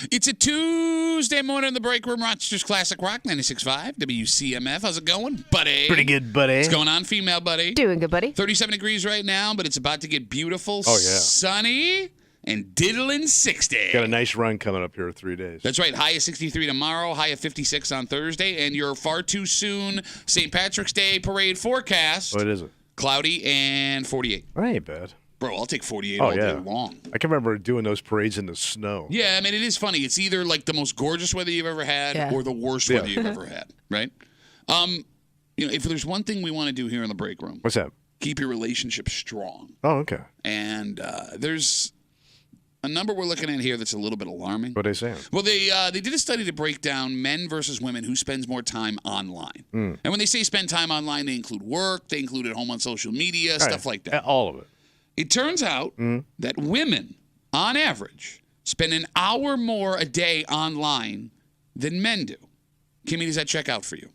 It's a Tuesday morning in the break room. Rochester's Classic Rock 96.5 WCMF. How's it going, buddy? Pretty good, buddy. What's going on, female buddy? Doing good, buddy. 37 degrees right now, but it's about to get beautiful, Oh, yeah. sunny, and diddling 60. Got a nice run coming up here in 3 days. That's right. High of 63 tomorrow, high of 56 on Thursday, and your far too soon St. Patrick's Day parade forecast. What is it? Cloudy and 48. That ain't bad. Bro, I'll take 48 all day long. I can remember doing those parades in the snow. Yeah, I mean, it is funny. It's either like the most gorgeous weather you've ever had or the worst weather you've ever had, right? If there's one thing we want to do here in the break room. What's that? Keep your relationship strong. Oh, okay. And there's a number we're looking at here that's a little bit alarming. What are they saying? Well, they did a study to break down men versus women who spends more time online. And when they say spend time online, they include work, they include at home on social media, stuff like that. All of it. It turns out that women, on average, spend an hour more a day online than men do. Kimmy, does that check out for you?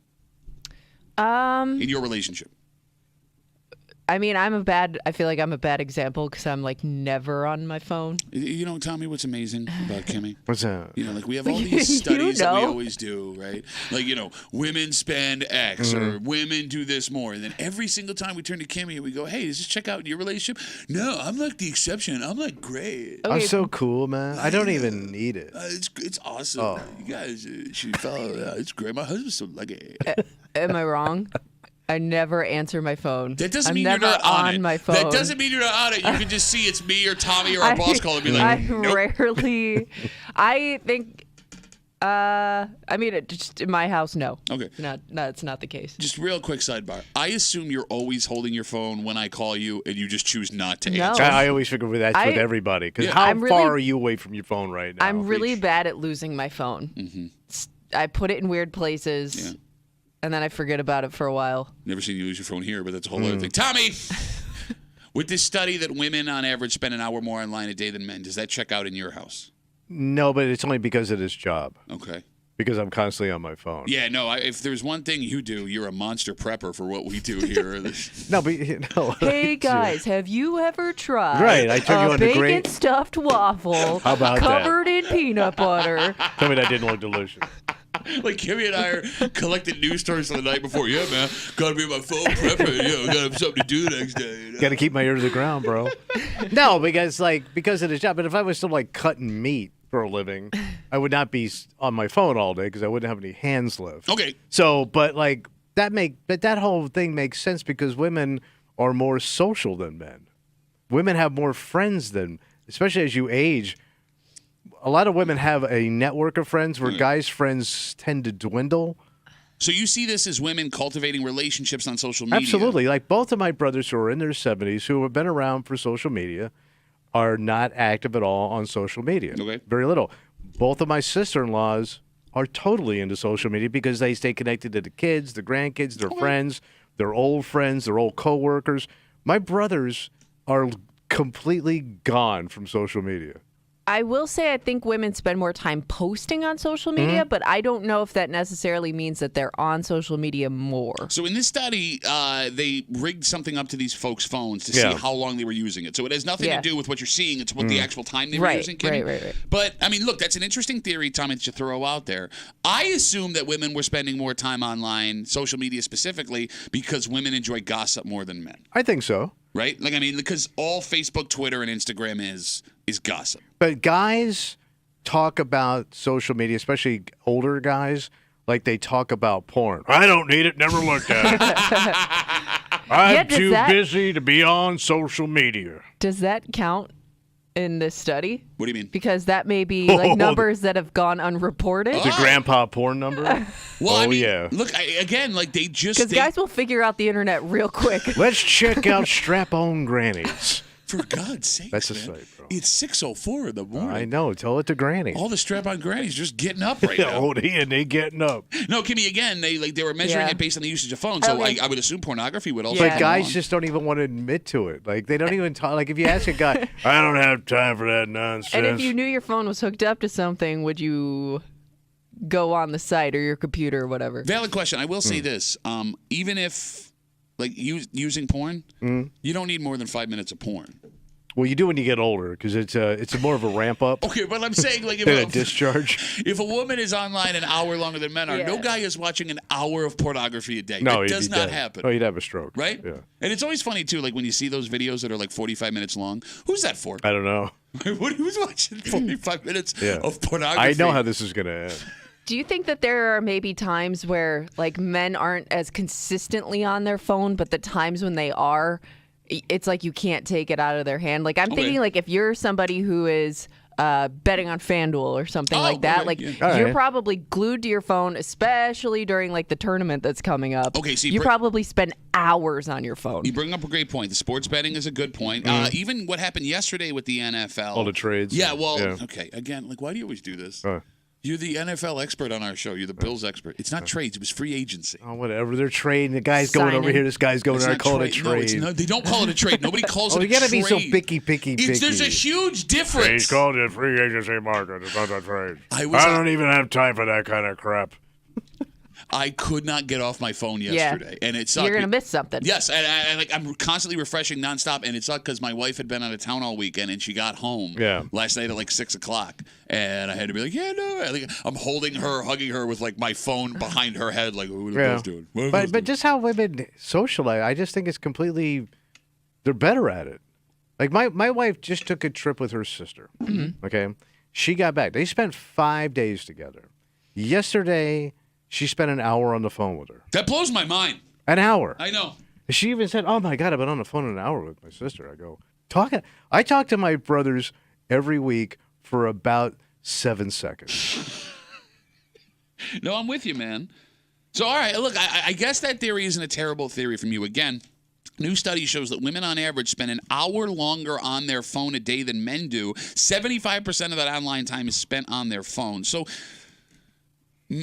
In your relationship? I mean, I feel like I'm a bad example because I'm like never on my phone. You know, tell me what's amazing about Kimmy. What's that? You know, like we have all these studies that we always do, right? Like, women spend X or women do this more. And then every single time we turn to Kimmy and we go, hey, does this check out your relationship? No, I'm like the exception. I'm like great. Okay. I'm so cool, man. I don't even need it. It's awesome. You guys should follow. It's great. My husband's so lucky. Am I wrong? I never answer my phone. That doesn't I'm mean never you're not on it. my phone. That doesn't mean you're not on it. You can just see it's me or Tommy or our boss calling and be like, nope. Rarely. I think. I mean, just in my house, no. Okay. No, it's not the case. Just real quick sidebar. I assume you're always holding your phone when I call you and you just choose not to No. answer. I always figure that's with everybody. Because how far are you away from your phone right now? I'm really bad at losing my phone. Mm-hmm. I put it in weird places. Yeah. And then I forget about it for a while. Never seen you lose your phone here, but that's a whole other thing. Tommy, with this study that women on average spend an hour more online a day than men, does that check out in your house? No, but it's only because of this job. Okay. Because I'm constantly on my phone. Yeah, no, if there's one thing you do, you're a monster prepper for what we do here. No, but no. Hey guys, have you ever tried I took you on the bacon stuffed waffle How about covered in peanut butter? Tell me that didn't look delicious. Like Kimmy and I are collecting news stories the night before. Yeah, man, gotta be on my phone prepping. Gotta have something to do the next day. Gotta keep my ear to the ground, bro. No, because of this job. But if I was still cutting meat for a living, I would not be on my phone all day because I wouldn't have any hands left. Okay. So, but that whole thing makes sense because women are more social than men. Women have more friends than, especially as you age. A lot of women have a network of friends where guys' friends tend to dwindle. So you see this as women cultivating relationships on social media? Absolutely. Like both of my brothers who are in their 70s who have been around for social media are not active at all on social media. Okay. Very little. Both of my sister-in-laws are totally into social media because they stay connected to the kids, the grandkids, their friends, their old coworkers. My brothers are completely gone from social media. I will say I think women spend more time posting on social media, but I don't know if that necessarily means that they're on social media more. So in this study, they rigged something up to these folks' phones to see how long they were using it. So it has nothing to do with what you're seeing. It's what the actual time they were using. Right. But, I mean, look, that's an interesting theory, Tommy, to throw out there. I assume that women were spending more time online, social media specifically, because women enjoy gossip more than men. I think so. Right? Like, I mean, because all Facebook, Twitter, and Instagram is gossip. But guys talk about social media, especially older guys, like they talk about porn. I don't need it, never looked at it. I'm too busy to be on social media. Does that count in this study? What do you mean? Because that may be numbers that have gone unreported. The grandpa porn number? Well, I mean, look, again, like they just... Because guys will figure out the internet real quick. Let's check out strap-on grannies. For God's sake, that's a man. sight, bro. It's 6:04 in the morning. I know. Tell it to Granny. All the strap-on grannies just getting up right now. Oh, they getting up. No, Kimmy. Again, they were measuring it based on the usage of phones. So I would assume pornography would also. But guys just don't even want to admit to it. Like they don't even talk. Like if you ask a guy, I don't have time for that nonsense. And if you knew your phone was hooked up to something, would you go on the site or your computer or whatever? Valid question. I will say this: even if using porn, you don't need more than 5 minutes of porn. Well, you do when you get older because it's more of a ramp up Okay, but I'm saying like than a discharge. if a woman is online an hour longer than men are, no guy is watching an hour of pornography a day. No, it he'd does be not dead. happen. Oh, you'd have a stroke. Right? Yeah. And it's always funny, too, like when you see those videos that are like 45 minutes long. Who's that for? I don't know. Who's watching 45 minutes Yeah. of pornography? I know how this is going to end. Do you think that there are maybe times where like men aren't as consistently on their phone, but the times when they are, it's like you can't take it out of their hand? Like I'm thinking like if you're somebody who is betting on FanDuel or something like that, okay, like yeah. you're probably glued to your phone, especially during like the tournament that's coming up. Okay, so you probably spend hours on your phone. You bring up a great point. The sports betting is a good point. Even what happened yesterday with the NFL. All the trades. Yeah, well, okay. Again, like, why do you always do this? You're the NFL expert on our show. You're the Bills expert. It's not trades. It was free agency. Oh, whatever. They're trading. The guy's going over here. This guy's going there. I call it a trade. No, it's not, they don't call it a trade. Nobody calls it a trade. You got to be so picky. There's a huge difference. He's called it free agency market. It's not a trade. I don't even have time for that kind of crap. I could not get off my phone yesterday, and it sucked. You're gonna miss something. Yes, and I'm constantly refreshing nonstop, and it sucked because my wife had been out of town all weekend, and she got home last night at like 6:00, and I had to be like, I'm holding her, hugging her with like my phone behind her head, like, what are those doing? But just how women socialize, I just think it's completely. They're better at it. Like my wife just took a trip with her sister. Mm-hmm. Okay, she got back. They spent 5 days together. Yesterday. She spent an hour on the phone with her. That blows my mind. An hour. I know. She even said, "Oh my God, I've been on the phone an hour with my sister." I go, I talk to my brothers every week for about 7 seconds. No, I'm with you, man. So, all right, look, I guess that theory isn't a terrible theory from you. Again, new study shows that women on average spend an hour longer on their phone a day than men do. 75% of that online time is spent on their phone. So,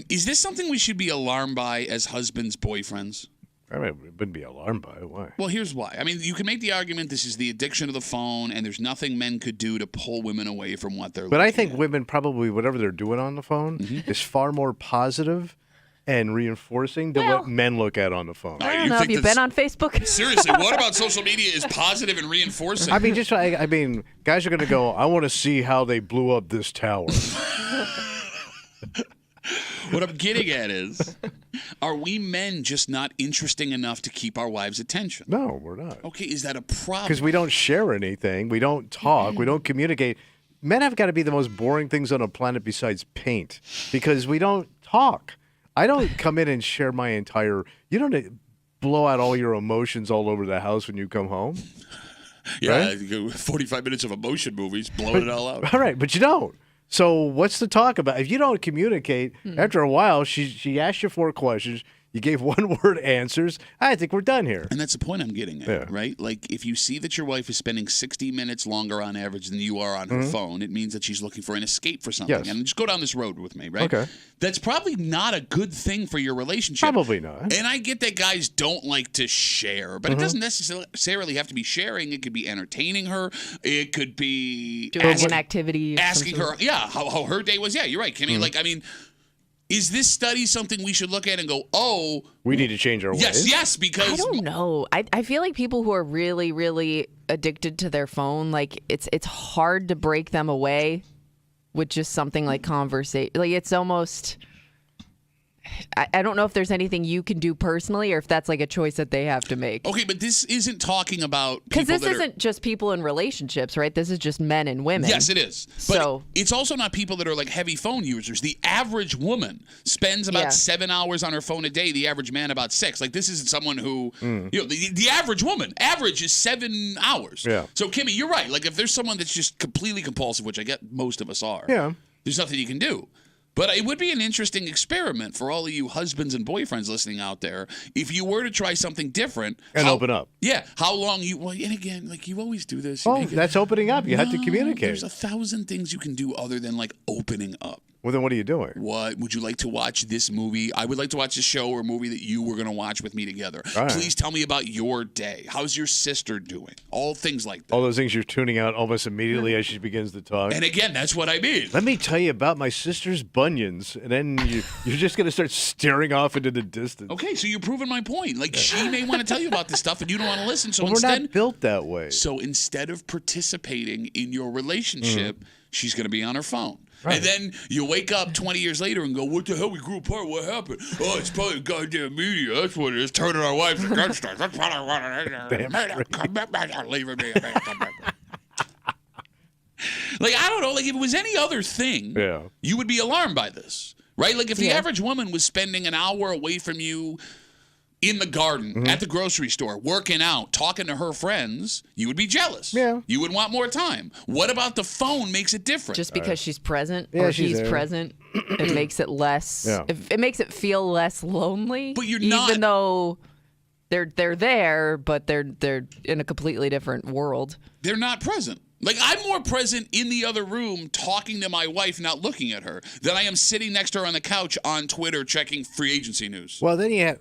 is this something we should be alarmed by as husbands, boyfriends? I mean, we wouldn't be alarmed by it. Why? Well, here's why. I mean, you can make the argument this is the addiction to the phone, and there's nothing men could do to pull women away from what they're But I think at. women probably, whatever they're doing on the phone, is far more positive and reinforcing than what men look at on the phone. I don't know. Have you been on Facebook? Seriously, what about social media is positive and reinforcing? I mean, guys are going to go, I want to see how they blew up this tower. What I'm getting at is, are we men just not interesting enough to keep our wives' attention? No, we're not. Okay, is that a problem? Because we don't share anything. We don't talk. We don't communicate. Men have got to be the most boring things on the planet besides paint because we don't talk. I don't come in and share my entire. You don't blow out all your emotions all over the house when you come home. Yeah, right? 45 minutes of emotion movies, blowing it all out. All right, but you don't. So what's the talk about? If you don't communicate, after a while, she asked you 4 questions. You gave one-word answers. I think we're done here. And that's the point I'm getting at, right? Like, if you see that your wife is spending 60 minutes longer on average than you are on her phone, it means that she's looking for an escape for something. Yes. And just go down this road with me, right? Okay. That's probably not a good thing for your relationship. Probably not. And I get that guys don't like to share, but it doesn't necessarily have to be sharing. It could be entertaining her. It could be doing an activity. Asking her, how her day was. Yeah, you're right, Kimmy. Like, I mean, is this study something we should look at and go, oh, we need to change our ways? Yes, because I don't know. I feel like people who are really, really addicted to their phone, like it's hard to break them away with just something like conversation. Like it's almost. I don't know if there's anything you can do personally or if that's like a choice that they have to make. Okay, but this isn't talking about because this isn't just people in relationships, right? This is just men and women. Yes, it is. But it's also not people that are like heavy phone users. The average woman spends about 7 hours on her phone a day. The average man about 6. Like this isn't someone who, you know, the average woman average is 7 hours. Yeah. So Kimmy, you're right. Like if there's someone that's just completely compulsive, which I get most of us are. Yeah. There's nothing you can do. But it would be an interesting experiment for all of you husbands and boyfriends listening out there if you were to try something different. And open up. Yeah. How long you, well, and again, like you always do this. Oh, that's opening up. You have to communicate. There's 1,000 things you can do other than like opening up. Well, then what are you doing? What would you like to watch this movie? I would like to watch a show or a movie that you were going to watch with me together. Right. Please tell me about your day. How's your sister doing? All things like that. All those things you're tuning out almost immediately as she begins to talk. And again, that's what I mean. Let me tell you about my sister's bunions, and then you're just going to start staring off into the distance. Okay, so you're proving my point. Like, she may want to tell you about this stuff, and you don't want to listen. So Well, instead, we're not built that way. So instead of participating in your relationship, she's going to be on her phone. Right. And then you wake up 20 years later and go, what the hell? We grew apart. What happened? Oh, it's probably the goddamn media. That's what it is. Turning our wives against us. That's probably what it is. Leaving me. Like, I don't know. Like, if it was any other thing, you would be alarmed by this. Right? Like, if the average woman was spending an hour away from you in the garden, at the grocery store, working out, talking to her friends, you would be jealous. Yeah. You would want more time. What about the phone makes it different? Just because she's present Yeah, or she's he's there. present, it makes it less. Yeah. It makes it feel less lonely. But you're not- even though they're there, but they're in a completely different world. They're not present. Like, I'm more present in the other room talking to my wife, not looking at her, than I am sitting next to her on the couch on Twitter checking free agency news. Well, then you have.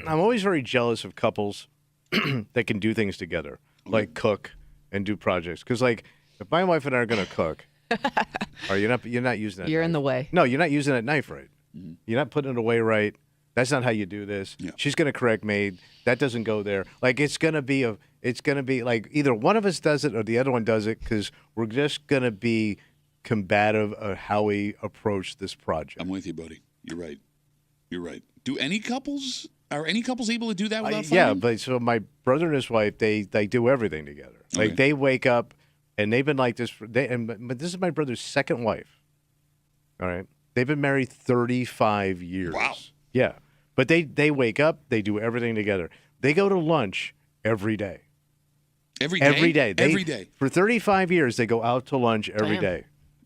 I'm always very jealous of couples that can do things together, like cook and do projects. Because, like, if my wife and I are going to cook, or you're not using that. You're in knife. the way. No, you're not using that knife right. You're not putting it away right. That's not how you do this. Yeah. She's going to correct me. That doesn't go there. Like, it's going to be like either one of us does it or the other one does it, because we're just going to be combative of how we approach this project. I'm with you, buddy. You're right. You're right. Are any couples able to do that without Yeah, fighting? but so my brother and his wife, they do everything together. Like, Okay. they wake up, and they've been like this. But this is my brother's second wife. All right, they've been married 35 years. Wow. Yeah, but they wake up, they do everything together. They go to lunch every day. Every day? Every day. Every day. For 35 years, they go out to lunch every Damn. day,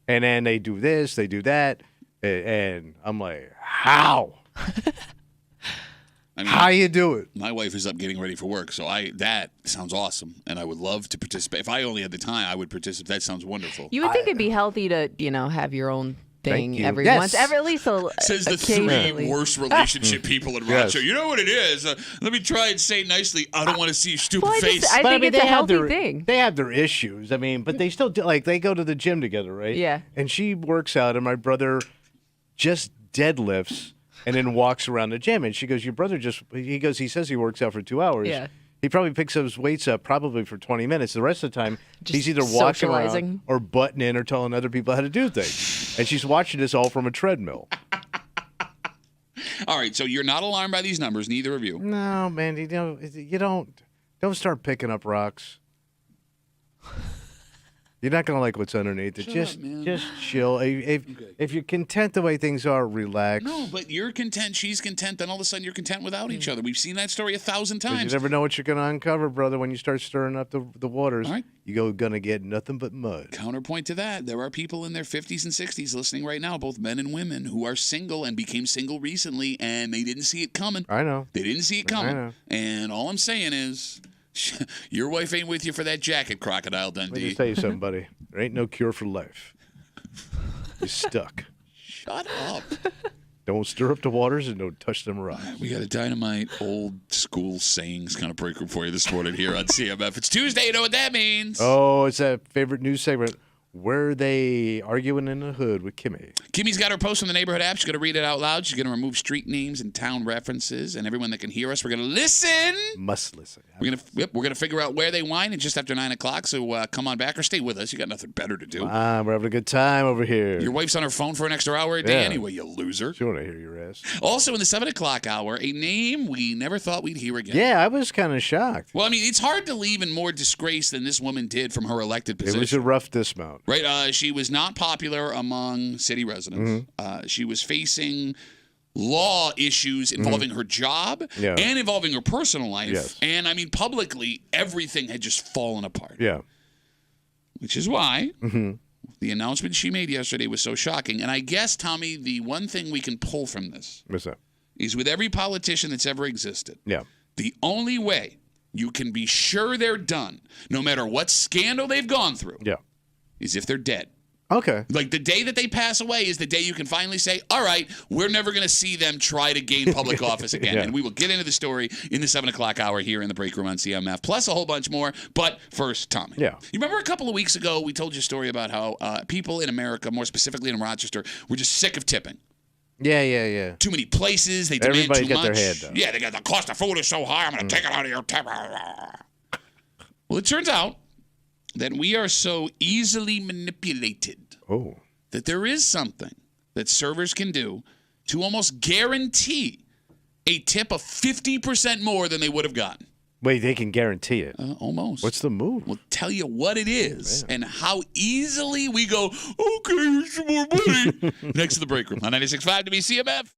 and then they do this, they do that, and I'm like, how? I mean, How you do it? my wife is up getting ready for work, so that sounds awesome, and I would love to participate. If I only had the time, I would participate. That sounds wonderful. You would think it'd be healthy to, have your own thing you. every Yes. once, at least Says the occasionally. three worst relationship people in Yes. Rochester. You know what it is? Let me try and say it nicely. I don't want to see your stupid Well, face. I think it's a healthy thing. They have their issues. I mean, but they still do, like, they go to the gym together, right? Yeah. And she works out, and my brother just deadlifts and then walks around the gym. And she goes, "Your brother he says he works out for 2 hours. Yeah. He probably picks those weights up probably for 20 minutes. The rest of the time, Just he's either walking around socializing. or butting in or telling other people how to do things. And she's watching this all from a treadmill. All right, so you're not alarmed by these numbers, neither of you. No, man, you don't start picking up rocks. You're not gonna like what's underneath it. Shut up, man. Just chill. If you're content the way things are, relax. No, but you're content, she's content, then all of a sudden you're content without each other. We've seen that story 1,000 'Cause you times. never know what you're gonna uncover, brother. When you start stirring up the waters, All right. you're gonna get nothing but mud. Counterpoint to that, there are people in their 50s and 60s listening right now, both men and women, who are single and became single recently, and they didn't see it coming. I know. They didn't see it coming. know. And all I'm saying is, your wife ain't with you for that jacket, Crocodile Let me Dundee. just tell you something, buddy. There ain't no cure for life. You're stuck. Shut up. Don't stir up the waters and don't touch them rocks. We got a dynamite old school sayings kind of break room for you this morning here on CMF. It's Tuesday, you know what that means. Oh, it's that favorite news segment. Where they arguing in the hood with Kimmy. Kimmy's got her post on the neighborhood app. She's going to read it out loud. She's going to remove street names and town references. And everyone that can hear us, we're going to listen. Must listen. We're gonna figure out where they whine and just after 9 o'clock. So come on back or stay with us. You got nothing better to do. We're having a good time over here. Your wife's on her phone for an extra hour a day Yeah. anyway, you loser. She want to hear your ass. Also in the 7 o'clock hour, a name we never thought we'd hear again. Yeah, I was kind of shocked. Well, I mean, it's hard to leave in more disgrace than this woman did from her elected It position. was a rough dismount. Right? She was not popular among city residents. She was facing law issues involving her job Yeah. and involving her personal life. Yes. And, I mean, publicly, everything had just fallen apart. Yeah. Which is why the announcement she made yesterday was so shocking. And I guess, Tommy, the one thing we can pull from this What's that? is with every politician that's ever existed, Yeah. the only way you can be sure they're done, no matter what scandal they've gone through, Yeah. is if they're dead. Okay. Like the day that they pass away is the day you can finally say, all right, we're never going to see them try to gain public office again. Yeah. And we will get into the story in the 7 o'clock hour here in the break room on CMF, plus a whole bunch more. But first, Tommy. Yeah. You remember a couple of weeks ago, we told you a story about how people in America, more specifically in Rochester, were just sick of tipping. Yeah. Too many places. They demand Everybody's too got much. their head down. Yeah, they got the cost of food is so high, I'm going to take it out of your tip. Well, it turns out that we are so easily manipulated Oh. that there is something that servers can do to almost guarantee a tip of 50% more than they would have gotten. Wait, they can guarantee it. Almost. What's the move? We'll tell you what it is and how easily we go, okay, here's some more money. Next to the break room on 96.5 WCMF.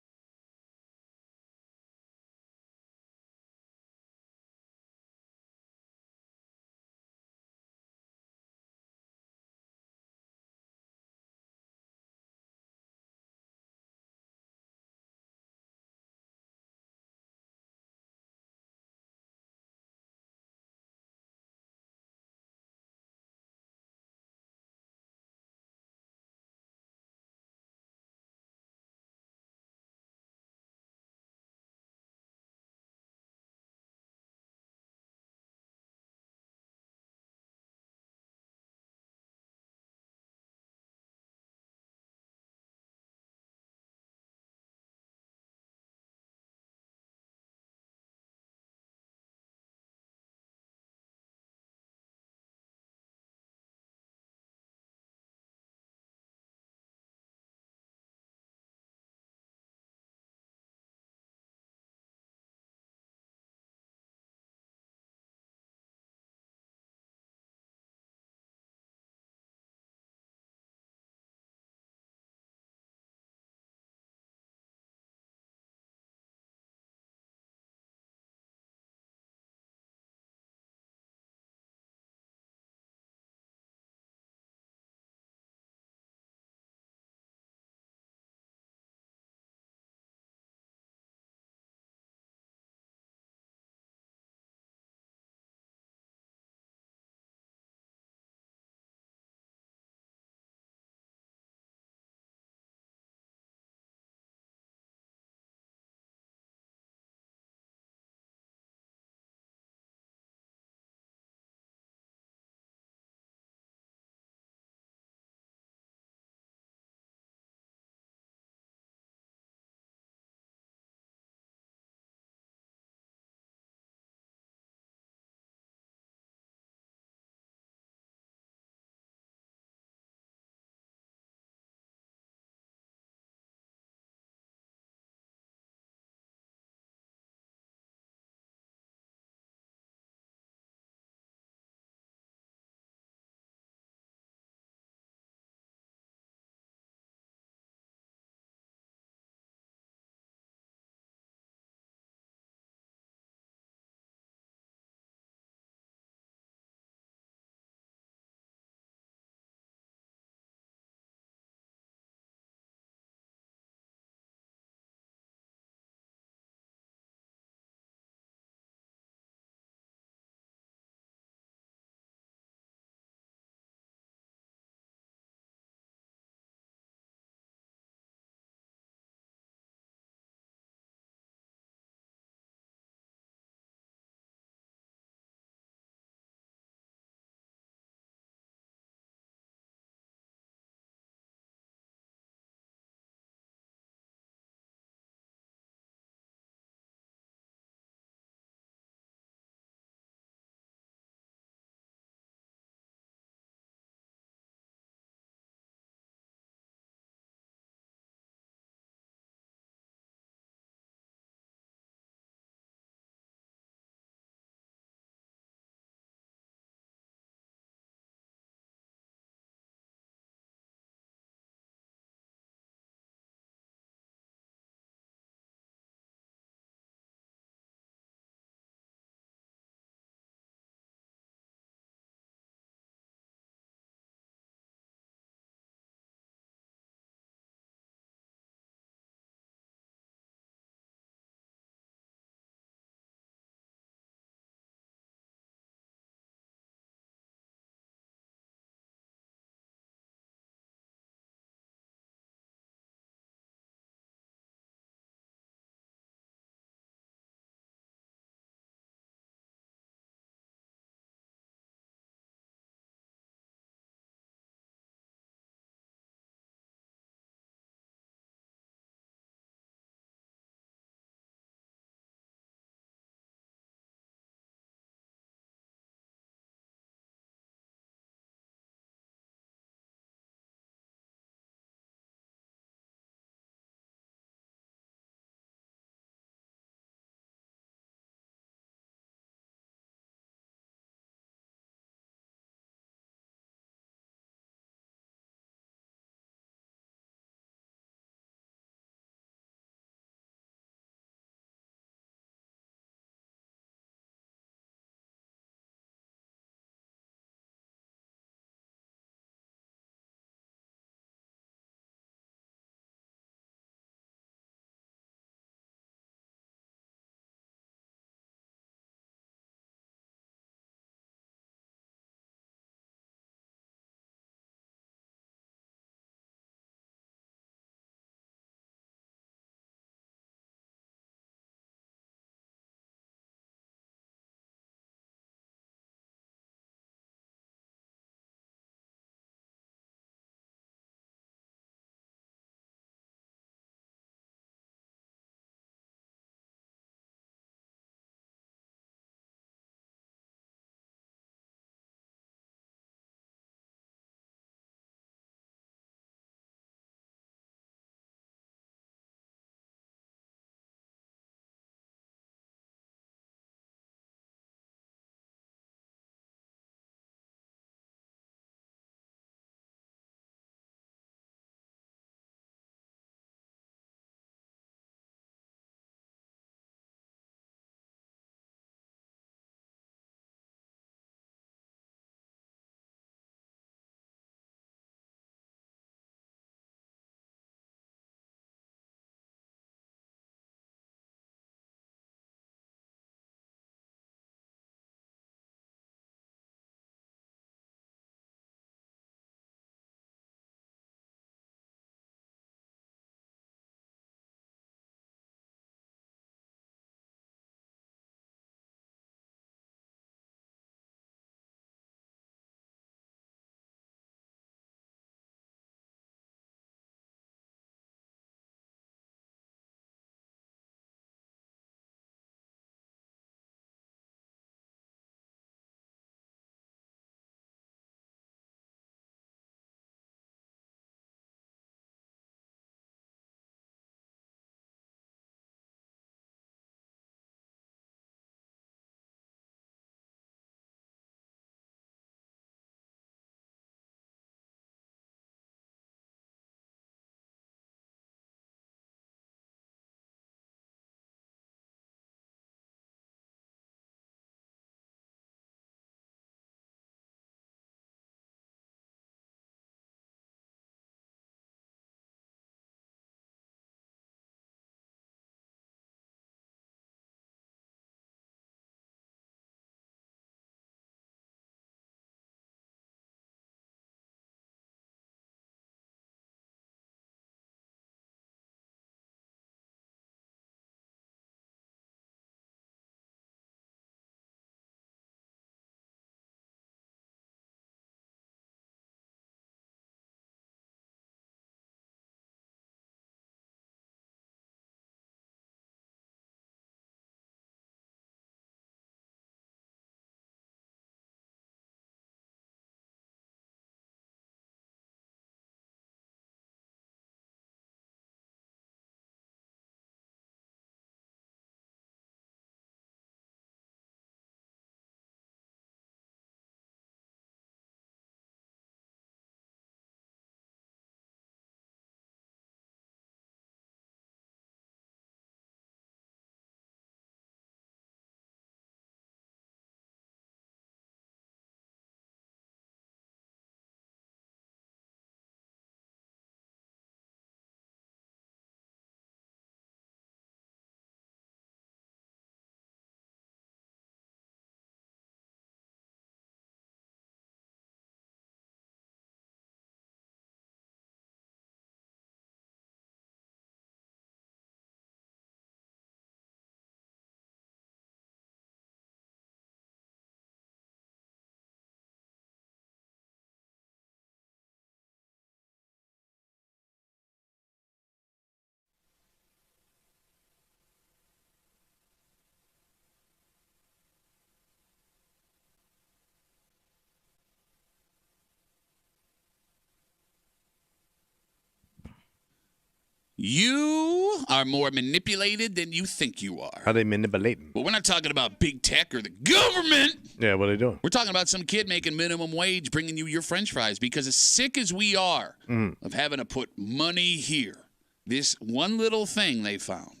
You are more manipulated than you think you are. How they manipulating? But we're not talking about big tech or the government. Yeah, what are they doing? We're talking about some kid making minimum wage, bringing you your French fries. Because as sick as we are of having to put money here, this one little thing they found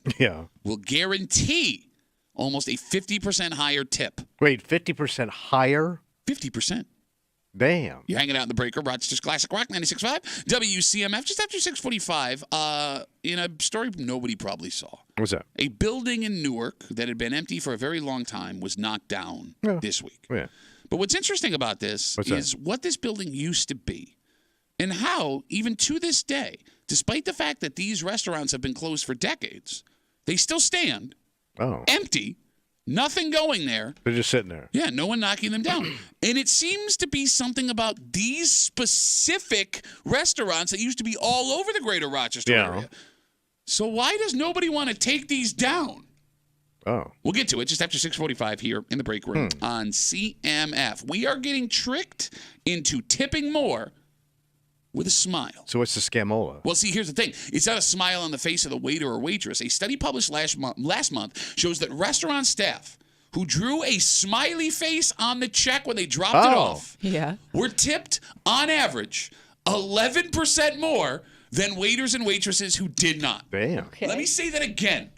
will guarantee almost a 50% higher tip. Wait, 50% higher? 50%. Damn. You're hanging out in the breaker, Rochester's Classic Rock 96.5, WCMF, just after 6:45, in a story nobody probably saw. What's that? A building in Newark that had been empty for a very long time was knocked down this week. Yeah. But what's interesting about this is what this building used to be and how, even to this day, despite the fact that these restaurants have been closed for decades, they still stand empty. Nothing going there. They're just sitting there. Yeah, no one knocking them down. And it seems to be something about these specific restaurants that used to be all over the greater Rochester area. So why does nobody want to take these down? Oh. We'll get to it just after 6:45 here in the break room on CMF. We are getting tricked into tipping more with a smile. So what's the scamola? Well, see, here's the thing. It's not a smile on the face of the waiter or waitress. A study published last month shows that restaurant staff who drew a smiley face on the check when they dropped it off were tipped, on average, 11% more than waiters and waitresses who did not. Damn. Okay. Let me say that again.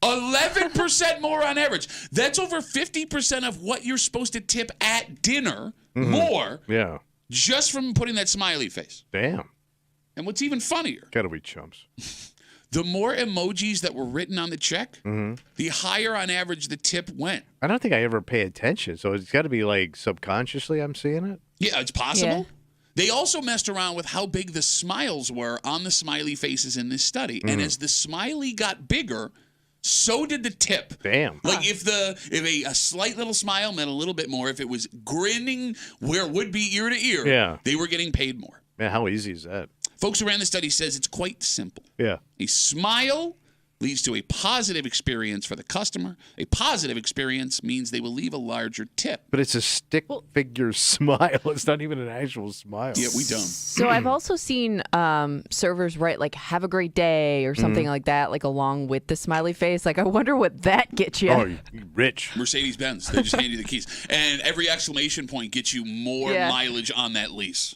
11% more on average. That's over 50% of what you're supposed to tip at dinner more. Yeah. Just from putting that smiley face. Damn. And what's even funnier, Gotta be chumps. the more emojis that were written on the check, the higher on average the tip went. I don't think I ever pay attention, so it's got to be like subconsciously I'm seeing it. Yeah, it's possible. Yeah. They also messed around with how big the smiles were on the smiley faces in this study. And as the smiley got bigger, so did the tip. Damn. Like if a slight little smile meant a little bit more, if it was grinning where it would be ear to ear, they were getting paid more. Man, how easy is that? Folks who ran the study says it's quite simple. Yeah. A smile leads to a positive experience for the customer. A positive experience means they will leave a larger tip. But it's a stick figure smile. It's not even an actual smile. Yeah, we dumb. So I've also seen servers write like "Have a great day" or something like that, like along with the smiley face. Like, I wonder what that gets you. Oh, you rich. Mercedes-Benz. They just hand you the keys. And every exclamation point gets you more mileage on that lease.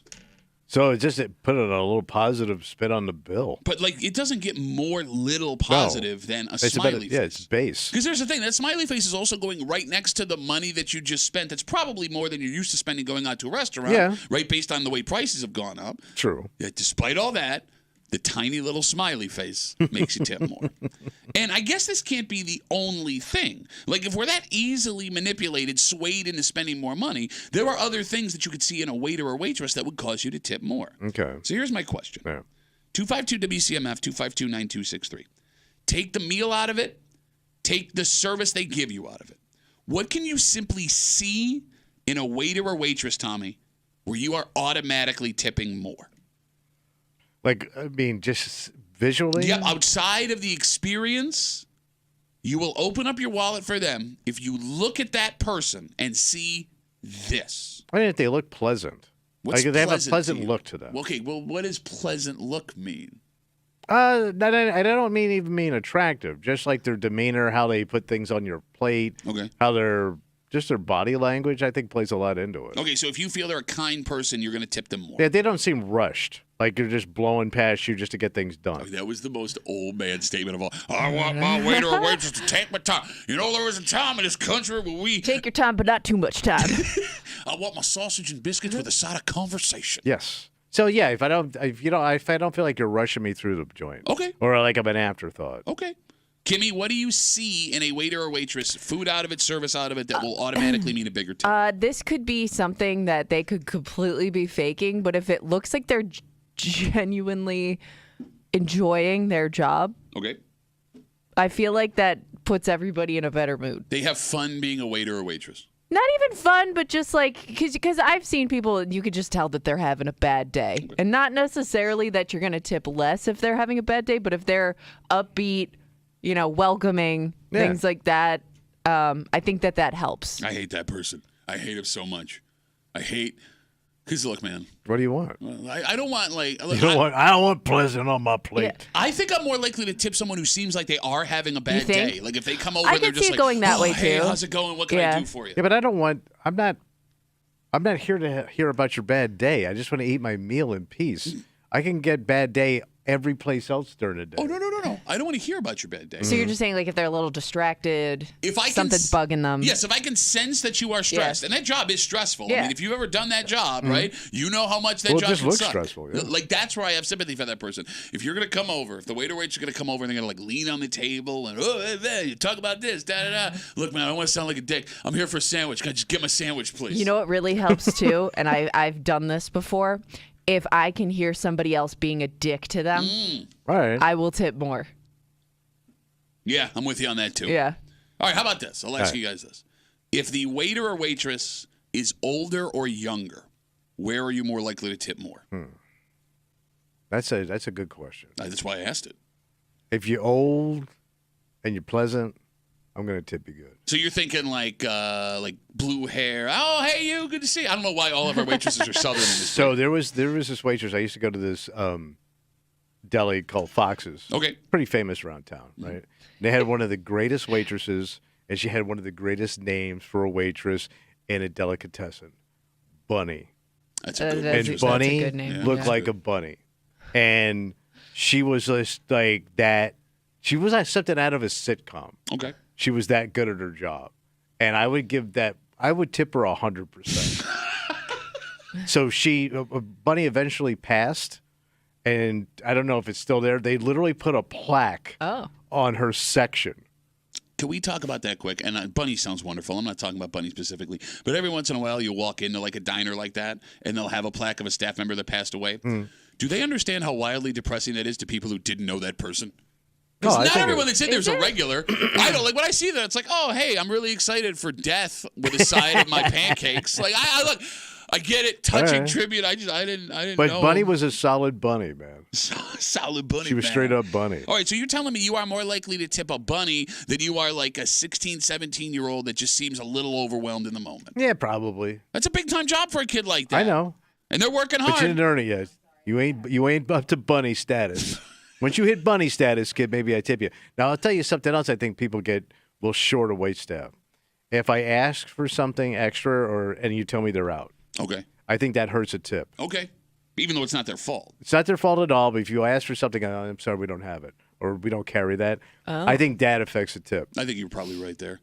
So it's just put a little positive spin on the bill. But, like, it doesn't get more little positive than a smiley face. Yeah, it's base. Because there's the thing. That smiley face is also going right next to the money that you just spent. That's probably more than you're used to spending going out to a restaurant, right, based on the way prices have gone up. True. Yeah, despite all that, the tiny little smiley face makes you tip more. And I guess this can't be the only thing. Like, if we're that easily manipulated, swayed into spending more money, there are other things that you could see in a waiter or waitress that would cause you to tip more. Okay. So here's my question. 252-WCMF, 252-9263. Take the meal out of it. Take the service they give you out of it. What can you simply see in a waiter or waitress, Tommy, where you are automatically tipping more? Like, I mean, just visually? Yeah, outside of the experience, you will open up your wallet for them if you look at that person and see this. I mean, if they look pleasant. What's like, they have a pleasant pleasant to you? look to them. Okay, well, what does pleasant look mean? I don't mean attractive. Just like their demeanor, how they put things on your plate. Okay. How their body language, I think, plays a lot into it. Okay, so if you feel they're a kind person, you're going to tip them more. Yeah, they don't seem rushed. Like they're just blowing past you just to get things done. Oh, that was the most old man statement of all. I want my waiter or waitress to take my time. You know, there was a time in this country where we... Take your time, but not too much time. I want my sausage and biscuits with a side of conversation. Yes. So yeah, if I don't feel like you're rushing me through the joint. Okay. Or like I'm an afterthought. Okay. Kimmy, what do you see in a waiter or waitress, food out of it, service out of it, that will automatically mean a bigger tip? This could be something that they could completely be faking, but if it looks like they're genuinely enjoying their job, Okay. I feel like that puts everybody in a better mood. They have fun being a waiter or waitress. Not even fun, but just like, because I've seen people, you could just tell that they're having a bad day. Okay. And not necessarily that you're going to tip less if they're having a bad day, but if they're upbeat, welcoming, things like that, I think that helps. I hate that person. I hate him so much. I hate Because look, man, What do you want? I don't want like. I don't want pleasant on my plate. Yeah. I think I'm more likely to tip someone who seems like they are having a bad think? day. Like if they come over, I and they're can just see it like, going that way, hey, too. how's it going? What can I do for you? Yeah, but I don't want. I'm not here to hear about your bad day. I just want to eat my meal in peace. I can get bad day every place else during the day. Oh no. I don't want to hear about your bad day. So you're just saying like if they're a little distracted, If I can something's bugging them. Yes, if I can sense that you are stressed, and that job is stressful. I Yeah. mean, if you've ever done that job, right, you know how much that Well, it job just can looks suck. stressful, yeah. Like that's where I have sympathy for that person. If you're gonna come over, if the waiter waits are gonna come over and they're gonna like lean on the table and you talk about this, da da da. Look, man, I don't want to sound like a dick. I'm here for a sandwich. Can I just get my sandwich, please? You know what really helps too, and I've done this before. If I can hear somebody else being a dick to them, All right. I will tip more. Yeah, I'm with you on that too. Yeah. All right, how about this? I'll ask right. you guys this: if the waiter or waitress is older or younger, where are you more likely to tip more? That's a good question. That's why I asked it. If you're old and you're pleasant, I'm gonna tip you good. So you're thinking like blue hair. Oh, hey, you. Good to see you. I don't know why all of our waitresses are southern in this. So there was this waitress. I used to go to this deli called Fox's. Okay. Pretty famous around town, right? They had one of the greatest waitresses, and she had one of the greatest names for a waitress in a delicatessen, Bunny. That's a good That's- And one. that's a Bunny good name, looked yeah. like a bunny, and she was just like that. She was like something out of a sitcom. Okay. She was that good at her job, and I would tip her 100%. So Bunny eventually passed, and I don't know if it's still there. They literally put a plaque on her section. Can we talk about that quick? And Bunny sounds wonderful. I'm not talking about Bunny specifically, but every once in a while you walk into like a diner like that, and they'll have a plaque of a staff member that passed away. Do they understand how wildly depressing that is to people who didn't know that person? No, Because I not think everyone that's in there is a there? regular. I don't like when I see that. It's like, oh, hey, I'm really excited for death with a side of my pancakes. Like, I look, I get it, touching Alright. tribute. I didn't But know. Bunny was a solid bunny, man. solid bunny. She was man. straight up bunny. All right, so you're telling me you are more likely to tip a bunny than you are like a 16, 17-year-old that just seems a little overwhelmed in the moment. Yeah, probably. That's a big time job for a kid like that. I know, and they're working but you hard. didn't earn it yet. You ain't up to bunny status. Once you hit bunny status, kid, maybe I tip you. Now I'll tell you something else. I think people get a little short of wait staff. If I ask for something extra and you tell me they're out, Okay. I think that hurts a tip. Okay. Even though it's not their fault. It's not their fault at all, but if you ask for something, I'm sorry, we don't have it, or we don't carry that, I think that affects the tip. I think you're probably right there.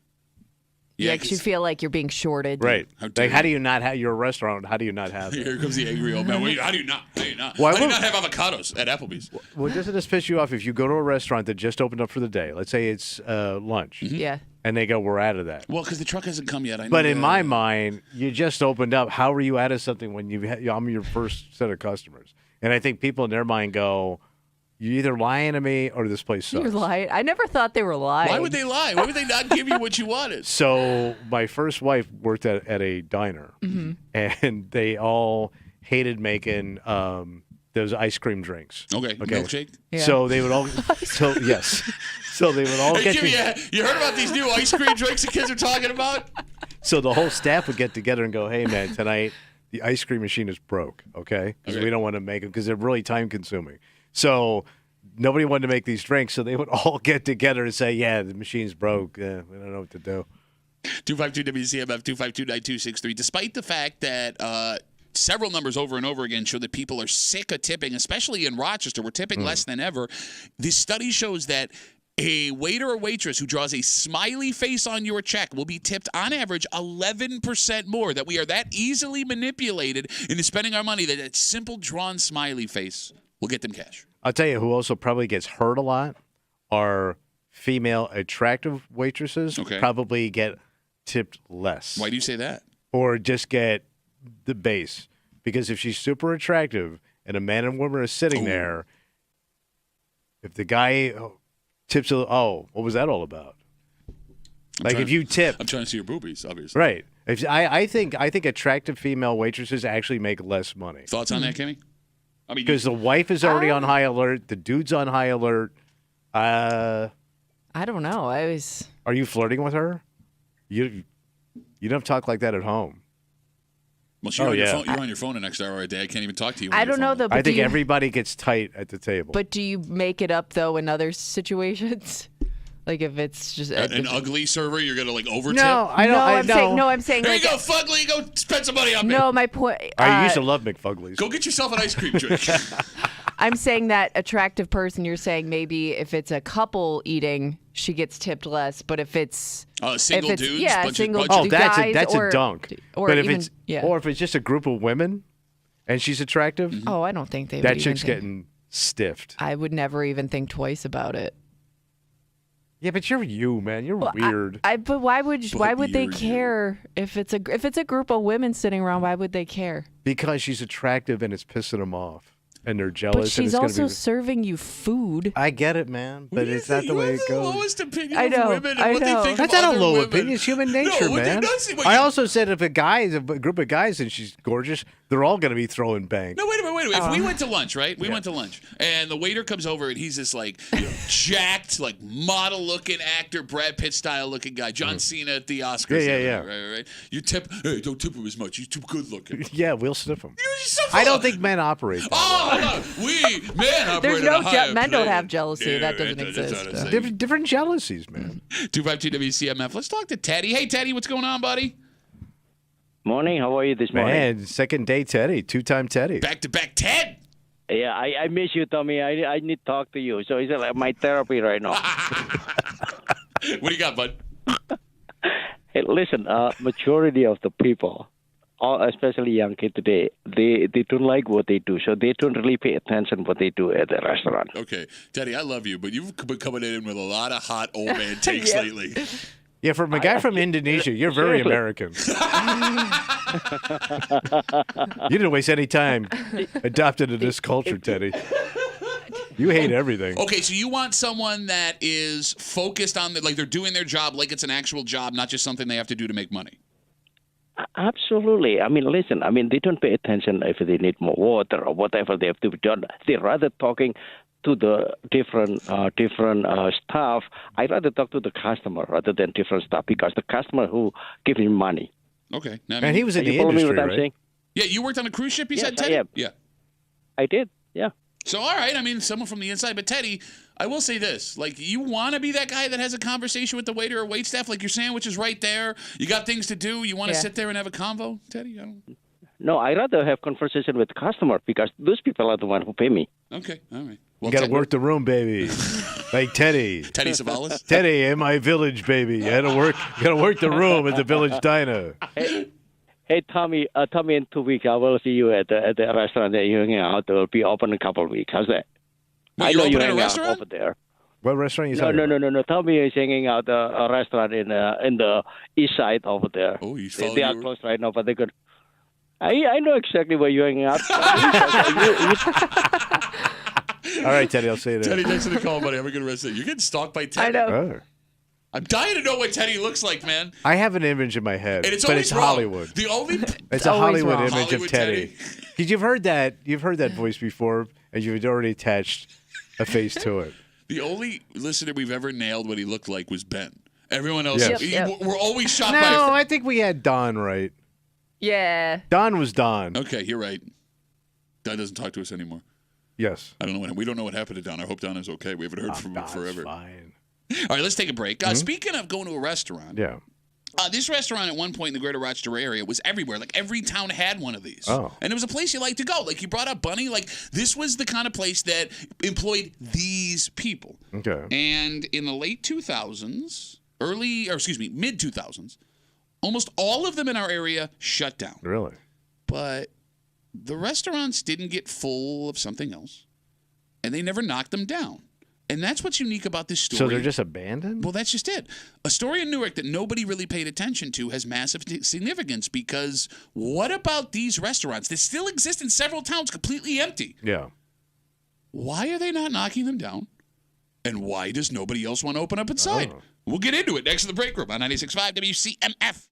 Yeah, because you feel like you're being shorted. Right. How dare Like, how you. do you not have, you're a restaurant, how do you not have it? Here comes the angry old man. How do you not? How do you not? Why How do you would- not have avocados at Applebee's? Well, doesn't this piss you off if you go to a restaurant that just opened up for the day? Let's say it's lunch, Yeah. and they go, we're out of that. Well, because the truck hasn't come yet. I know But in that. my mind, you just opened up. How are you out of something when I'm your first set of customers? And I think people in their mind go, you're either lying to me or this place sucks. You're lying. I never thought they were lying. Why would they lie? Why would they not give you what you wanted? So my first wife worked at a diner, and they all hated making those ice cream drinks. Okay. Milkshake? Yeah. So they would all, yes. So they would all Hey, get Jimmy, together. you heard about these new ice cream drinks the kids are talking about? So the whole staff would get together and go, "Hey, man, tonight the ice cream machine is broke, okay? Because Okay. we don't want to make them because they're really time consuming." So nobody wanted to make these drinks, so they would all get together and say, "Yeah, the machine's broke. We don't know what to do." 252 WCMF 252-9263. Despite the fact that several numbers over and over again show that people are sick of tipping, especially in Rochester, we're tipping less than ever. This study shows that a waiter or waitress who draws a smiley face on your check will be tipped on average 11% more, that we are that easily manipulated into spending our money that that simple drawn smiley face will get them cash. I'll tell you who also probably gets hurt a lot are female attractive waitresses. Okay. Probably get tipped less. Why do you say that? Or just get the base. Because if she's super attractive and a man and woman are sitting there, if the guy tips what was that all about? If you tip, I'm trying to see your boobies, obviously. right? I think attractive female waitresses actually make less money Thoughts on that, Kimmy? I mean, because the wife is already on high alert, the dude's on high alert. I don't know. Are you flirting with her? You don't talk like that at home. Well, you're on your yeah. phone. You're on your phone the next hour a day. I can't even talk to you. I don't know though. But I think do you, everybody gets tight at the table. But do you make it up though in other situations? Like if it's just An ugly server, you're gonna like overtip. No, I don't. I'm saying. Here Like, you go, Fugly. Go spend some money on me. no, my point. I used to love McFuglies. Go get yourself an ice cream drink. I'm saying that attractive person. You're saying maybe if it's a couple eating, she gets tipped less. But if it's Single if it's, dudes, yeah, bunch single of, Oh, that's guys that's or, a dunk. Or but if even, it's yeah. or if it's just a group of women, and she's attractive, Oh, I don't think they. that would chick's even think, getting stiffed. I would never even think twice about it. Yeah, but you're you, man. You're Well, weird. But why would they you're care if it's a group of women sitting around? Why would they care? Because she's attractive and it's pissing them off, and they're But jealous. and she's it's gonna also be... serving you food. I get it, man, but it's not the You way have it the goes. lowest opinion I know, of women and I what know. they think That's of not a other low women. opinion. It's human nature, No, man. I also said if a guy is a group of guys and she's gorgeous, they're all going to be throwing bank. No, wait a minute. If we went to lunch, right? We went to lunch, and the waiter comes over, and he's this like jacked, like model-looking actor, Brad Pitt style-looking guy, John Cena at the Oscars. Yeah. Right. You tip, hey, don't tip him as much. He's too good-looking. Yeah, we'll sniff them. You're so I don't full. think men operate that way. Oh, no. We men operate There's at no a higher men don't plane. have jealousy. That doesn't that's exist. what I'm saying. Different jealousies, man. 252 WCMF. Let's talk to Teddy. Hey, Teddy, what's going on, buddy? Morning. How are you this morning? Man, second day Teddy, two-time Teddy. Back-to-back Ted. Yeah, I miss you, Tommy. I need to talk to you. So it's like my therapy right now. What do you got, bud? Hey, listen. Majority of the people, especially young kids today, they don't like what they do, so they don't really pay attention what they do at the restaurant. Okay, Teddy, I love you, but you've been coming in with a lot of hot old man takes lately. Yeah, from a guy from Indonesia, you're very Seriously. American. You didn't waste any time adopted to this culture, Teddy. You hate everything. Okay, so you want someone that is focused on, like they're doing their job like it's an actual job, not just something they have to do to make money. Absolutely. I mean, listen. I mean, they don't pay attention if they need more water or whatever they have to be done. They're rather talking to the different staff. I'd rather talk to the customer rather than different staff because the customer who gives me money. Okay. Now, I And mean, he was in You the follow me industry, what I'm right? saying? yeah, you worked on a cruise ship, you Yes, said, I Teddy? am. Yeah. I did. Yeah. So, all right, I mean, someone from the inside. But, Teddy, I will say this. Like, you want to be that guy that has a conversation with the waiter or waitstaff? Like, your sandwich is right there. You got things to do. You want to Yeah. sit there and have a convo, Teddy? I don't... No, I'd rather have conversation with the customer because those people are the one who pay me. Okay, all right. You Well, got to Ted- work the room, baby. Like Teddy. Teddy Savalas? Teddy in my village, baby. You got to work the room at the village diner. Hey, Tommy, in 2 weeks, I will see you at the restaurant that you're hanging out. It will be open in a couple of weeks. How's that? Well, I you're know you opening a hang out restaurant? over there. What restaurant you No, talking about? no. Tommy is hanging out a restaurant in the east side over there. Oh, he's they, following they are you. closed right now, but they could. I know exactly where you're hanging out. All right, Teddy, I'll see you Teddy, there. thanks for the call, buddy. Have a good rest of the day. You're getting stalked by Teddy. I know. Oh. I'm dying to know what Teddy looks like, man. I have an image in my head, And it's but always it's wrong. Hollywood. The only... It's a always Hollywood wrong. image Hollywood of Teddy. Teddy. Because you've heard that voice before, and you've already attached a face to it. The only listener we've ever nailed what he looked like was Ben. Everyone else, Yes. Yep. we're always shocked No, by... I think we had Don right. Yeah. Don was Don. Okay, you're right. Don doesn't talk to us anymore. Yes. I don't know we don't know what happened to Don. I hope Don is okay. We haven't heard from him Don's forever. fine. All right, let's take a break. Speaking of going to a restaurant, Yeah. this restaurant at one point in the greater Rochester area was everywhere. Like every town had one of these. Oh. And it was a place you like to go. Like you brought up Bunny. Like this was the kind of place that employed these people. Okay. And in the late 2000s, mid 2000s, almost all of them in our area shut down. Really? But the restaurants didn't get full of something else, and they never knocked them down. And that's what's unique about this story. So they're just abandoned? Well, that's just it. A story in Newark that nobody really paid attention to has massive significance because what about these restaurants that still exist in several towns completely empty? Yeah. Why are they not knocking them down? And why does nobody else want to open up inside? Oh. We'll get into it next to the break room on 96.5 WCMF.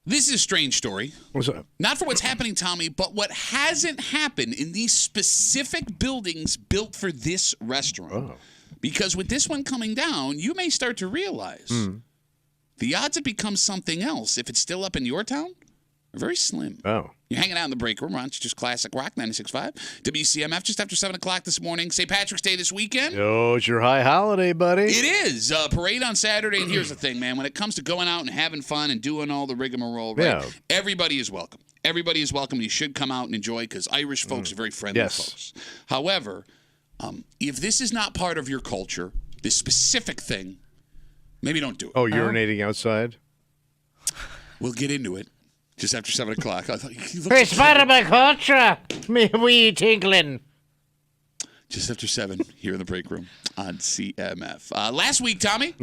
This is a strange story. What's up? Not for what's happening, Tommy, but what hasn't happened in these specific buildings built for this restaurant. Oh. Because with this one coming down, you may start to realize the odds it becomes something else, if it's still up in your town, are very slim. Oh. You're hanging out in the break room. It's just classic rock 96.5. WCMF just after 7 o'clock this morning. St. Patrick's Day this weekend. Yo, it's your high holiday, buddy. It is. Parade on Saturday. And here's the thing, man. When it comes to going out and having fun and doing all the rigmarole, right? Yeah. Everybody is welcome. Everybody is welcome. You should come out and enjoy because Irish folks are very friendly folks. However, if this is not part of your culture, this specific thing, maybe don't do it. Oh, urinating outside? We'll get into it just after 7 o'clock. I thought you looked It's part of my culture, me wee tinkling. just after 7 here in the break room on CMF. Last week, Tommy,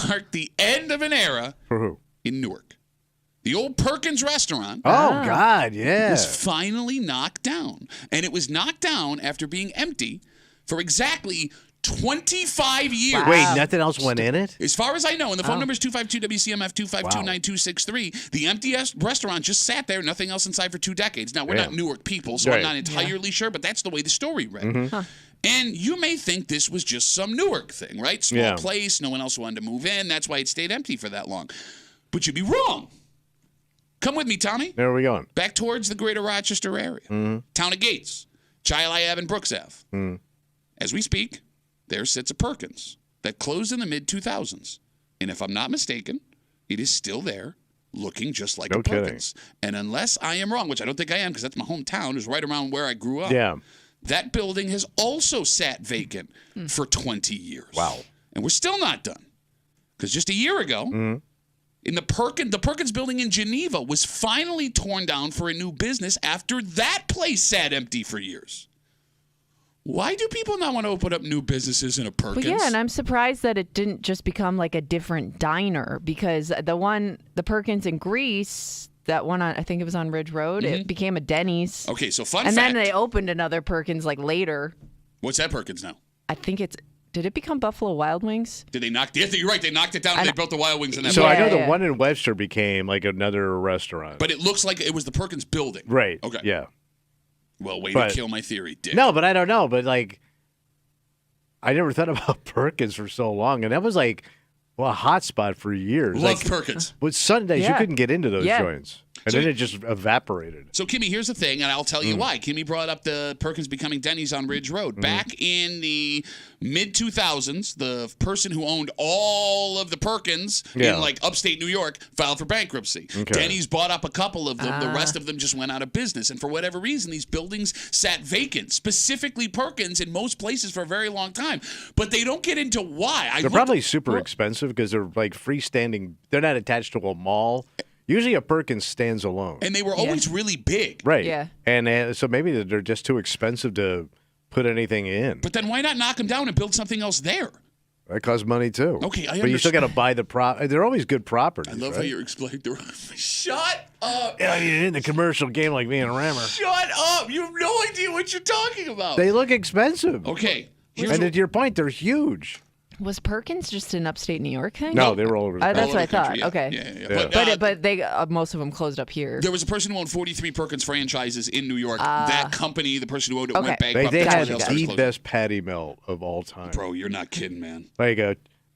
marked the end of an era For who? in Newark. The old Perkins restaurant Oh, God, yeah. was finally knocked down. And it was knocked down after being empty for exactly 25 years. Wait, nothing else went in it? As far as I know, and the phone number is 252-WCMF, 252-9263, the empty restaurant just sat there, nothing else inside for 2 decades. Now, we're not Newark people, so I'm not entirely sure, but that's the way the story read. And you may think this was just some Newark thing, right? Small place, no one else wanted to move in. That's why it stayed empty for that long. But you'd be wrong. Come with me, Tommy. Where are we going? Back towards the greater Rochester area. Town of Gates, Chi-Li Ave and Brooks Ave. As we speak, there sits a Perkins that closed in the mid-2000s. And if I'm not mistaken, it is still there, looking just like a Perkins. And unless I am wrong, which I don't think I am because that's my hometown, is right around where I grew up. Yeah. That building has also sat vacant for 20 years. Wow. And we're still not done. Because just a year ago, in the Perkins building in Geneva was finally torn down for a new business after that place sat empty for years. Why do people not want to open up new businesses in a Perkins? Well, yeah, and I'm surprised that it didn't just become like a different diner because the Perkins in Greece, that one I think it was on Ridge Road, it became a Denny's. Okay, so fun and fact. then they opened another Perkins like later. What's that Perkins now? I think did it become Buffalo Wild Wings? Did they knock? Yeah, you're right. They knocked it down and they built the Wild Wings in that. So I know the Yeah. one in Webster became like another restaurant. But it looks like it was the Perkins building. Right. Okay. Yeah. Well, way to kill my theory, Dick. No, but I don't know. But like, I never thought about Perkins for so long, and that was like, a hot spot for years. Love like, Perkins. But Sundays you couldn't get into those joints, and So- then it just evaporated. So, Kimmy, here's the thing, and I'll tell you why. Kimmy brought up the Perkins becoming Denny's on Ridge Road. Back in the mid-2000s, the person who owned all of the Perkins in, like, upstate New York filed for bankruptcy. Okay. Denny's bought up a couple of them. The rest of them just went out of business. And for whatever reason, these buildings sat vacant, specifically Perkins in most places for a very long time. But they don't get into why. They're probably super expensive because they're like freestanding. They're not attached to a mall. Usually a Perkins stands alone. And they were always really big. Right. Yeah. And so maybe they're just too expensive to put anything in. But then why not knock them down and build something else there? That costs money too. Okay, I But you still got understand. to buy the prop. They're always good properties. I love how you're explaining the. Shut up! Yeah, you're in the commercial game like me and a rammer. Shut up! You have no idea what you're talking about. They look expensive. Okay. And to your point, they're huge. Was Perkins just an upstate New York thing? No, they were all over the That's All what over I the country, thought. yeah. Okay. Yeah. But they most of them closed up here. There was a person who owned 43 Perkins franchises in New York. That company, the person who owned it, went Okay. bankrupt. They had Everybody else the closed. best patty melt of all time. Bro, you're not kidding, man. Like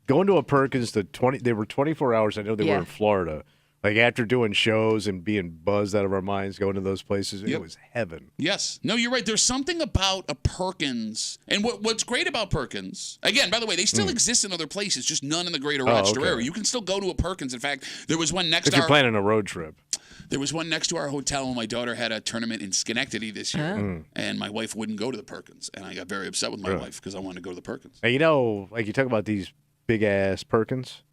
going to a Perkins, they were 24 hours. I know they were in Florida. Like after doing shows and being buzzed out of our minds, going to those places, it was heaven. Yes. No, you're right. There's something about a Perkins. And what's great about Perkins, again, by the way, they still exist in other places, just none in the greater Rochester area. You can still go to a Perkins. In fact, there was one next If to you're our planning a road trip. There was one next to our hotel when my daughter had a tournament in Schenectady this year, and my wife wouldn't go to the Perkins, and I got very upset with my wife because I wanted to go to the Perkins. And like you talk about these big ass Perkins.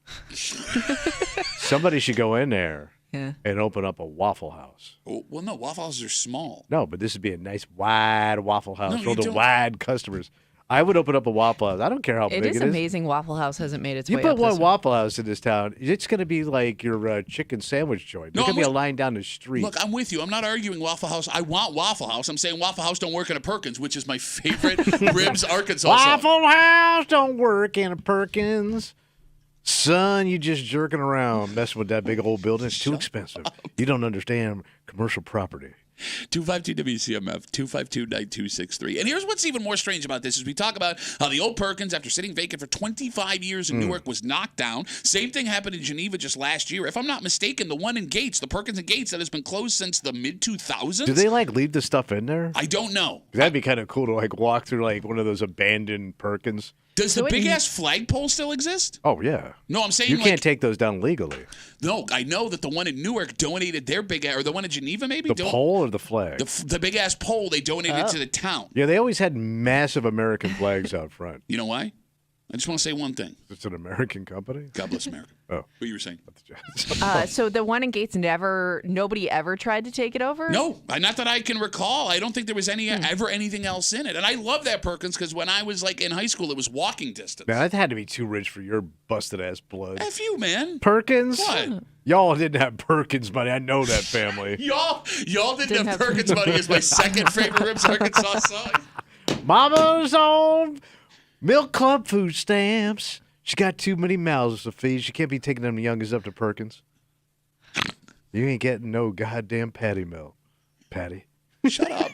Somebody should go in there and open up a Waffle House. Oh, well, no, Waffle Houses are small. No, but this would be a nice wide Waffle House No, for you the don't. wide customers. I would open up a Waffle House. I don't care how It big is it is. amazing Waffle House hasn't made its You way put up one this Waffle House in this town, it's going to be like your chicken sandwich joint. No, There's going to be I'm a line down the street. Look, I'm with you. I'm not arguing Waffle House. I want Waffle House. I'm saying Waffle House don't work in a Perkins, which is my favorite Ribs Arkansas song. Waffle House don't work in a Perkins. Son, you just jerking around, messing with that big old building. It's too expensive. You don't understand commercial property. 252-WCMF, 252-9263. And here's what's even more strange about this is we talk about how the old Perkins, after sitting vacant for 25 years in Newark, was knocked down. Same thing happened in Geneva just last year. If I'm not mistaken, the one in Gates, the Perkins in Gates that has been closed since the mid-2000s. Do they, leave the stuff in there? I don't know. That'd be kind of cool to, walk through, one of those abandoned Perkins. Does the big-ass flagpole still exist? Oh, yeah. No, I'm saying you can't take those down legally. No, I know that the one in Newark donated their or the one in Geneva maybe? The pole or the flag? The big-ass pole they donated to the town. Yeah, they always had massive American flags out front. You know why? I just want to say one thing. It's an American company? God bless America. Oh. What you were saying? So the one in Gates nobody ever tried to take it over? No, not that I can recall. I don't think there was ever anything else in it. And I love that Perkins because when I was in high school, it was walking distance. Man, that had to be too rich for your busted-ass blood. F you, man. Perkins? What? Y'all didn't have Perkins money. I know that family. y'all didn't have Perkins money is my second favorite Rips Arkansas song. Mama's on Milk Club food stamps. She got too many mouths to feed. She can't be taking them youngest up to Perkins. You ain't getting no goddamn patty milk. Patty. Shut up.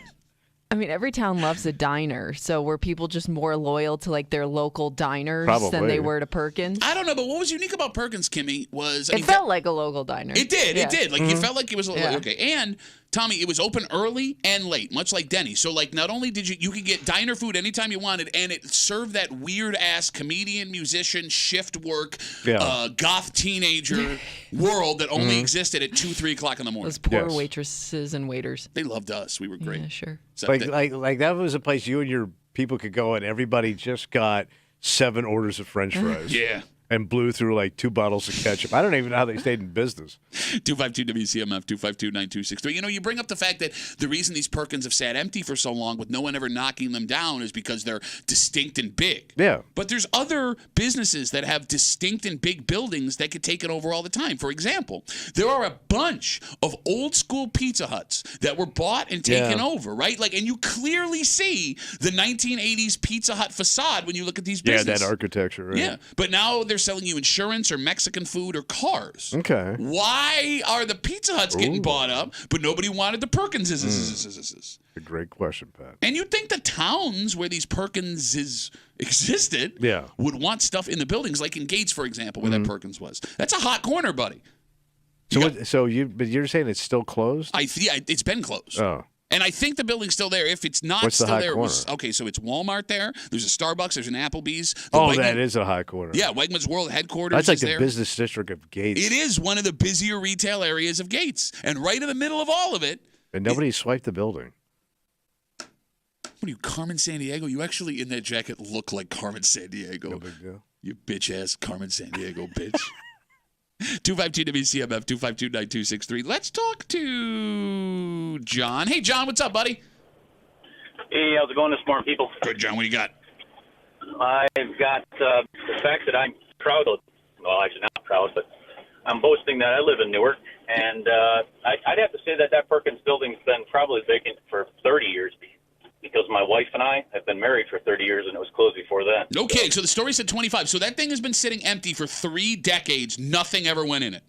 I mean, every town loves a diner. So were people just more loyal to their local diners than they were to Perkins? I don't know, but what was unique about Perkins, Kimmy, was it felt like a local diner. It did. Yeah. It did. You felt like it was okay. And Tommy, it was open early and late, much like Denny's. So not only did you could get diner food anytime you wanted, and it served that weird ass comedian, musician, shift work, goth teenager world that only existed at 2-3 o'clock in the morning. Those poor waitresses and waiters. They loved us. We were great. Yeah, sure. Like that was a place you and your people could go, and everybody just got 7 orders of French fries. Yeah. And blew through 2 bottles of ketchup. I don't even know how they stayed in business. 252-WCMF, 252-9263. You bring up the fact that the reason these Perkins have sat empty for so long with no one ever knocking them down is because they're distinct and big. Yeah. But there's other businesses that have distinct and big buildings that get taken over all the time. For example, there are a bunch of old school Pizza Huts that were bought and taken over, right? And you clearly see the 1980s Pizza Hut facade when you look at these businesses. Yeah, that architecture, right? Yeah. But now they're selling you insurance or Mexican food or cars. Okay. Why are the Pizza Huts getting bought up, but nobody wanted the Perkinses? A great question, Pat. And you'd think the towns where these Perkinses existed would want stuff in the buildings, like in Gates, for example, where that Perkins was. That's a hot corner, buddy. But you're saying it's still closed? It's been closed. Oh. And I think the building's still there. If it's not still there, so it's Walmart there. There's a Starbucks. There's an Applebee's. That is a high corner. Yeah, Wegmans World headquarters. That's like is the there. business district of Gates. It is one of the busier retail areas of Gates, and right in the middle of all of it. And nobody swiped the building. What are you, Carmen Sandiego? You actually in that jacket look like Carmen Sandiego. No big deal. You bitch ass Carmen Sandiego bitch. 252-WCMF, 252-9263. Let's talk to John. Hey, John, what's up, buddy? Hey, how's it going this morning, people? Good, John. What do you got? I've got the fact that I'm proud of, well, actually not proud, but I'm boasting that I live in Newark, and I'd have to say that Perkins building's been probably vacant for 30 years because my wife and I have been married for 30 years, and it was closed before that. Okay, so the story said 25. So that thing has been sitting empty for 3 decades. Nothing ever went in it.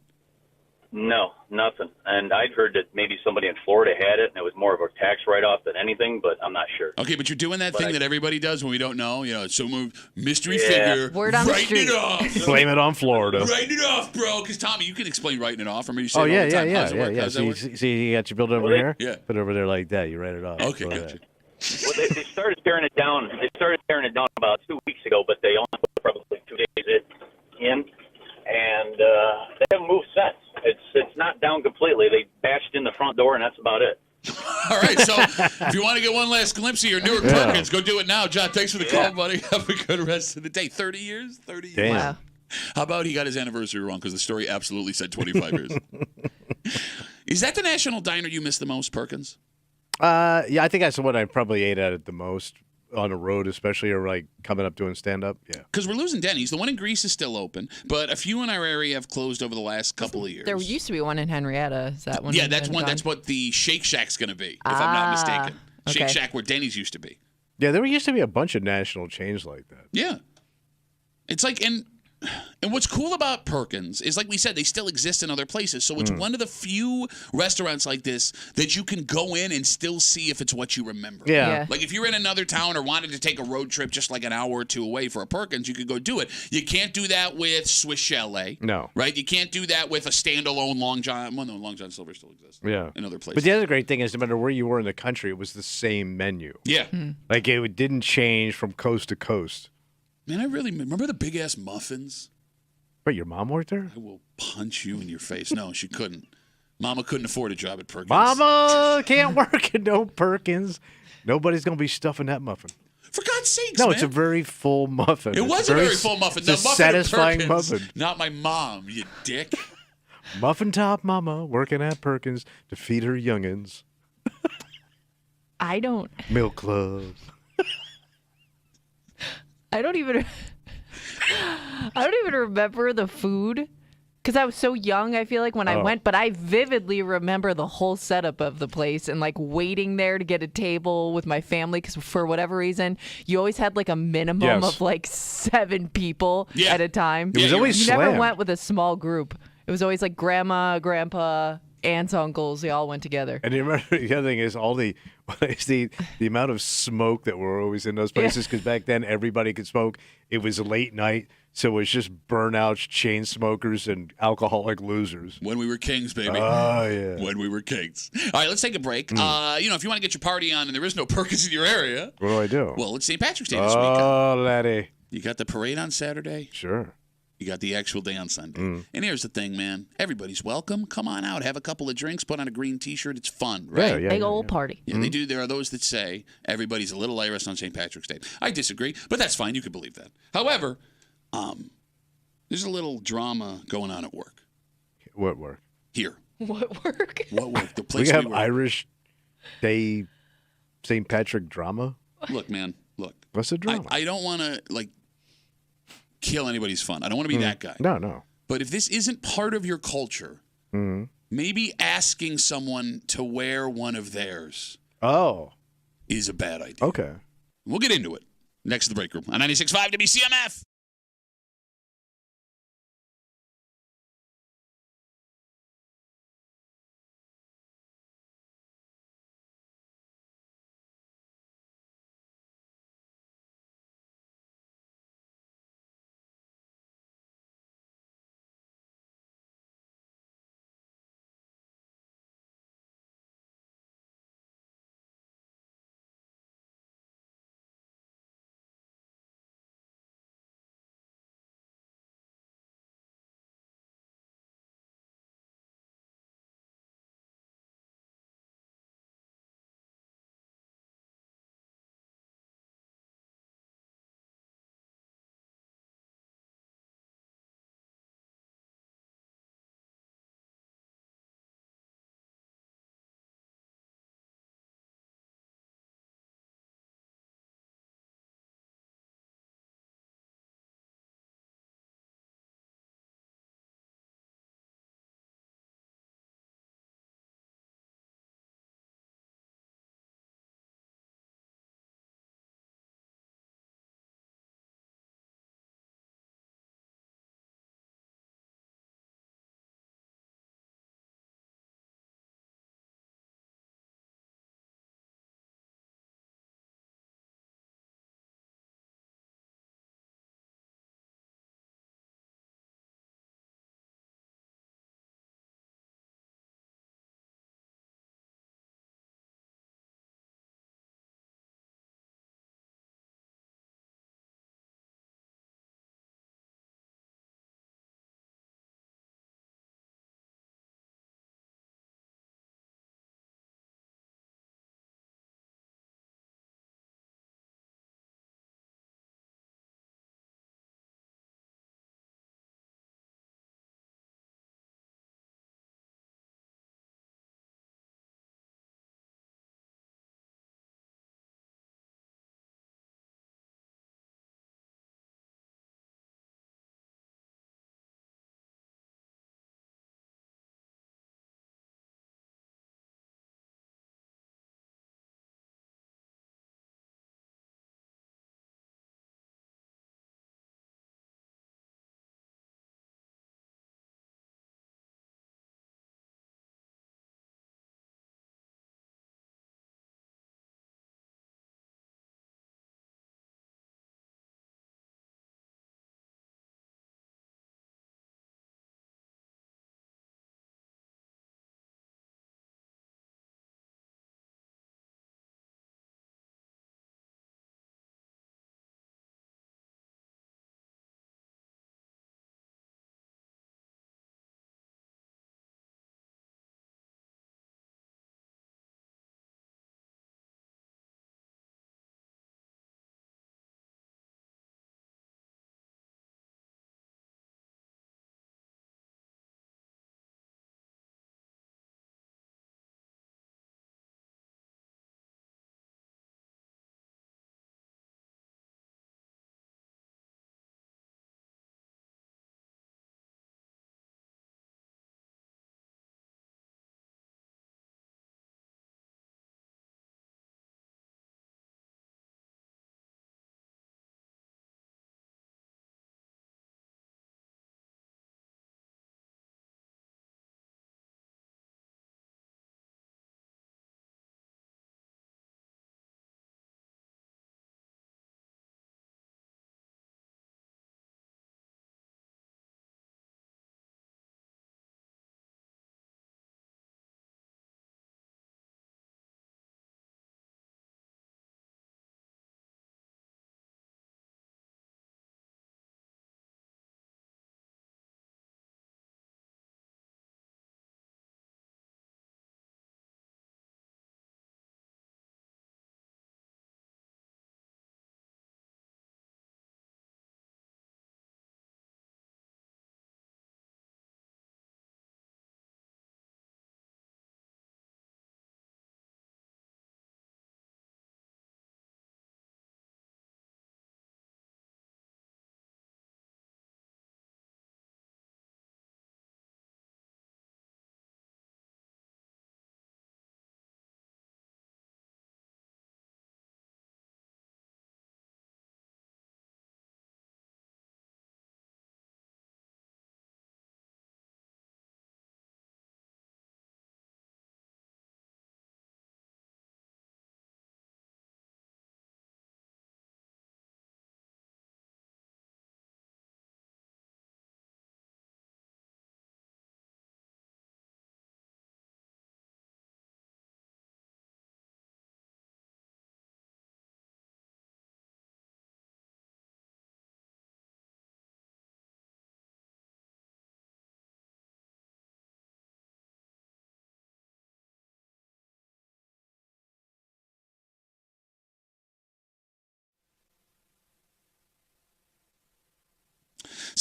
No, nothing. And I'd heard that maybe somebody in Florida had it, and it was more of a tax write-off than anything, but I'm not sure. Okay, but you're doing that thing that everybody does when we don't know. Some mystery figure. Word on the writing street. it off. Blame it on Florida. Writing it off, bro. Because, Tommy, you can explain writing it off. Or maybe you say Oh, it all the time. yeah. How's it work? How's that work? See, you got your building over here? Yeah. Put it over there like that. You write it off. Okay, Go gotcha. ahead. Well, they started tearing it down. They started tearing it down about 2 weeks ago, but they only put probably 2 days in, and they haven't moved since. It's not down completely. They bashed in the front door, and that's about it. All right, so if you want to get one last glimpse of your Newark Perkins, go do it now. John, thanks for the call, buddy. Have a good rest of the day. 30 years? 30 years. Damn. Wow. How about he got his anniversary wrong because the story absolutely said 25 years. Is that the national diner you miss the most, Perkins? Yeah, I think that's the one I probably ate at it the most on the road, especially or coming up doing stand-up. Yeah. Because we're losing Denny's. The one in Greece is still open, but a few in our area have closed over the last couple of years. There used to be one in Henrietta. Is that one? Yeah, that's one. gone? That's what the Shake Shack's going to be, if I'm not mistaken. Okay. Shake Shack where Denny's used to be. Yeah, there used to be a bunch of national chains like that. Yeah. It's like, and And what's cool about Perkins is, like we said, they still exist in other places. So it's one of the few restaurants like this that you can go in and still see if it's what you remember. Yeah. Like if you're in another town or wanted to take a road trip just like an hour or two away for a Perkins, you could go do it. You can't do that with Swiss Chalet. No. Right? You can't do that with a standalone Long John. Well, no, Long John Silver still exists. Yeah. In other places. But the other great thing is, no matter where you were in the country, it was the same menu. Yeah. Like it didn't change from coast to coast. Man, I really remember the big ass muffins. Wait, your mom worked there? I will punch you in your face. No, she couldn't. Mama couldn't afford a job at Perkins. Mama can't work at no Perkins. Nobody's going to be stuffing that muffin. For God's sakes, No, man. it's a very full muffin. It was a very full muffin. It's The a muffin at satisfying Perkins, muffin. not my mom, you dick. Muffin top mama working at Perkins to feed her youngins. I don't Milk clubs. even remember the food because I was so young. I feel like when I went, but I vividly remember the whole setup of the place and like waiting there to get a table with my family because for whatever reason, you always had like a minimum of like 7 people at a time. It was always you never slammed. went with a small group. It was always like grandma, grandpa, aunts, uncles. They all went together. And you remember the other thing is the amount of smoke that were always in those places because back then everybody could smoke. It was a late night, so it was just burnouts, chain smokers, and alcoholic losers. When we were kings, baby. Oh yeah. When we were kings. All right, let's take a break. If you want to get your party on and there is no Perkins in your area, What do I do? well, it's St. Patrick's Day this week. Oh, laddie. You got the parade on Saturday. Sure. You got the actual day on Sunday. And here's the thing, man. Everybody's welcome. Come on out. Have a couple of drinks. Put on a green T-shirt. It's fun, right? Yeah, Big old party. Yeah, they do. There are those that say everybody's a little Irish on St. Patrick's Day. I disagree, but that's fine. You can believe that. However, there's a little drama going on at work. What work? Here. What work? What work? The We place have work. Irish Day St. Patrick drama. Look, man. Look. What's the drama? I don't want to kill anybody's fun. I don't want to be that guy. No. But if this isn't part of your culture, maybe asking someone to wear one of theirs Oh. is a bad idea. Okay. We'll get into it next to the break room on 96.5 WCMF.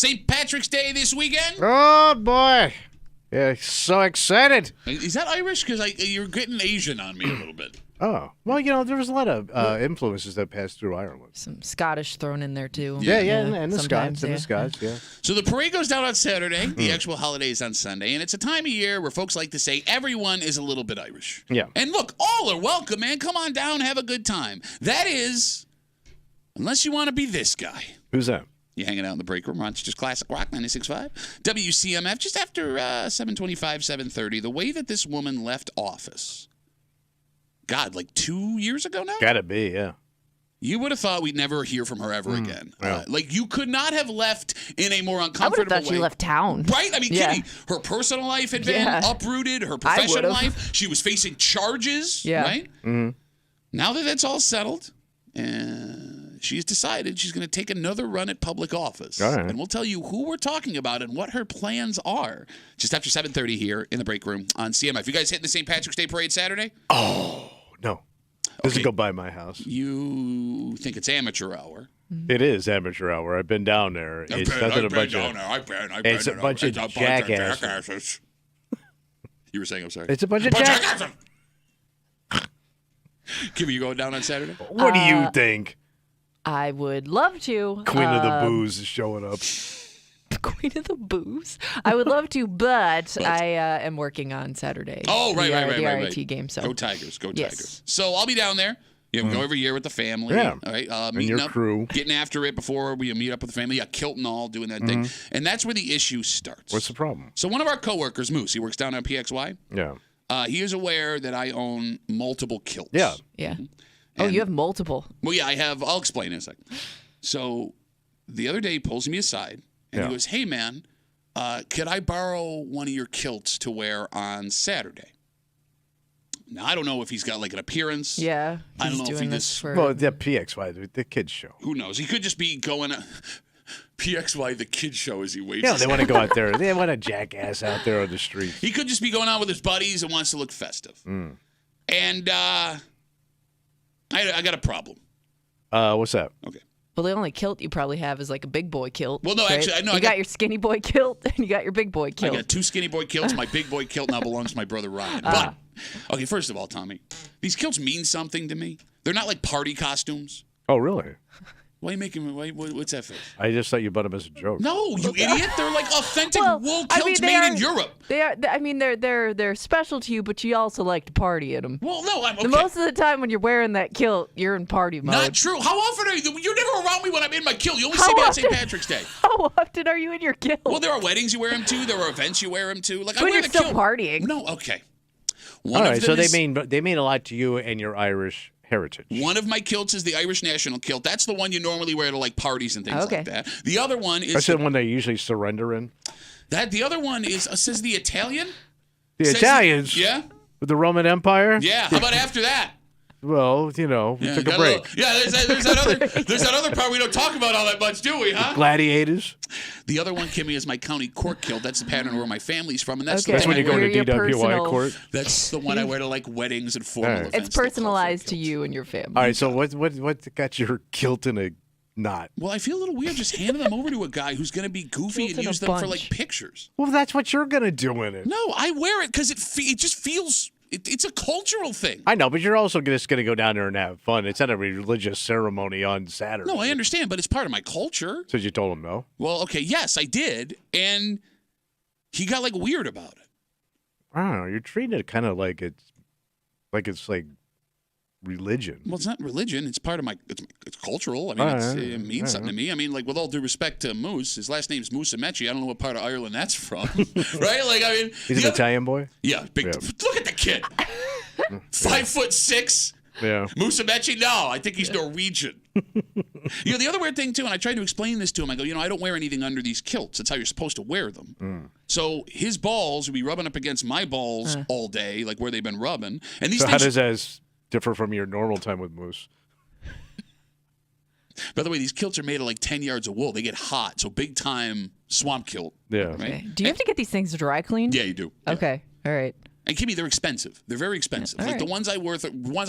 St. Patrick's Day this weekend. Oh, boy. Yeah, so excited. Is that Irish? Because you're getting Asian on me a little bit. Oh, well, there was a lot of influences that passed through Ireland. Some Scottish thrown in there too. Yeah, and the Scots, yeah. So the parade goes down on Saturday. The actual holiday is on Sunday, and it's a time of year where folks like to say everyone is a little bit Irish. Yeah. And look, all are welcome, man. Come on down, have a good time. That is, unless you want to be this guy. Who's that? You hanging out in the break room, Rochester's Classic Rock 96.5. WCMF, just after 7:25, 7:30. The way that this woman left office, God, like 2 years ago now? Gotta be, yeah. You would have thought we'd never hear from her ever again. Yeah. Like, you could not have left in a more I would uncomfortable have thought way. she left town. Right? I mean, Yeah. Kitty, her personal life had been uprooted, her I professional would've. life. She was facing charges, Yeah. right? Mm-hmm. Now that that's all settled, she's decided she's going to take another run at public office. All right. And we'll tell you who we're talking about and what her plans are just after 7:30 here in the break room on CMF. You guys hitting the St. Patrick's Day Parade Saturday? Oh, no. Doesn't go by my house. You think it's amateur hour. It is amateur hour. I've been down there. I've It's been nothing a down bunch there. of. I've been It's a there. bunch of It's a bunch jackasses. You were saying, I'm sorry. It's a bunch of jackasses. Kimmy, you going down on Saturday? What do you think? I would love to. Queen of the Booze is showing up. Queen of the Booze. I would love to, but I am working on Saturday. Oh, right. The right. RIT game. So Go Tigers. Go Yes. Tigers. So I'll be down there. We go every year with the family. Yeah. All right. And Meeting your up, crew. Getting after it before we meet up with the family. Yeah, kilt and all, doing that thing. And that's where the issue starts. What's the problem? So one of our coworkers, Moose, he works down on PXY. Yeah. He is aware that I own multiple kilts. Yeah. yeah. Oh, And- you have multiple. Well, yeah, I have. I'll explain in a second. So the other day, he pulls me aside and Yeah. he goes, "Hey, man, could I borrow one of your kilts to wear on Saturday?" Now, I don't know if he's got like an appearance. Yeah. I don't he's know if doing he this just- for. Well, the PXY, the kids show. Who knows? He could just be going PXY, the kid show, as he waits. Yeah, they want to go out there. They want a jackass out there on the street. He could just be going out with his buddies and wants to look festive. And I got a problem. What's that? Okay. Well, the only kilt you probably have is like a big boy kilt. Well, no, right? actually, I know. You got your skinny boy kilt and you got your big boy I kilt. got two skinny boy kilts. My big boy kilt now belongs to my brother Ryan. But, okay, first of all, Tommy, these kilts mean something to me. They're not like party costumes. Oh, really? Why are you making me? What's that face? I just thought you bought them as a joke. No, you idiot! They're like authentic Well, wool I mean, kilts they made are- in Europe. They are. I mean, they're special to you, but you also like to party in them. Well, no, I'm okay. The most of the time when you're wearing that kilt, you're in party mode. Not true. How often are you? You're never around me when I'm in my kilt. You only How see me on St. often? Patrick's Day. How often are you in your kilt? Well, there are weddings you wear them to. There are events you wear them to. Like I But wear you're the still kilt. partying. No, okay. All One right, of so them they mean a lot to you and your Irish heritage. One of my kilts is the Irish national kilt. That's the one you normally wear to like parties and things Okay. like that. The other one is That's the one they usually surrender in. The other one is says the Italian. The Says- Italians. Yeah. With the Roman Empire. Yeah. How about after that? Well, we Yeah, took a got break. there's that other part we don't talk about all that much, do we, huh? Gladiators. The other one, Kimmy, is my county court kilt. That's the pattern where my family's from, and that's Okay. the That's one when you I go wear. to Your DWI personal- court. That's the one I wear to like weddings and formal All right. events. It's They call personalized for to kilts. you and your family. All right, so what got your kilt in a knot? Well, I feel a little weird just handing them over to a guy who's going to be goofy Kilt and in a use them for bunch. like pictures. Well, that's what you're gonna do in it. No, I wear it because it just feels. It's a cultural thing. I know, but you're also just gonna go down there and have fun. It's not a religious ceremony on Saturday. No, I understand, but it's part of my culture. So you told him no. Well, okay, yes, I did, and he got like weird about it. I don't know. You're treating it kind of like it's like religion. Well, it's not religion. It's part of my. It's cultural. I mean, All right, it means all something to me. I mean, like with all due respect to Moose, his last name's Musamechi. I don't know what part of Ireland that's from, right? Like, I mean, He's an Italian boy. Yeah, big. Yeah. Look at the kid. 5'6". Yeah. Musamechi? No, I think he's Norwegian. The other weird thing too, and I tried to explain this to him. I go, I don't wear anything under these kilts. That's how you're supposed to wear them. So his balls would be rubbing up against my balls all day, like where they've been rubbing. And these So how things. does that differ from your normal time with Moose? By the way, these kilts are made of like 10 yards of wool. They get hot, so big time swamp kilt. Yeah. Right? Okay. Do you have to get these things dry cleaned? Yeah, you do. Yeah. Okay. All right. And Kimmy, they're expensive. They're very expensive. Yeah, like right. the ones I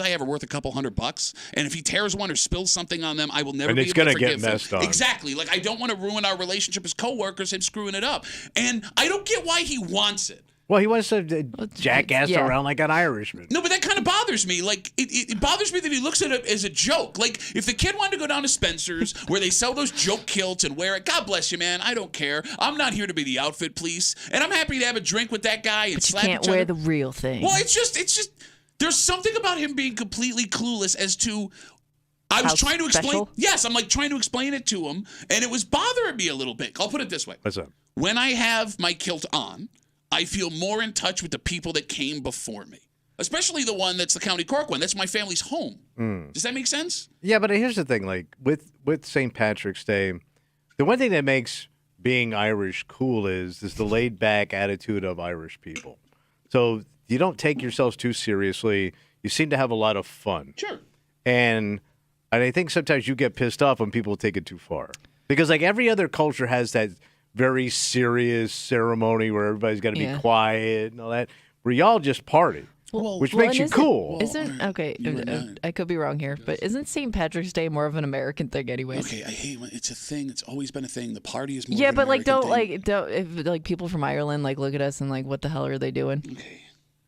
have are worth a couple $100. And if he tears one or spills something on them, I will never And be it's able to gonna get forgive him. messed on. Exactly. Like I don't want to ruin our relationship as coworkers, him screwing it up. And I don't get why he wants it. Well, he wants to jackass yeah. around like an Irishman. No, but that kind of bothers me. Like, it bothers me that he looks at it as a joke. Like, if the kid wanted to go down to Spencer's where they sell those joke kilts and wear it, God bless you, man. I don't care. I'm not here to be the outfit police. And I'm happy to have a drink with that guy and But you slap can't each wear other. the real thing. Well, it's just, there's something about him being completely clueless as to. I was How trying to explain. special? Yes, I'm like trying to explain it to him, and it was bothering me a little bit. I'll put it this way. What's up? When I have my kilt on, I feel more in touch with the people that came before me, especially the one that's the County Cork one. That's my family's home. Does that make sense? Yeah, but here's the thing: like with St. Patrick's Day, the one thing that makes being Irish cool is the laid back attitude of Irish people. So you don't take yourselves too seriously. You seem to have a lot of fun. Sure. And I think sometimes you get pissed off when people take it too far. Because like every other culture has that very serious ceremony where everybody's got to be Yeah. quiet and all that, where y'all just party, which Well, makes and you isn't- cool. Isn't okay? You were not. I could be wrong here, but isn't St. Patrick's Day more of an American thing, anyways? Okay, I hate when it's a thing. It's always been a thing. The party is more. Yeah, of an but like, American don't thing. if like people from Ireland like look at us and like, what the hell are they doing? Okay.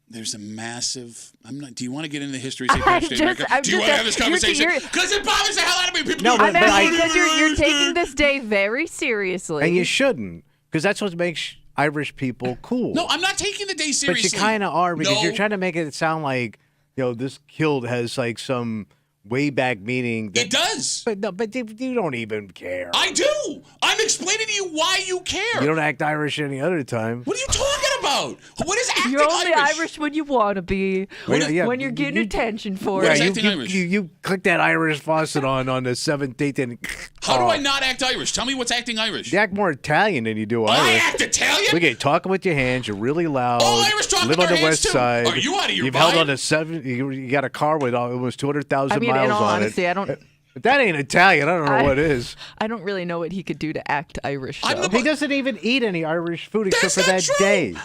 There's a massive. I'm not. Do you want to get into the history of St. Patrick's Day, America? I'm Do you just- want to have this you're- conversation? you're- Because it bothers the hell out of me. People No, go, but I'm I- asking because you're taking this day very seriously. And you shouldn't, because that's what makes Irish people cool. No, I'm not taking the day seriously. But you kind of are, because No. you're trying to make it sound like, this kilt has like some way back meaning. It does. But no, but you don't even care. I do. I'm explaining to you why you care. You don't act Irish any other time. What are you talking about? What is acting You're only Irish? Irish when you want to be, Well, yeah, when you're getting attention for What it. is you, acting Irish? you click that Irish faucet on the 7th date and How do I not act Irish? Tell me what's acting Irish. you act more Italian than you do I Irish. act Italian? Look at you talking with your hands. You're really loud. All Irish talk Live with on their the hands, west too. side. Are you out of your You've held mind? on to 7. You got a car with almost 200,000 I mean, miles in all on honesty, it. I don't. If that ain't Italian, I don't know what is. I don't really know what he could do to act Irish. I'm though. the- He doesn't even eat any Irish food except That's for not that true. day.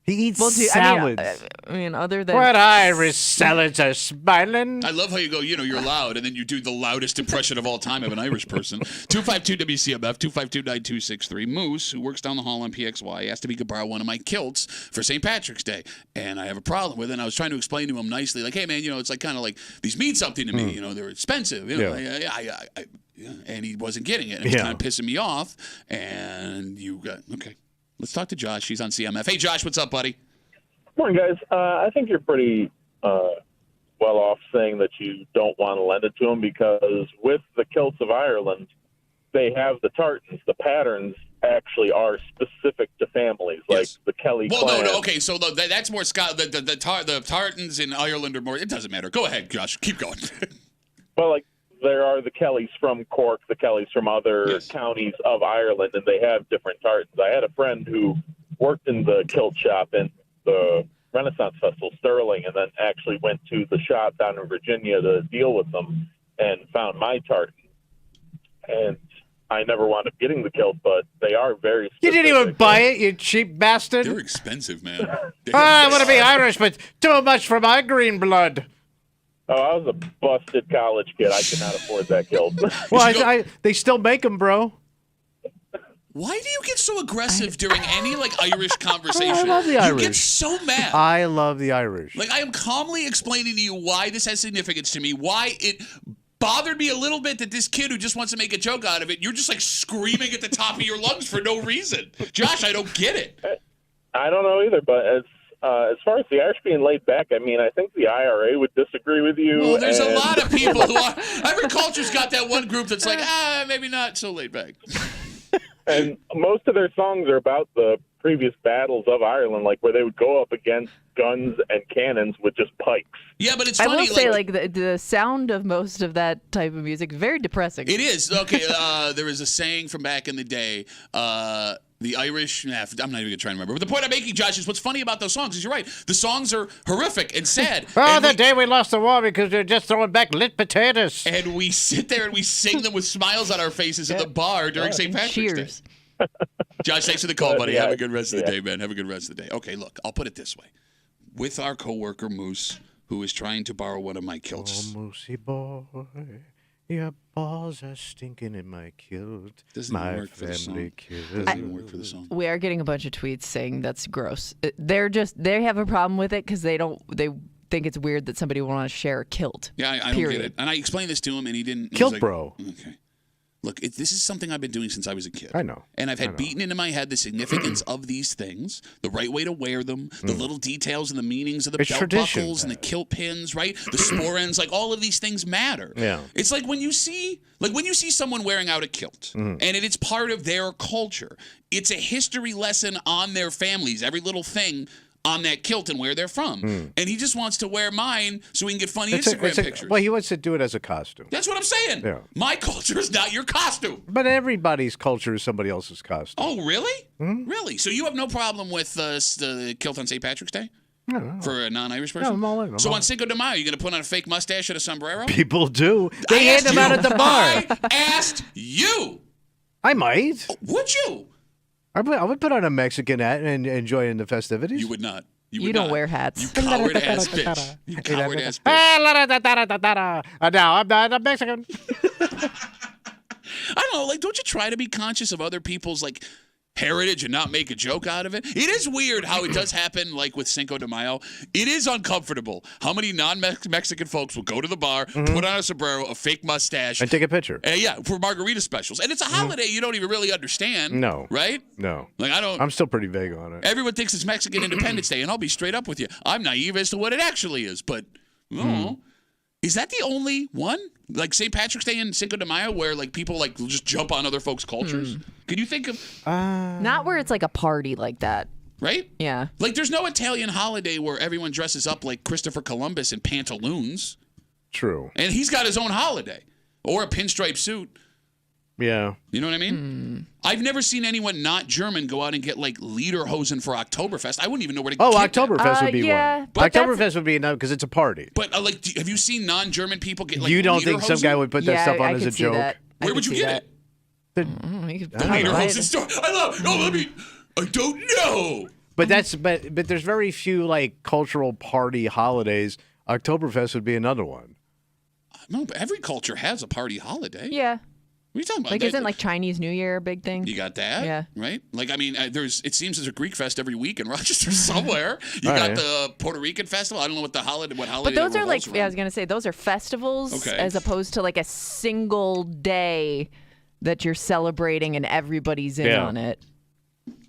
He eats Well, salads. I mean, other than What Irish salads are smiling? I love how you go, you're loud, and then you do the loudest impression of all time of an Irish person. 252-WCMF, 252-9263. Moose, who works down the hall on PXY, asked if he could borrow one of my kilts for St. Patrick's Day. And I have a problem with it, and I was trying to explain to him nicely, like, hey, man, it's like kind of like, these mean something to me. They're expensive. And he wasn't getting it. It was Yeah. kind of pissing me off. And you got, okay. Let's talk to Josh. He's on CMF. Hey, Josh, what's up, buddy? Morning, guys. I think you're pretty well off saying that you don't want to lend it to them, because with the kilts of Ireland, they have the tartans. The patterns actually are specific to families, like Yes. the Kelly Well, clan. no, okay, so that's more Scott. The tartans in Ireland are more. It doesn't matter. Go ahead, Josh. Keep going. Well, like there are the Kellys from Cork, the Kellys from other Yes. counties of Ireland, and they have different tartans. I had a friend who worked in the kilt shop in the Renaissance Festival, Sterling, and then actually went to the shop down in Virginia to deal with them and found my tartan. And I never wound up getting the kilt, but they are very You specific. didn't even buy it, you cheap bastard. They're expensive, man. I want to be Irish, but too much for my green blood. Oh, I was a busted college kid. I could not afford that kilt. Well, they still make them, bro. Why do you get so aggressive during any Irish conversation? I love the You Irish. get so mad. I love the Irish. Like, I am calmly explaining to you why this has significance to me, why it bothered me a little bit that this kid who just wants to make a joke out of it, you're just screaming at the top of your lungs for no reason. Josh, I don't get it. I don't know either, but as far as the Irish being laid back, I mean, I think the IRA would disagree with you. Well, there's a and- lot of people who are. Every culture's got that one group that's like, maybe not so laid back. And most of their songs are about the previous battles of Ireland, like where they would go up against guns and cannons with just pikes. Yeah, but it's I funny. will say, the sound of most of that type of music very depressing. It is. Okay, there is a saying from back in the day. The Irish, I'm not even going to try and remember. But the point I'm making, Josh, is what's funny about those songs is you're right. The songs are horrific and sad. Oh, the day we lost the war because they're just throwing back lit potatoes. And we sit there and we sing them with smiles on our faces at the bar during St. Patrick's Cheers. Day. Josh, thanks for the call, buddy. Yeah, Have a good rest of the yeah. day, man. Have a good rest of the day. Okay, look, I'll put it this way. With our coworker Moose, who is trying to borrow one of my kilts. Oh, Moosey boy, your balls are stinking in my kilt. Doesn't my even work for the song. family kilt. Doesn't even work for the song. We are getting a bunch of tweets saying that's gross. They have a problem with it because they think it's weird that somebody would want to share a kilt. Yeah, I don't Period. get it. And I explained this to him, and he didn't. Kilt he was like, bro. Okay. Look, this is something I've been doing since I was a kid. I know. And I've had beaten into my head the significance of these things, the right way to wear them, the little details and the meanings of the It's belt tradition, buckles and the kilt pins, right? The sporans, like all of these things matter. Yeah. It's like when you see someone wearing out a kilt and it's part of their culture. It's a history lesson on their families, every little thing on that kilt and where they're from. And he just wants to wear mine so he can get funny Instagram pictures. Well, he wants to do it as a costume. That's what I'm saying. Yeah. My culture is not your costume. But everybody's culture is somebody else's costume. Oh, really? Really? So you have no problem with the kilt on St. Patrick's Day? For a non-Irish person? No, I'm all in. So on Cinco de Mayo, you're going to put on a fake mustache and a sombrero? People do. They hand them out at the bar. I asked you. I might. Would you? I would put on a Mexican hat and enjoy in the festivities. You would not. You would don't not. wear hats. You coward ass bitch. You coward ass bitch. Now I'm not a Mexican. I don't know. Like, don't you try to be conscious of other people's, like, heritage and not make a joke out of it? It is weird how it does happen, like with Cinco de Mayo. It is uncomfortable how many non-Mexican folks will go to the bar, put on a sombrero, a fake mustache, And take a picture. yeah, for margarita specials. And it's a holiday you don't even really understand. No. Right? No. Like, I don't. I'm still pretty vague on it. Everyone thinks it's Mexican Independence Day, and I'll be straight up with you. I'm naive as to what it actually is, but is that the only one? Like St. Patrick's Day and Cinco de Mayo, where like people like just jump on other folks' cultures? Can you think of Not where it's like a party like that. right? Yeah. Like there's no Italian holiday where everyone dresses up like Christopher Columbus in pantaloons, True. and he's got his own holiday or a pinstripe suit. Yeah. You know what I mean? I've never seen anyone not German go out and get like lederhosen for Oktoberfest. I wouldn't even know where to Oh, get that. Oktoberfest would be yeah, one. but that's- Oktoberfest would be enough because it's a party. But like, have you seen non-German people get like You don't think some lederhosen? guy would put that Yeah, stuff on I as a could see joke? that. I Where could would you see get that. it? You could I don't know. Lederhosen store. I love. Oh, let me. I don't know. But but there's very few like cultural party holidays. Oktoberfest would be another one. No, but every culture has a party holiday. Yeah. What are you talking about? Like, isn't like Chinese New Year a big thing? You got that? Yeah. Right? Like, I mean, it seems there's a Greek fest every week in Rochester somewhere. You All got right. the Puerto Rican festival. I don't know what holiday But that those are revolves like, yeah, I was around. going to say, those are festivals Okay. as opposed to like a single day that you're celebrating and everybody's in Yeah. on it.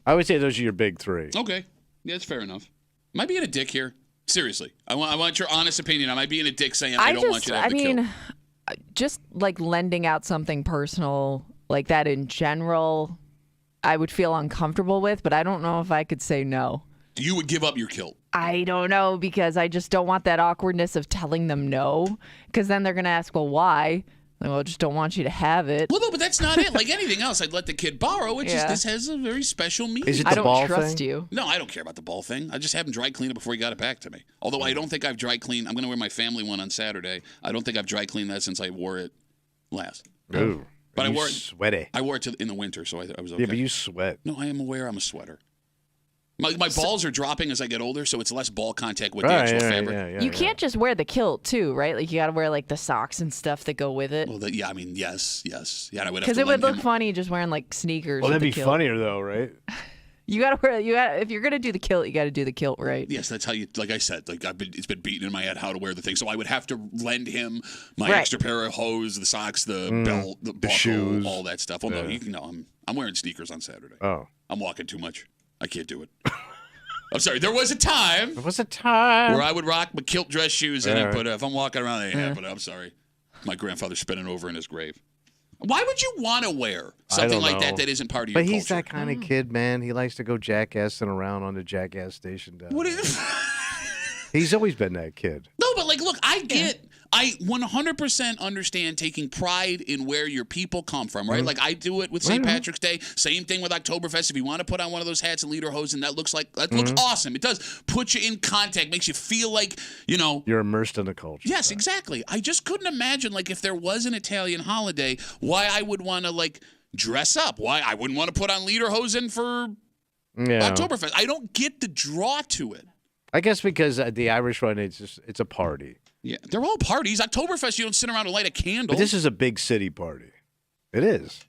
I would say those are your big three. Okay. Yeah, that's fair enough. Am I being a dick here? Seriously. I want your honest opinion. Am I being a dick saying I don't want you to have the kilt? Just like lending out something personal like that in general, I would feel uncomfortable with, but I don't know if I could say no. You would give up your kilt. I don't know, because I just don't want that awkwardness of telling them no, because then they're going to ask, well, why? Like, well, I just don't want you to have it. Well, no, but that's not it. Like anything else, I'd let the kid borrow. It's just Yeah. this has a very special meaning. Is it I the don't ball trust thing? you. No, I don't care about the ball thing. I just have him dry clean it before he got it back to me. Although I don't think I've dry cleaned. I'm going to wear my family one on Saturday. I don't think I've dry cleaned that since I wore it last. Ooh. But I you wore it. sweaty. I wore it in the winter, so I was okay. Yeah, but you sweat. No, I am aware I'm a sweater. My balls are dropping as I get older, so it's less ball contact with All the right, actual yeah, fabric. yeah, You yeah. can't just wear the kilt too, right? Like, you got to wear like the socks and stuff that go with it. Well, yeah, I mean, yes. Yeah, and I would have Because to it would lend look him- funny just wearing like sneakers. Well, with that'd the be kilt. funnier though, right? You gotta wear. If you're gonna do the kilt, you gotta do the kilt right. Yes, that's how you. Like I said, like it's been beaten in my head how to wear the thing. So I would have to lend him my Right. extra pair of hose, the socks, the belt, the buckle, shoes. all that stuff. Well, no, Yeah. you can. No, I'm wearing sneakers on Saturday. Oh. I'm walking too much. I can't do it. I'm sorry. There was a time There was a time. where I would rock my kilt dress shoes in it, Alright. but if I'm walking around, they happen. I'm sorry. My grandfather's spinning over in his grave. Why would you want to wear something don't like know. that isn't part of But your he's culture? that kind of kid, man. He likes to go jackassing around on the jackass station down What there. is? He's always been that kid. No, but like, look, I 100% understand taking pride in where your people come from, right? Like I do it with St. Patrick's Day. Same thing with Oktoberfest. If you want to put on one of those hats and lederhosen, that looks awesome. It does put you in contact, makes you feel like, You're immersed in the culture. Yes, exactly. I just couldn't imagine, like, if there was an Italian holiday, why I would want to, like, dress up. Why? I wouldn't want to put on lederhosen for Oktoberfest. I don't get the draw to it. I guess because the Irish one, it's a party. Yeah, they're all parties. Oktoberfest, you don't sit around and light a candle. But this is a big city party. It is.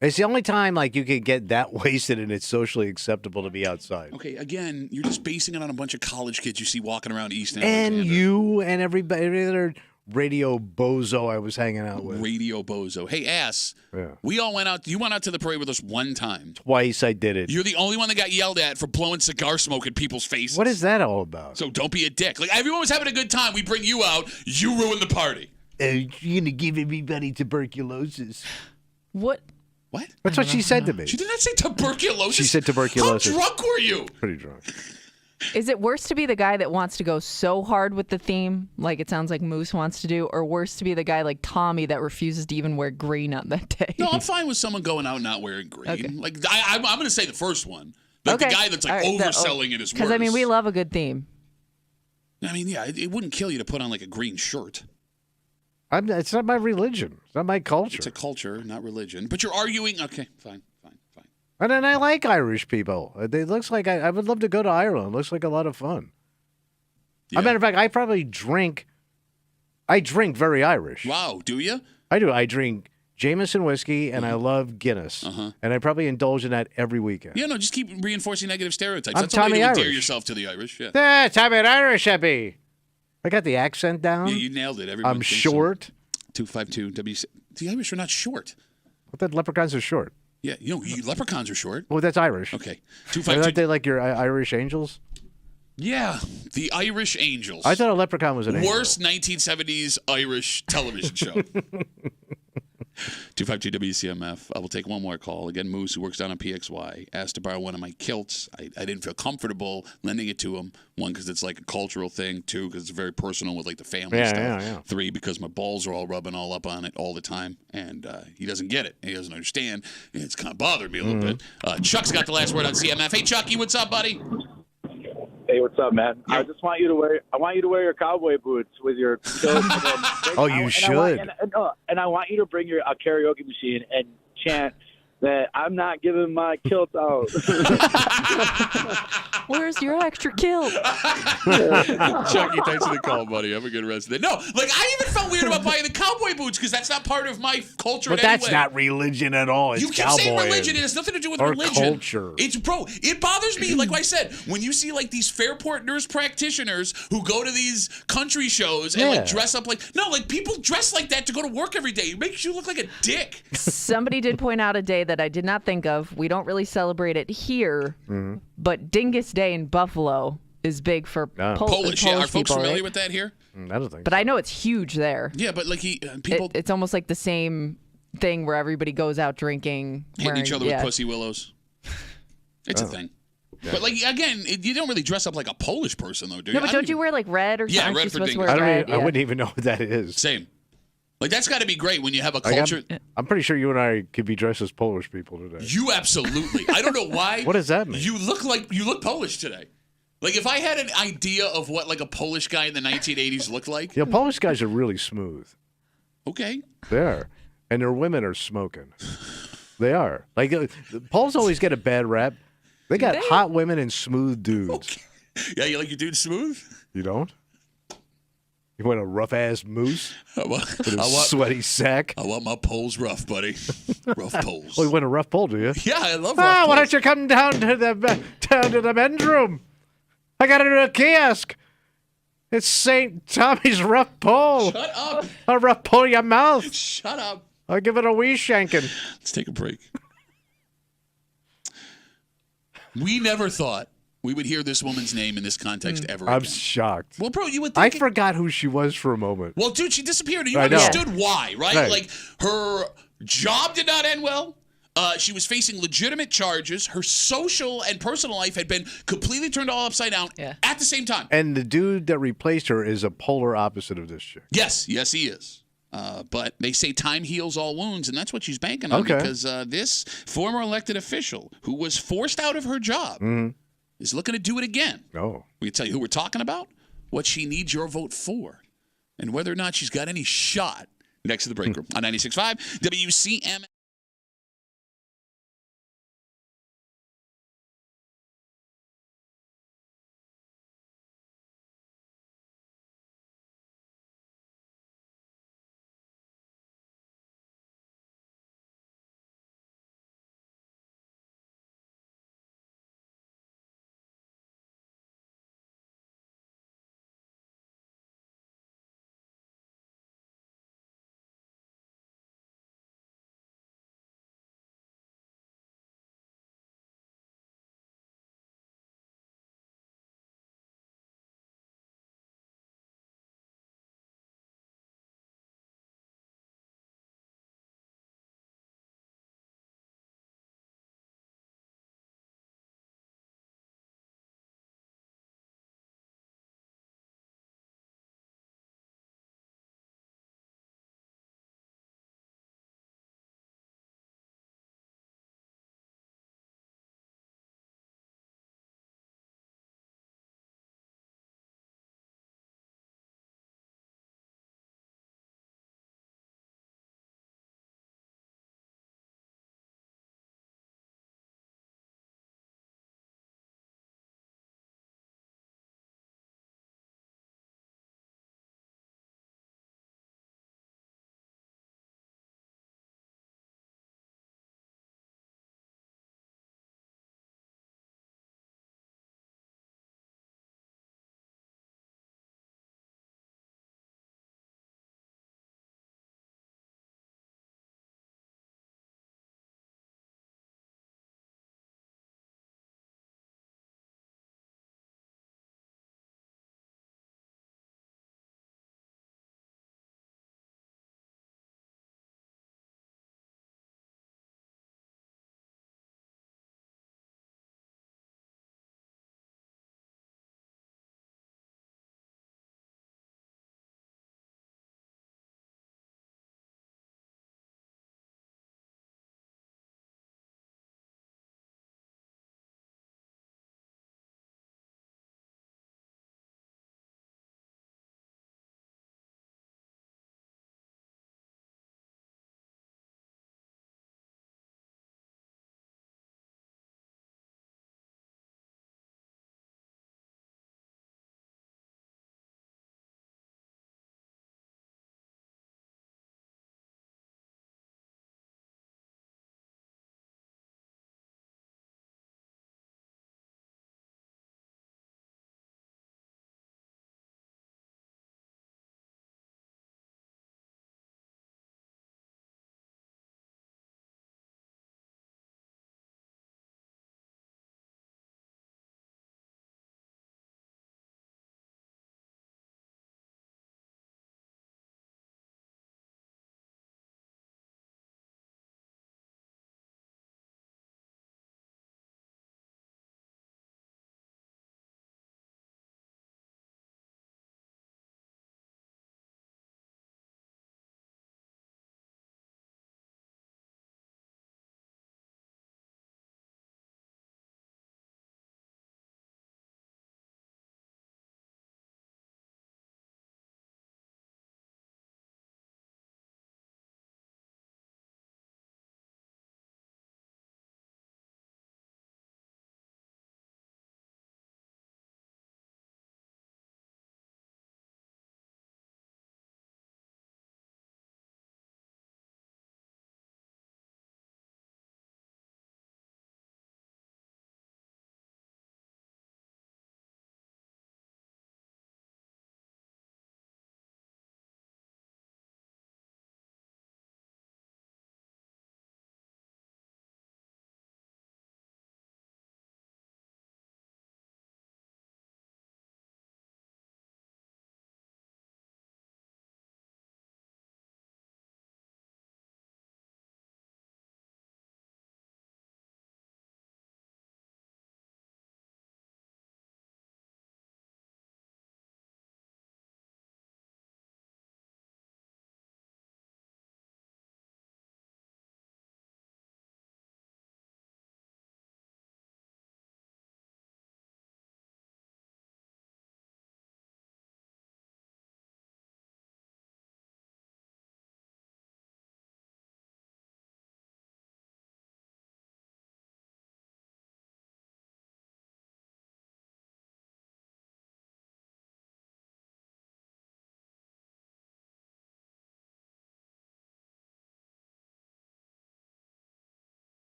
It's the only time like you can get that wasted and it's socially acceptable to be outside. Okay, again, you're just basing it on a bunch of college kids you see walking around East And Alexander. you and every other radio bozo I was hanging out with. Radio bozo. Hey, ass. Yeah. We all went out. You went out to the parade with us one time. Twice I did it. You're the only one that got yelled at for blowing cigar smoke in people's faces. What is that all about? So don't be a dick. Like, everyone was having a good time. We bring you out. You ruin the party. You're going to give everybody tuberculosis. What? What? That's what she said to me. She did not say tuberculosis. She said tuberculosis. How drunk were you? Pretty drunk. Is it worse to be the guy that wants to go so hard with the theme, like it sounds like Moose wants to do, or worse to be the guy like Tommy that refuses to even wear green on that day? No, I'm fine with someone going out not wearing green. Okay. Like I'm going to say the first one. Like the guy that's like overselling it is worse. Because I mean, we love a good theme. I mean, yeah, it wouldn't kill you to put on like a green shirt. It's not my religion. It's not my culture. It's a culture, not religion. But you're arguing. Okay, fine. And then I like Irish people. It looks like I would love to go to Ireland. It looks like a lot of fun. Yeah. As a matter of fact, I probably drink. I drink very Irish. Wow, do you? I do. I drink Jameson whiskey and I love Guinness. And I probably indulge in that every weekend. Yeah, no, just keep reinforcing negative stereotypes. I'm That's a way Tommy to endear Irish. yourself to the Irish. Yeah, Tommy Irish, happy. I got the accent down. yeah, you nailed it. Everyone I'm thinks short. So. 252 WC. The Irish are not short. I thought leprechauns are short. Yeah, leprechauns are short. Well, that's Irish. Okay. Aren't 252. they like your Irish angels? Yeah, the Irish Angels. I thought a leprechaun was an angel. Worst 1970s Irish television show. 252 WCMF. I will take one more call. Again, Moose, who works down on PXY, asked to borrow one of my kilts. I didn't feel comfortable lending it to him. One, because it's like a cultural thing. Two, because it's very personal with like the family stuff. Yeah. Three, because my balls are all rubbing all up on it all the time. And he doesn't get it. He doesn't understand. And it's kind of bothered me a little bit. Chuck's got the last word on CMF. Hey, Chucky, what's up, buddy? Hey, what's up, man? I just want you to wear. I want you to wear your cowboy boots with your. Oh, you should. And I want you to bring a karaoke machine and chant that I'm not giving my kilt out. Where's your extra kilt? Chucky, thanks for the call, buddy. Have a good rest of the day. No, like I even felt weird about buying the cowboy boots because that's not part of my culture. But that's not religion at all. It's you keep saying religion. It has nothing to do with religion. Culture. It's it bothers me. Like I said, when you see like these Fairport nurse practitioners who go to these country shows and like dress up like people dress like that to go to work every day. It makes you look like a dick. Somebody did point out a day that I did not think of. We don't really celebrate it here, but Dingus Day in Buffalo is big for Polish. Yeah, are folks people, familiar right? with that here? I don't think. But I know it's huge there. Yeah, but like people It's almost like the same thing where everybody goes out drinking, hitting each other with pussy willows. It's a thing. Yeah. But like again, you don't really dress up like a Polish person though, do you? No, but don't you wear like red or something? Yeah, red for Dingus. I wouldn't even know what that is. Same. Like that's got to be great when you have a culture. I'm pretty sure you and I could be dressed as Polish people today. You absolutely. I don't know why. What does that mean? You look Polish today. Like if I had an idea of what like a Polish guy in the 1980s looked like. Yeah, Polish guys are really smooth. Okay. They are, and their women are smoking. They are. Like Poles always get a bad rap. They got hot women and smooth dudes. Okay. Yeah, you like your dude smooth? You don't? You want a rough ass moose with a sweaty sack? I want my poles rough, buddy. Rough poles. Well, you want a rough pole, do you? Yeah, I love rough poles. Why don't you come down to the men's room? I got it in a kiosk. It's St. Tommy's rough pole. Shut up. I'll rough pull your mouth. Shut up. I'll give it a wee shanking. Let's take a break. We never thought we would hear this woman's name in this context ever again. I'm shocked. Well, bro, you would think... I forgot who she was for a moment. Well, dude, she disappeared. You understood why, right? Like, her job did not end well. She was facing legitimate charges. Her social and personal life had been completely turned all upside down at the same time. And the dude that replaced her is a polar opposite of this chick. Yes, he is. But they say time heals all wounds, and that's what she's banking on because this former elected official who was forced out of her job is looking to do it again. Oh. We can tell you who we're talking about, what she needs your vote for, and whether or not she's got any shot Next to the break room on 96.5 WCMF.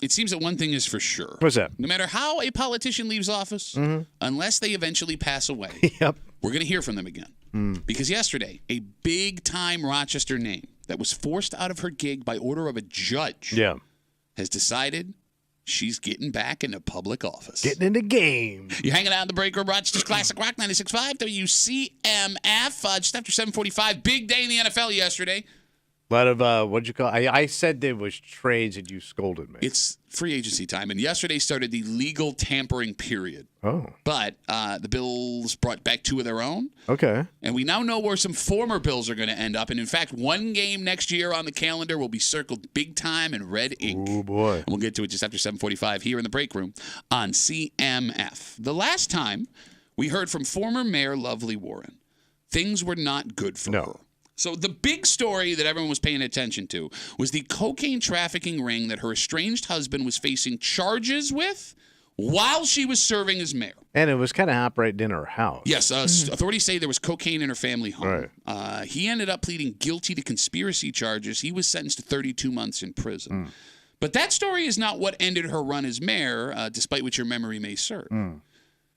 It seems that one thing is for sure. What's that? No matter how a politician leaves office, unless they eventually pass away, Yep. we're going to hear from them again. Because yesterday, a big-time Rochester name that was forced out of her gig by order of a judge has decided she's getting back into public office. Getting in the game. You're hanging out in the break room, Rochester's Classic Rock 96.5, WCMF. Just after 7:45, big day in the NFL yesterday. A lot of, what'd you call it? I said there was trades and you scolded me. It's free agency time, and yesterday started the legal tampering period. Oh. But the Bills brought back 2 of their own. Okay. And we now know where some former Bills are going to end up. And in fact, one game next year on the calendar will be circled big time in red ink. Oh, boy. And we'll get to it just after 7:45 here in the break room on CMF. The last time we heard from former Mayor Lovely Warren, things were not good for her. So the big story that everyone was paying attention to was the cocaine trafficking ring that her estranged husband was facing charges with while she was serving as mayor. And it was kind of operating in her house. Yes, authorities say there was cocaine in her family home. Right. He ended up pleading guilty to conspiracy charges. He was sentenced to 32 months in prison. But that story is not what ended her run as mayor, despite what your memory may serve.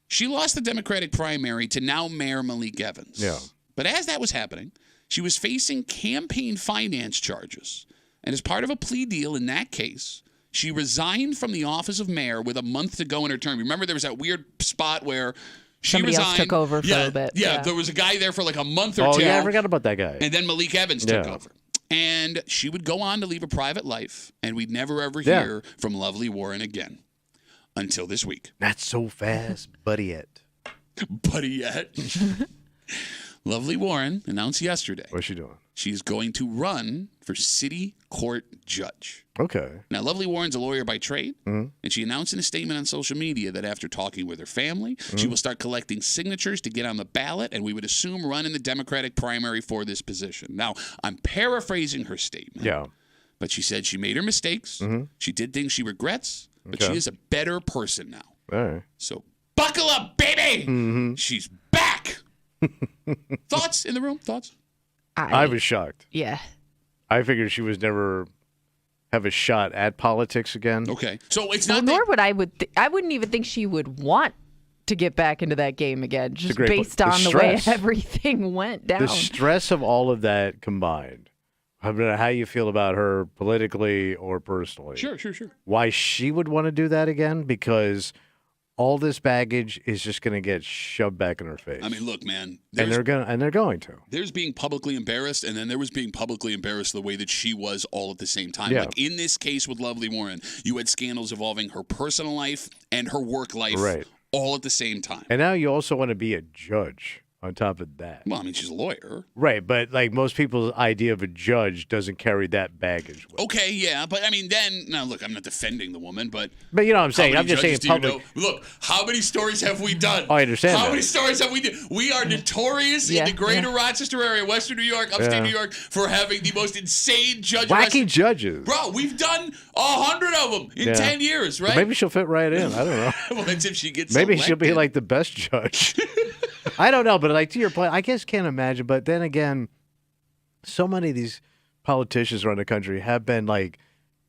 She lost the Democratic primary to now Mayor Malik Evans. Yeah. But as that was happening, she was facing campaign finance charges. And as part of a plea deal in that case, she resigned from the office of mayor with a month to go in her term. Remember, there was that weird spot where she Somebody resigned. else took over for a bit. Yeah, there was a guy there for like a month or two. Oh, yeah, I forgot about that guy. And then Malik Evans took over. And she would go on to leave a private life, and we'd never, ever hear from Lovely Warren again. Until this week. Not so fast, buddy yet. Buddy yet. Lovely Warren announced yesterday. What's she doing? She's going to run for city court judge. Okay. Now, Lovely Warren's a lawyer by trade, and she announced in a statement on social media that after talking with her family, she will start collecting signatures to get on the ballot, and we would assume run in the Democratic primary for this position. Now, I'm paraphrasing her statement. Yeah. But she said she made her mistakes. She did things she regrets, but she is a better person now. All right. So buckle up, baby! She's back! Thoughts in the room? Thoughts? I was shocked. Yeah. I figured she was never have a shot at politics again. Okay. So it's Well, not nor would I wouldn't even think she would want to get back into that game again, just based on the way everything went down. The stress of all of that combined. I don't know how you feel about her politically or personally. Sure. Why she would want to do that again? Because all this baggage is just going to get shoved back in her face. I mean, look, man. And they're going to. There's being publicly embarrassed, and then there was being publicly embarrassed the way that she was all at the same time. Yeah. Like in this case with Lovely Warren, you had scandals involving her personal life and her work life all at the same time. And now you also want to be a judge on top of that. Well, I mean, she's a lawyer. Right, but like most people's idea of a judge doesn't carry that baggage with it. Okay, yeah, but I mean, now look, I'm not defending the woman, but you know what I'm saying. I'm just saying public. Look, how many stories have we done? Oh, I understand. How many stories have we done? We are notorious in the greater Rochester area, Western New York, upstate New York, for having the most insane judges. Wacky judges. Bro, we've done 100 of them in 10 years, right? Maybe she'll fit right in. I don't know. Well, that's if she gets Maybe selected. she'll be like the best judge. I don't know, but like to your point, I guess can't imagine. But then again, so many of these politicians around the country have been like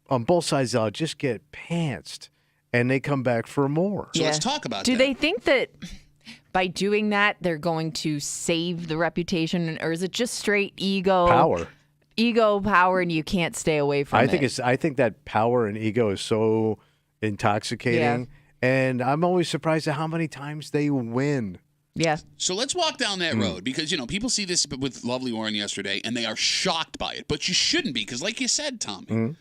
on both sides. They'll just get pantsed, and they come back for more. So let's talk about that. Do they think that by doing that they're going to save the reputation, or is it just straight ego power, and you can't stay away from it? I think that power and ego is so intoxicating, and I'm always surprised at how many times they win. Yeah. So let's walk down that road because, people see this with Lovely Warren yesterday and they are shocked by it. But you shouldn't be because, like you said, Tommy,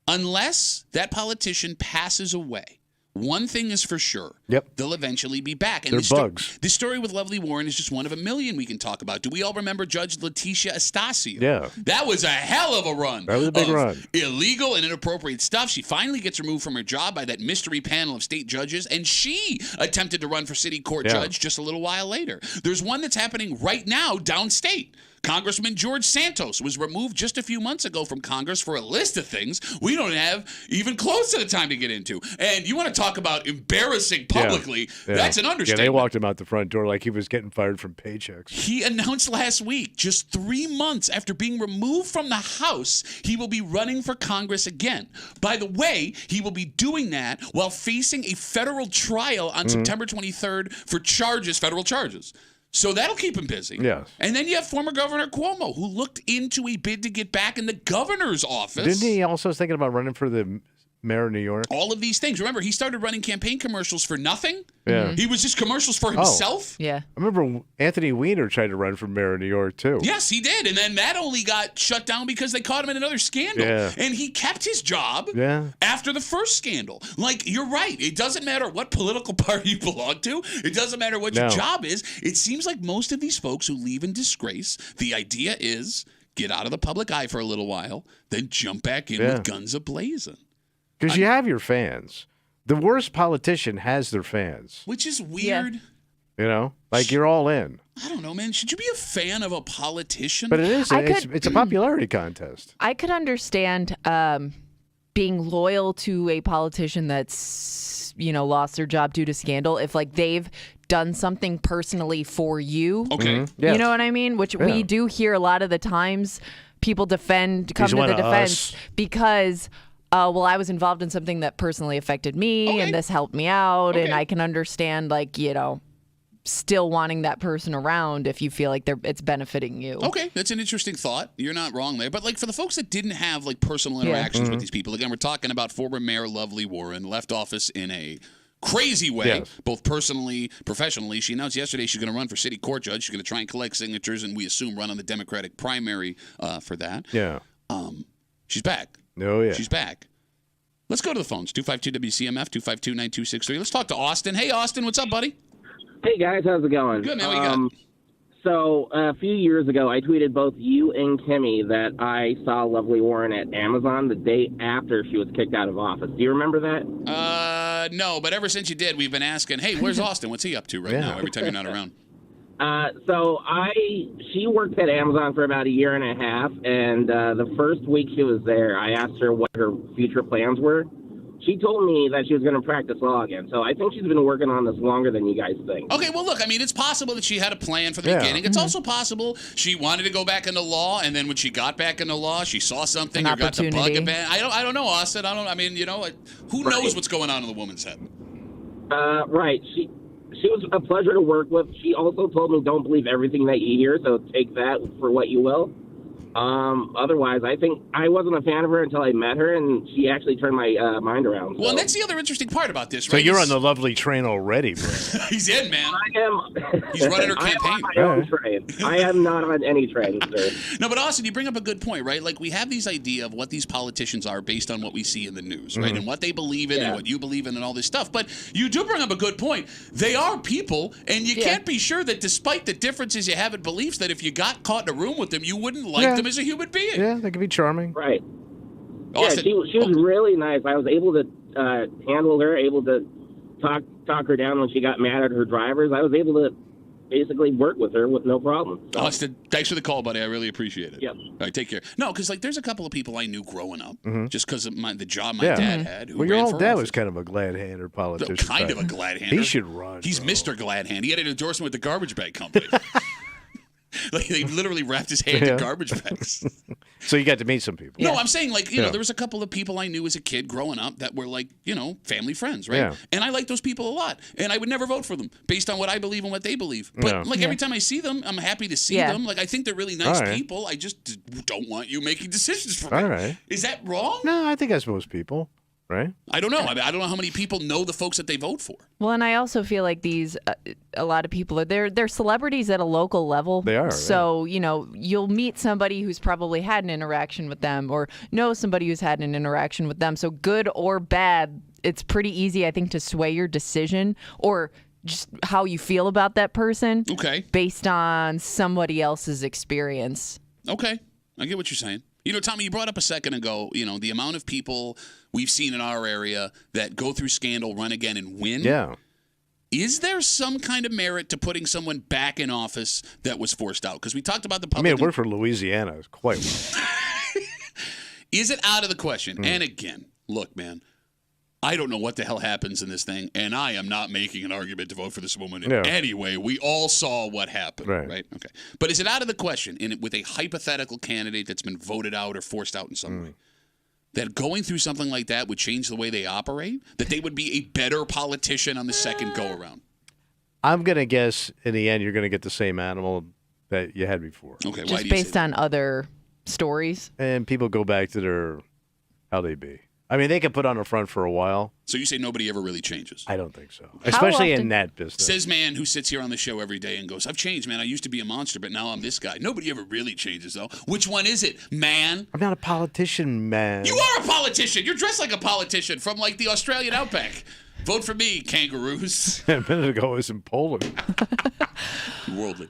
unless that politician passes away, one thing is for sure. Yep. They'll eventually be back. And They're bugs. This story with Lovely Warren is just one of a million we can talk about. Do we all remember Judge Leticia Estacio? Yeah. That was a hell of a run. That was a big run. Illegal and inappropriate stuff. She finally gets removed from her job by that mystery panel of state judges, and she attempted to run for city court judge just a little while later. There's one that's happening right now downstate. Congressman George Santos was removed just a few months ago from Congress for a list of things we don't have even close to the time to get into. And you want to talk about embarrassing publicly, that's an understatement. Yeah, they walked him out the front door like he was getting fired from paychecks. He announced last week, just 3 months after being removed from the House, he will be running for Congress again. By the way, he will be doing that while facing a federal trial on September 23rd for federal charges. So that'll keep him busy. Yes. And then you have former Governor Cuomo, who looked into a bid to get back in the governor's office. Didn't he also was thinking about running for the mayor of New York? All of these things. Remember, he started running campaign commercials for nothing. Yeah. He was just commercials for himself. Yeah. I remember Anthony Weiner tried to run for mayor of New York, too. Yes, he did. And then that only got shut down because they caught him in another scandal. Yeah. And he kept his job after the first scandal. Like, you're right. It doesn't matter what political party you belong to. It doesn't matter what your job is. It seems like most of these folks who leave in disgrace, the idea is get out of the public eye for a little while, then jump back in with guns a-blazing. Because you have your fans. The worst politician has their fans. Which is weird. Yeah. You know? Like, you're all in. I don't know, man. Should you be a fan of a politician? But it is. It's a popularity contest. I could understand being loyal to a politician that's, lost their job due to scandal if, like, they've done something personally for you. Okay. Mm-hmm. Yes. You know what I mean? Which we do hear a lot of the times. People come to the defense because... well, I was involved in something that personally affected me, and this helped me out, and I can understand, still wanting that person around if you feel like it's benefiting you. Okay, that's an interesting thought. You're not wrong there. But, for the folks that didn't have, personal interactions with these people, again, we're talking about former Mayor Lovely Warren, left office in a crazy way, both personally, professionally. She announced yesterday she's going to run for city court judge. She's going to try and collect signatures, and we assume run on the Democratic primary for that. Yeah. She's back. Oh, yeah. She's back. Let's go to the phones. 252-WCMF, 252-9263. Let's talk to Austin. Hey, Austin, what's up, buddy? Hey, guys. How's it going? Good, man. What you got? So, a few years ago, I tweeted both you and Kimmy that I saw Lovely Warren at Amazon the day after she was kicked out of office. Do you remember that? No, but ever since you did, we've been asking, hey, where's Austin? What's he up to now every time you're not around? She worked at Amazon for about a year and a half, and the first week she was there, I asked her what her future plans were. She told me that she was going to practice law again, so I think she's been working on this longer than you guys think. Okay, well, look, it's possible that she had a plan from the beginning. It's also possible she wanted to go back into law, and then when she got back into law, she saw something or got the bug about. I don't know, Austin. Who knows what's going on in the woman's head? Right. She was a pleasure to work with. She also told me don't believe everything that you hear, so take that for what you will. Otherwise, I think I wasn't a fan of her until I met her, and she actually turned my mind around. So. Well, and that's the other interesting part about this, So right? you're on the lovely train already, bro. He's in, man. I am. He's running her campaign. I am on my own train. I am not on any train, sir. No, but Austin, you bring up a good point, right? We have these idea of what these politicians are based on what we see in the news, right? And what they believe in and what you believe in and all this stuff. But you do bring up a good point. They are people, and you can't be sure that despite the differences you have in beliefs, that if you got caught in a room with them, you wouldn't like them as a human being. Yeah, they can be charming. Right. Austin, yeah, she was really nice. I was able to handle her, able to talk her down when she got mad at her drivers. I was able to basically work with her with no problem. So. Austin, thanks for the call, buddy. I really appreciate it. Yep. All right, take care. No, because there's a couple of people I knew growing up just because of the job my dad had. Who your ran old for dad office. was kind of a glad-handed politician. Kind of a glad-hander. He should run. He's bro. Mr. Glad-hand. He had an endorsement with the garbage bag company. They literally wrapped his hand in garbage bags. So you got to meet some people. No, I'm saying there was a couple of people I knew as a kid growing up that were family friends, right? Yeah. And I like those people a lot. And I would never vote for them based on what I believe and what they believe. But every time I see them, I'm happy to see them. I think they're really nice people. I just don't want you making decisions for me. All right. Is that wrong? No, I think that's most people. Right? I don't know. I don't know how many people know the folks that they vote for. Well, and I also feel like these, a lot of people they're celebrities at a local level. They are. So, you'll meet somebody who's probably had an interaction with them or know somebody who's had an interaction with them. So good or bad, it's pretty easy, I think, to sway your decision or just how you feel about that person. Okay. Based on somebody else's experience. Okay. I get what you're saying. Tommy, you brought up a second ago, the amount of people we've seen in our area that go through scandal, run again, and win. Yeah. Is there some kind of merit to putting someone back in office that was forced out? Because we talked about the I public. mean, it worked for Louisiana quite well. Is it out of the question? And again, look, man, I don't know what the hell happens in this thing, and I am not making an argument to vote for this woman in any way. We all saw what happened, right? Okay. But is it out of the question, with a hypothetical candidate that's been voted out or forced out in some way, that going through something like that would change the way they operate? That they would be a better politician on the second go-around? I'm going to guess in the end you're going to get the same animal that you had before. Okay, why Just do you based say on other stories. And people go back to their how they be. I mean, they can put on a front for a while. So you say nobody ever really changes? I don't think so. Especially in that business. Says man who sits here on the show every day and goes, I've changed, man. I used to be a monster, but now I'm this guy. Nobody ever really changes, though. Which one is it, man? I'm not a politician, man. You are a politician. You're dressed like a politician from, like, the Australian outback. Vote for me, kangaroos. A minute ago, I was in Poland. Worldly.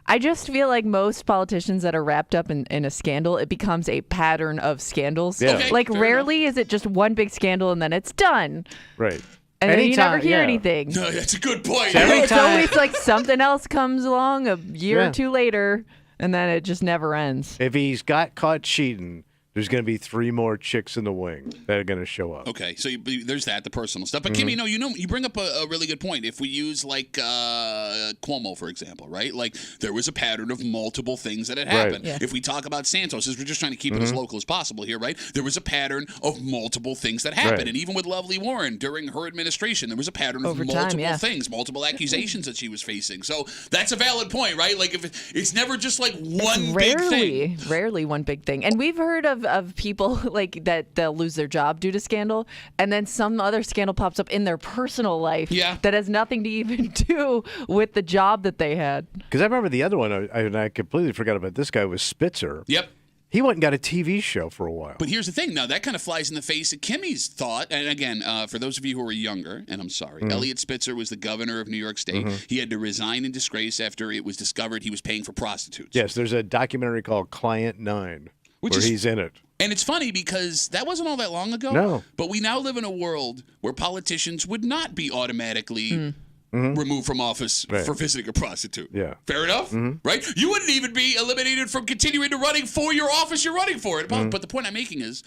I just feel like most politicians that are wrapped up in a scandal, it becomes a pattern of scandals. Yeah. Okay, like, fair rarely is it just one big scandal and then it's done. Right. And then you never Anytime- hear yeah. anything. No, that's a good point. It's always like something else comes along a year Yeah. or two later, and then it just never ends. If he's got caught cheating, there's going to be 3 more chicks in the wing that are going to show up. Okay, so there's the personal stuff. But Kimmy, you bring up a really good point. If we use like Cuomo, for example, right? Like there was a pattern of multiple things that had happened. Yeah. If we talk about Santos, as we're just trying to keep it as local as possible here, right? There was a pattern of multiple things that happened. Right. And even with Lovely Warren during her administration, there was a pattern Over of time, multiple yeah. things, multiple accusations that she was facing. So that's a valid point, right? Like if it's never just like one big thing. Rarely one big thing. And we've heard of people like that they'll lose their job due to scandal, and then some other scandal pops up in their personal life that has nothing to even do with the job that they had. Because I remember the other one, I completely forgot about this guy, was Spitzer. Yep. He went and got a TV show for a while. But here's the thing. Now, that kind of flies in the face of Kimmy's thought. And again, for those of you who are younger, and I'm sorry, Elliot Spitzer was the governor of New York State. He had to resign in disgrace after it was discovered he was paying for prostitutes. Yes, there's a documentary called Client 9 where he's in it. And it's funny because that wasn't all that long ago. No. But we now live in a world where politicians would not be automatically removed from office for visiting a prostitute. Yeah. Fair enough? Right? You wouldn't even be eliminated from continuing to running for your office you're running for. But the point I'm making is,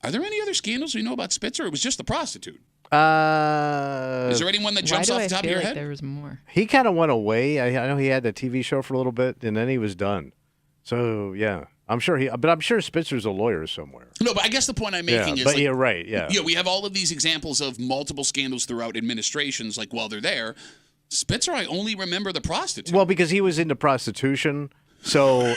are there any other scandals we know about Spitzer? Or it was just the prostitute? Is there anyone that jumps off the top of your head? There was more. He kind of went away. I know he had the TV show for a little bit, and then he was done. So, yeah. I'm sure Spitzer's a lawyer somewhere. No, but I guess the point I'm making is, but like, you're right. Yeah, we have all of these examples of multiple scandals throughout administrations. Like while they're there, Spitzer, I only remember the prostitute. Well, because he was into prostitution, so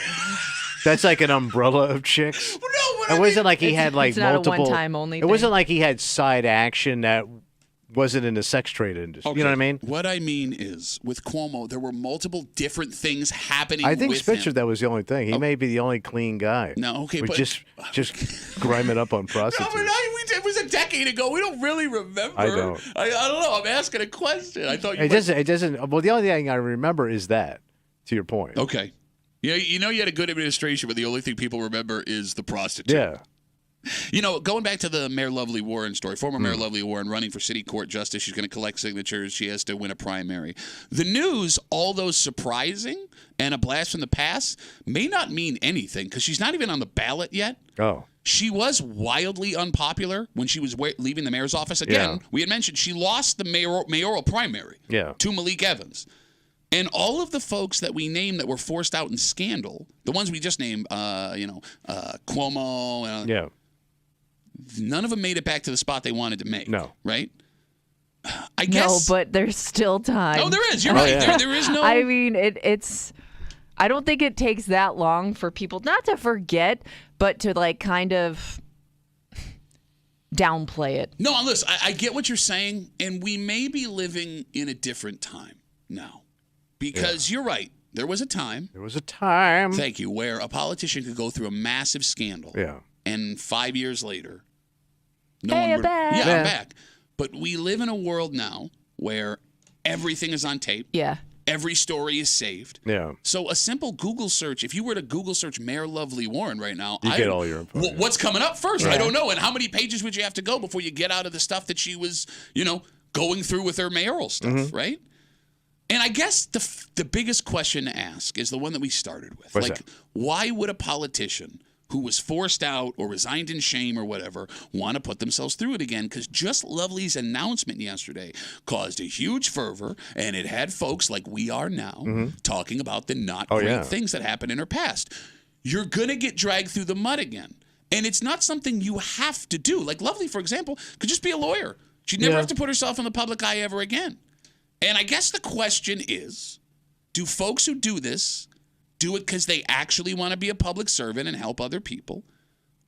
that's like an umbrella of chicks. Well, no, it wasn't like he had like it's not multiple. a one-time only It wasn't thing. like he had side action that wasn't in the sex trade industry. Okay. You know what I mean? What I mean is, with Cuomo, there were multiple different things happening. I think with Spitzer, him. that was the only thing. He may be the only clean guy. No, okay, Who but just grime it up on No, prostitutes. but it was a decade ago. We don't really remember. I don't. I don't know. I'm asking a question. I thought you. It doesn't. Well, the only thing I remember is that. To your point. Okay. Yeah, you had a good administration, but the only thing people remember is the prostitute. Yeah. Going back to the Mayor Lovely Warren story, former Mayor Lovely Warren running for city court justice. She's going to collect signatures. She has to win a primary. The news, although surprising and a blast from the past, may not mean anything because she's not even on the ballot yet. Oh. She was wildly unpopular when she was leaving the mayor's office. Again, we had mentioned she lost the mayoral primary to Malik Evans. And all of the folks that we named that were forced out in scandal, the ones we just named, Cuomo, none of them made it back to the spot they wanted to make. No. Right? I guess. No, but there's still time. No, there is. You're right. Yeah. There is no. I mean, it's. I don't think it takes that long for people not to forget, but to like kind of downplay it. No, listen, I get what you're saying, and we may be living in a different time now. Because you're right. There was a time. There was a time. Thank you. Where a politician could go through a massive scandal. Yeah. And 5 years later, I'm back. Yeah, I'm back. But we live in a world now where everything is on tape. Yeah. Every story is saved. Yeah. So a simple Google search, if you were to Google search Mayor Lovely Warren right now, You get all your info. What's coming up first? I don't know. And how many pages would you have to go before you get out of the stuff that she was, going through with her mayoral stuff, Mm-hmm. right? And I guess the biggest question to ask is the one that we started with. What's like, that? why would a politician who was forced out or resigned in shame or whatever want to put themselves through it again? Because Just Lovely's announcement yesterday caused a huge fervor, and it had folks like we are now talking about the not great things that happened in her past. You're going to get dragged through the mud again. And it's not something you have to do. Like Lovely, for example, could just be a lawyer. She'd never have to put herself in the public eye ever again. And I guess the question is, do folks who do this do it because they actually want to be a public servant and help other people?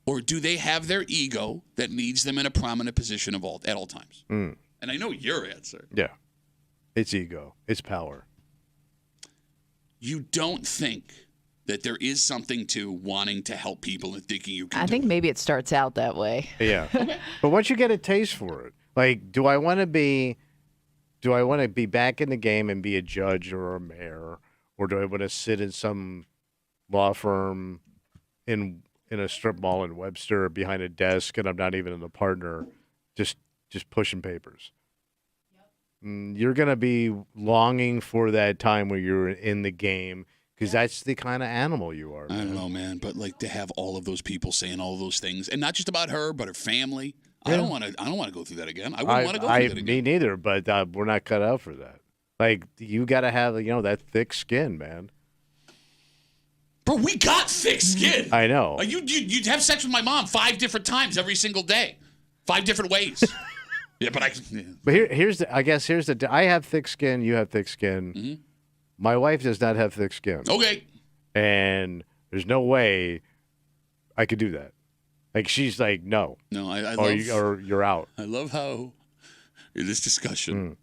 Or do they have their ego that needs them in a prominent position at all times? And I know your answer. Yeah. It's ego. It's power. You don't think that there is something to wanting to help people and thinking you can I think maybe it starts out that way. Yeah. But once you get a taste for it, like, do I want to be back in the game and be a judge or a mayor, or do I want to sit in some law firm in a strip mall in Webster behind a desk and I'm not even a partner, just pushing papers? You're gonna be longing for that time where you're in the game, because that's the kind of animal you are. I don't know, man, but like to have all of those people saying all of those things, and not just about her, but her family. Yeah. I don't want to go through that again. I wouldn't want to go through that again. Me neither, but we're not cut out for that. Like, you got to have, that thick skin, man. Bro, we got thick skin. I know. You'd have sex with my mom 5 different times every single day, 5 different ways. Yeah, but But here's I have thick skin. You have thick skin. Mm-hmm. My wife does not have thick skin. Okay. And there's no way I could do that. Like, she's like, no. No, I or love. You're out. I love how in this discussion,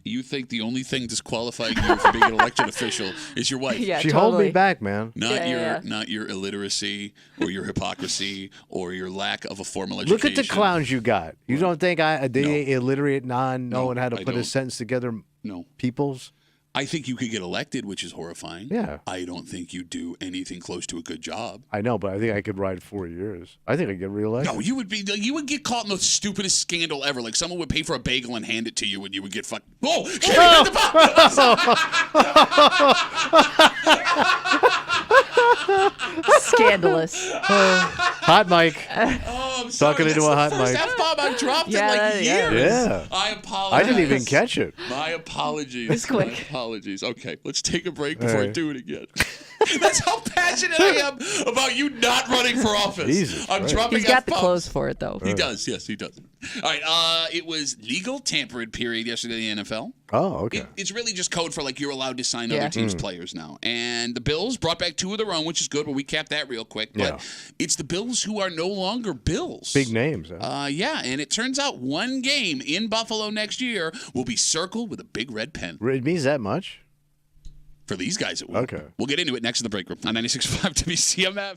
you think the only thing disqualifying you from being an elected official is your wife. Yeah, She holds me back, man. Not your illiteracy or your hypocrisy or your lack of a formal education. Look at the clowns you got. You don't think illiterate, knowing how to put a sentence together? No. Peoples? I think you could get elected, which is horrifying. Yeah. I don't think you do anything close to a good job. I know, but I think I could ride 4 years. I think I'd get reelected. No, you would get caught in the stupidest scandal ever. Like someone would pay for a bagel and hand it to you, and you would get fucked. Whoa! Scandalous. Hot mic. Oh, I'm sorry. Talking into a hot mic. That's the first F-bomb I've dropped in years. Yeah. I apologize. I didn't even catch it. My apologies. It's quick. My apologies. Okay, let's take a break before I do it again. That's how passionate I am about you not running for office. Jesus I'm Christ. dropping He's got the F-bombs. clothes for it, though. He does. Yes, he does. All right. It was legal tampering period yesterday in the NFL. Oh, okay. It's really just code for like you're allowed to sign other teams' players now. And the Bills brought back 2 of their own, which is good. We'll recap that real quick. But it's the Bills who are no longer Bills. Big names. Huh? Yeah, and it turns out one game in Buffalo next year will be circled with a big red pen. It means that much? For these guys, it will. Okay. We'll get into it next in the break room on 96.5 WCMF.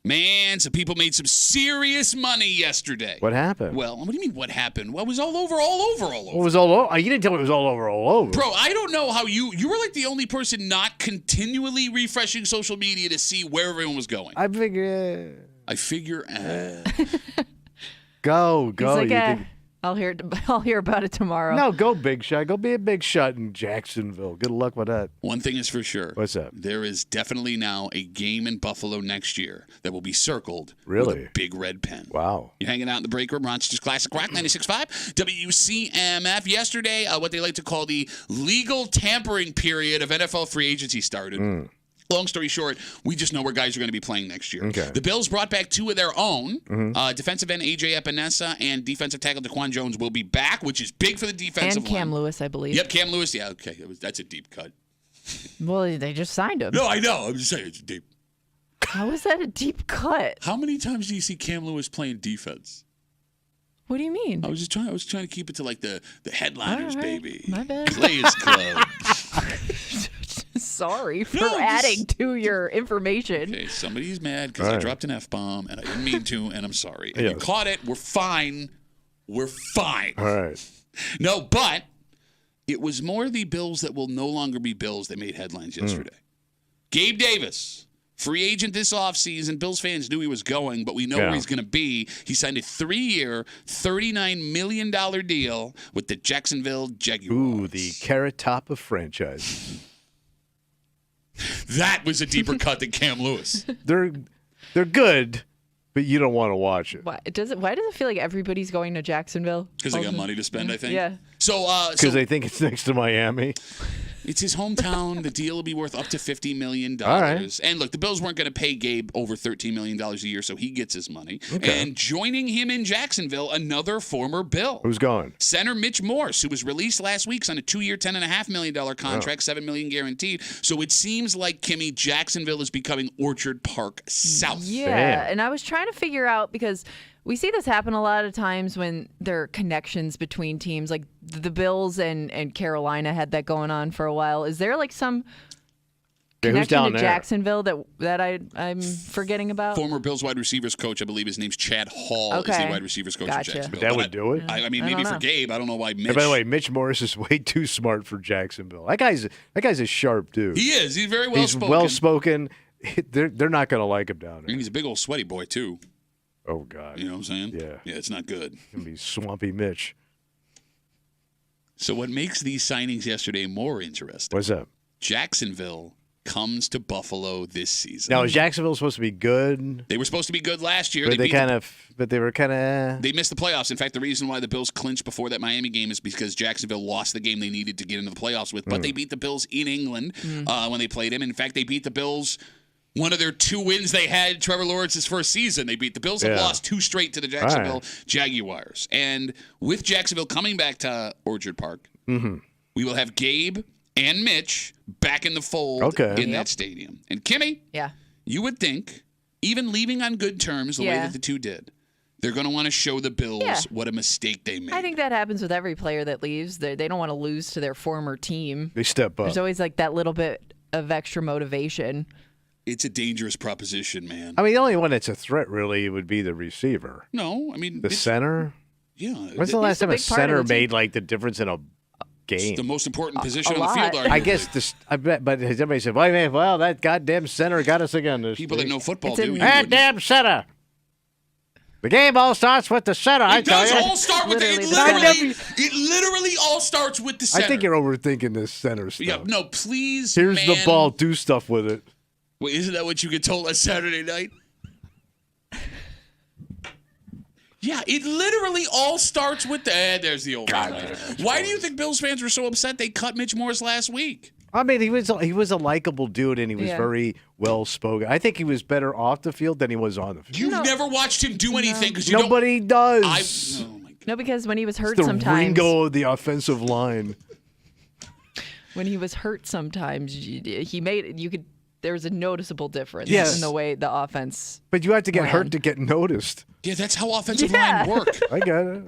Man, some people made some serious money yesterday. What happened? Well, what do you mean what happened? Well, it was all over, all over, all over. It was all over? You didn't tell me it was all over. Bro, I don't know how you were like the only person not continually refreshing social media to see where everyone was going. I figure. Go. He's like, I'll hear about it tomorrow. No, go big shot. Go be a big shot in Jacksonville. Good luck with that. One thing is for sure. What's that? There is definitely now a game in Buffalo next year that will be circled Really? with a big red pen. Wow. You're hanging out in the break room, Rochester's Classic Rock 96.5, WCMF. Yesterday, what they like to call the legal tampering period of NFL free agency started. Long story short, we just know where guys are going to be playing next year. Okay. The Bills brought back two of their own. Defensive end A.J. Epinesa and defensive tackle Daquan Jones will be back, which is big for the defensive and Cam line. Lewis, I believe. Yep, Cam Lewis. Yeah, okay. That's a deep cut. Well, they just signed him. No, I know. I'm just saying it's deep. How is that a deep cut? How many times do you see Cam Lewis playing defense? What do you mean? I was trying to keep it to like the headliners, All right. baby. My bad. Players Club. Sorry for No, adding to your information. Okay, somebody's mad because I All right. dropped an F-bomb and I didn't mean to, and I'm sorry. And you Yes. caught it. We're fine. We're fine. All right. No, but it was more the Bills that will no longer be Bills that made headlines yesterday. Gabe Davis, free agent this offseason. Bills fans knew he was going, but we know where he's going to be. He signed a 3-year, $39 million deal with the Jacksonville Jaguars. Ooh, the carrot top of franchise. That was a deeper cut than Cam Lewis. They're good, but you don't want to watch it. Why does it feel like everybody's going to Jacksonville? Because they got money to spend, I think. Yeah. So, Because they think it's next to Miami. it's his hometown. The deal will be worth up to $50 million. All right. And look, the Bills weren't going to pay Gabe over $13 million a year, so he gets his money. Okay. And joining him in Jacksonville, another former Bill. Who's going? Center Mitch Morse, who was released last week, signed a 2-year, $10.5 million contract, $7 million guaranteed. So it seems like, Kimmy, Jacksonville is becoming Orchard Park South. Yeah, Damn. and I was trying to figure out because we see this happen a lot of times when there are connections between teams. Like the Bills and Carolina had that going on for a while. Is there like some who's connection down to there? Jacksonville that I'm forgetting about? Former Bills wide receivers coach, I believe his name's Chad Hall, is the Okay. wide receivers coach Gotcha. at Jacksonville. That But would do it. I mean, I maybe don't for know. Gabe. I don't know why Mitch. And by the way, Mitch Morris is way too smart for Jacksonville. That guy's a sharp dude. He is. He's very well He's spoken. well spoken. They're not going to like him down And there. he's a big old sweaty boy, too. Oh God, You know what I'm saying? Yeah. Yeah, it's not good. gonna be swampy Mitch. So what makes these signings yesterday more interesting? What's up? Jacksonville comes to Buffalo this season. Now is Jacksonville supposed to be good? They were supposed to be good last year. But they were kind of. They missed the playoffs. In fact, the reason why the Bills clinched before that Miami game is because Jacksonville lost the game they needed to get into the playoffs with. But they beat the Bills in England when they played him. In fact, they beat the Bills. One of their 2 wins they had, Trevor Lawrence's first season. They beat the Bills. Have lost 2 straight to the Jacksonville Jaguars. And with Jacksonville coming back to Orchard Park, we will have Gabe and Mitch back in the fold in that stadium. And Kimmy, Yeah. you would think, even leaving on good terms the way that the two did, they're going to want to show the Bills what a mistake they made. I think that happens with every player that leaves. They don't want to lose to their former team. They step up. There's always like that little bit of extra motivation. It's a dangerous proposition, man. I mean, the only one that's a threat really would be the receiver. No, I mean, The center. yeah. When's the last time a big part of center the team. made like the difference in a It's game? the most important position a on the field, lot. arguably. I guess this. I bet, but has everybody said, "Well, man, well, that goddamn center got us again." This People that week." know football It's a- do. You That wouldn't. damn center. The game all starts with the center. I It tell does you. all start with Literally it. the Literally all starts with the center. I think you're overthinking this center stuff. Yeah, no, please. Here's the man. ball. Do stuff with it. Wait, isn't that what you get told on Saturday night? Yeah, it literally all starts with the. There's the old man. Why do you think Bills fans were so upset they cut Mitch Morse last week? I mean, he was a likable dude, and he was very well spoken. I think he was better off the field than he was on the field. You've never watched him do anything because you Nobody does. don't. Oh my God. No, because when he was hurt the sometimes. Ringo of the offensive line. When he was hurt sometimes, he made you could. There was a noticeable difference Yes. in the way the offense. But you have to get Ran. hurt to get noticed. Yeah, that's how offensive Yeah. line work. I got it.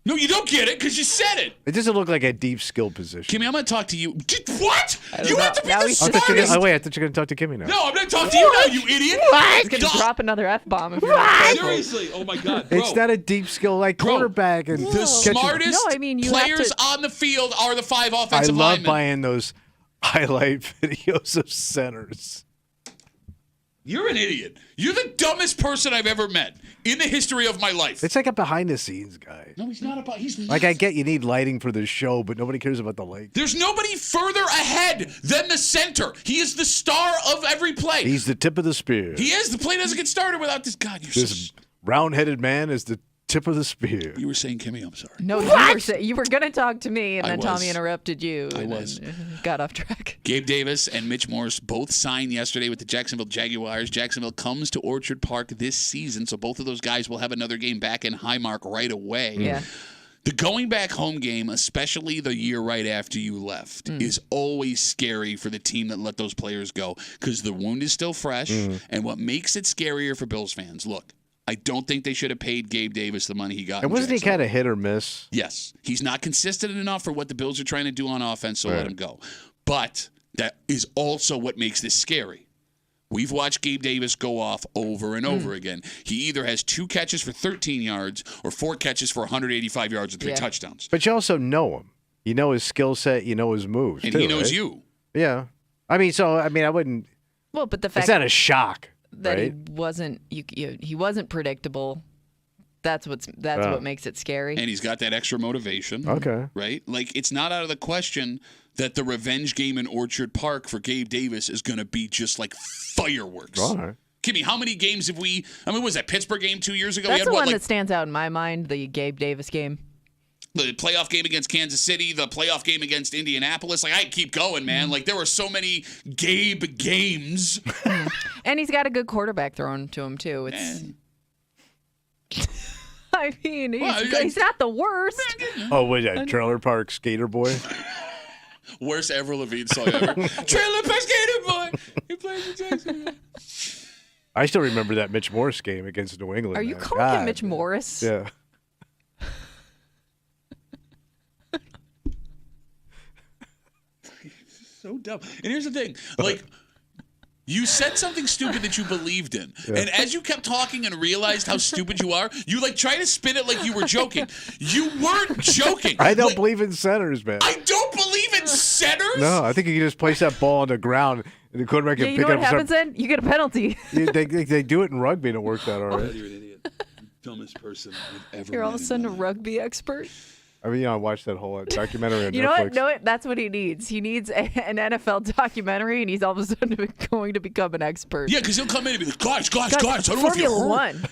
No, you don't get it because you said it. It doesn't look like a deep skill position. Kimmy, I'm going to talk to you. What? You have to be Now the he's I smartest. thought you were going to talk to Kimmy now. No, I'm going to talk to you now, you idiot. He's going to drop another F-bomb if you're not careful. Seriously. Oh, my God. Bro. It's not a deep skill like quarterback. And The catching- smartest No, I mean, you have players to- on the field are the 5 I offensive love linemen. buying those highlight videos of centers. You're an idiot. You're the dumbest person I've ever met in the history of my life. It's like a behind-the-scenes guy. No, he's not about. He's Like, I get you need lighting for the show, but nobody cares about the light. There's nobody further ahead than the center. He is the star of every play. He's the tip of the spear. He is. The play doesn't get started without this. God, you're This round-headed man is the tip of the spear. You were saying, Kimmy, I'm sorry. No, you were going to talk to me, and I then was. Tommy interrupted you. I and was. then got off track. Gabe Davis and Mitch Morse both signed yesterday with the Jacksonville Jaguars. Jacksonville comes to Orchard Park this season, so both of those guys will have another game back in Highmark right away. Yeah. The going back home game, especially the year right after you left, is always scary for the team that let those players go because the wound is still fresh. And what makes it scarier for Bills fans, look, I don't think they should have paid Gabe Davis the money he got. And wasn't he kind of hit or miss? Yes. He's not consistent enough for what the Bills are trying to do on offense, so let him go. But that is also what makes this scary. We've watched Gabe Davis go off over and over again. He either has 2 catches for 13 yards or 4 catches for 185 yards and 3 touchdowns. But you also know him. You know his skill set. You know his moves, And too, he knows right? you. Yeah. I wouldn't. Well, but the It's fact not a shock. that right? he wasn't predictable. That's what makes it scary. And he's got that extra motivation. Okay. Right? Like, it's not out of the question that the revenge game in Orchard Park for Gabe Davis is going to be just like fireworks. All right. Kimmy, how many games have we? I mean, was that Pittsburgh game 2 years ago? That's We had the what, one like, that stands out in my mind, the Gabe Davis game. the playoff game against Kansas City, the playoff game against Indianapolis. Like, I keep going, man. Like, there were so many Gabe games. And he's got a good quarterback thrown to him, too. I mean, he's not the worst. Oh, what is that? Trailer Park Skater Boy? Worst Avril Lavigne song ever. Trailer Park Skater Boy. He plays for Jacksonville. I still remember that Mitch Morse game against New England. Are you man. calling him God, Mitch man. Morris? Yeah. So dumb. And here's the thing. Like, you said something stupid that you believed in. And as you kept talking and realized how stupid you are, you, like, try to spin it like you were joking. You weren't joking. I don't Like, believe in centers, man. I don't believe in centers. No, I think you can just place that ball on the ground and the quarterback Yeah, can you pick know it what up. happens then? You get a penalty. They do it in rugby and it works out all right. You're an idiot. Dumbest person I've ever You're all of met a in sudden my a life. rugby expert. I mean, I watched that whole documentary on You know Netflix. what? No, that's what he needs. He needs an NFL documentary, and he's all of a sudden going to become an expert. Yeah, because he'll come in and be like, guys, I don't know if you Formula heard. One.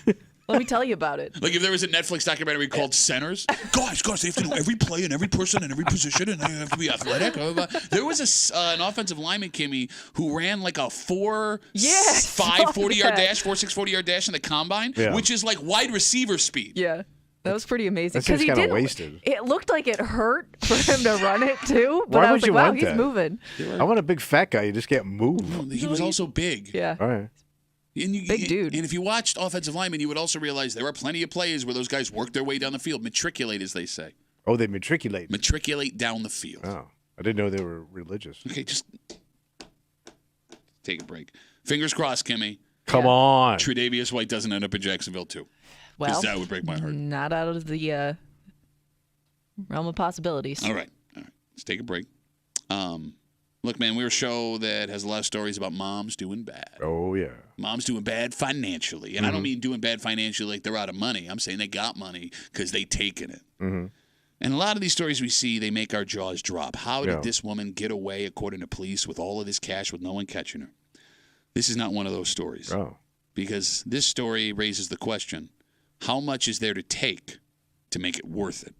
Let me tell you about it. Like if there was a Netflix documentary called Centers, guys, they have to know every play and every person and every position, and they have to be athletic. Blah, blah, blah. There was an offensive lineman, Kimmy, who ran like a 4.6 40-yard dash, 4.6 40-yard dash in the combine, which is like wide receiver speed. Yeah. That was pretty amazing. That seems he kinda didn't. wasted. It looked like it hurt for him to run it too. But Why I was would like, you wow, want he's that? moving. I want a big fat guy. You just can't move. He was also big. Yeah. All right. Big dude. And if you watched offensive linemen, you would also realize there are plenty of plays where those guys work their way down the field, matriculate, as they say. Oh, they matriculate. Matriculate down the field. Oh, I didn't know they were religious. Okay, just take a break. Fingers crossed, Kimmy. Come on. Tre'Davious White doesn't end up in Jacksonville, too. Well, that would break my heart. Not out of the realm of possibilities. All right. Let's take a break. Look, man, we're a show that has a lot of stories about moms doing bad. Oh, yeah. Moms doing bad financially. And I don't mean doing bad financially like they're out of money. I'm saying they got money because they taken it. Mm-hmm. And a lot of these stories we see, they make our jaws drop. How did Yeah. this woman get away, according to police, with all of this cash with no one catching her? This is not one of those stories. Oh. Because this story raises the question, how much is there to take to make it worth it?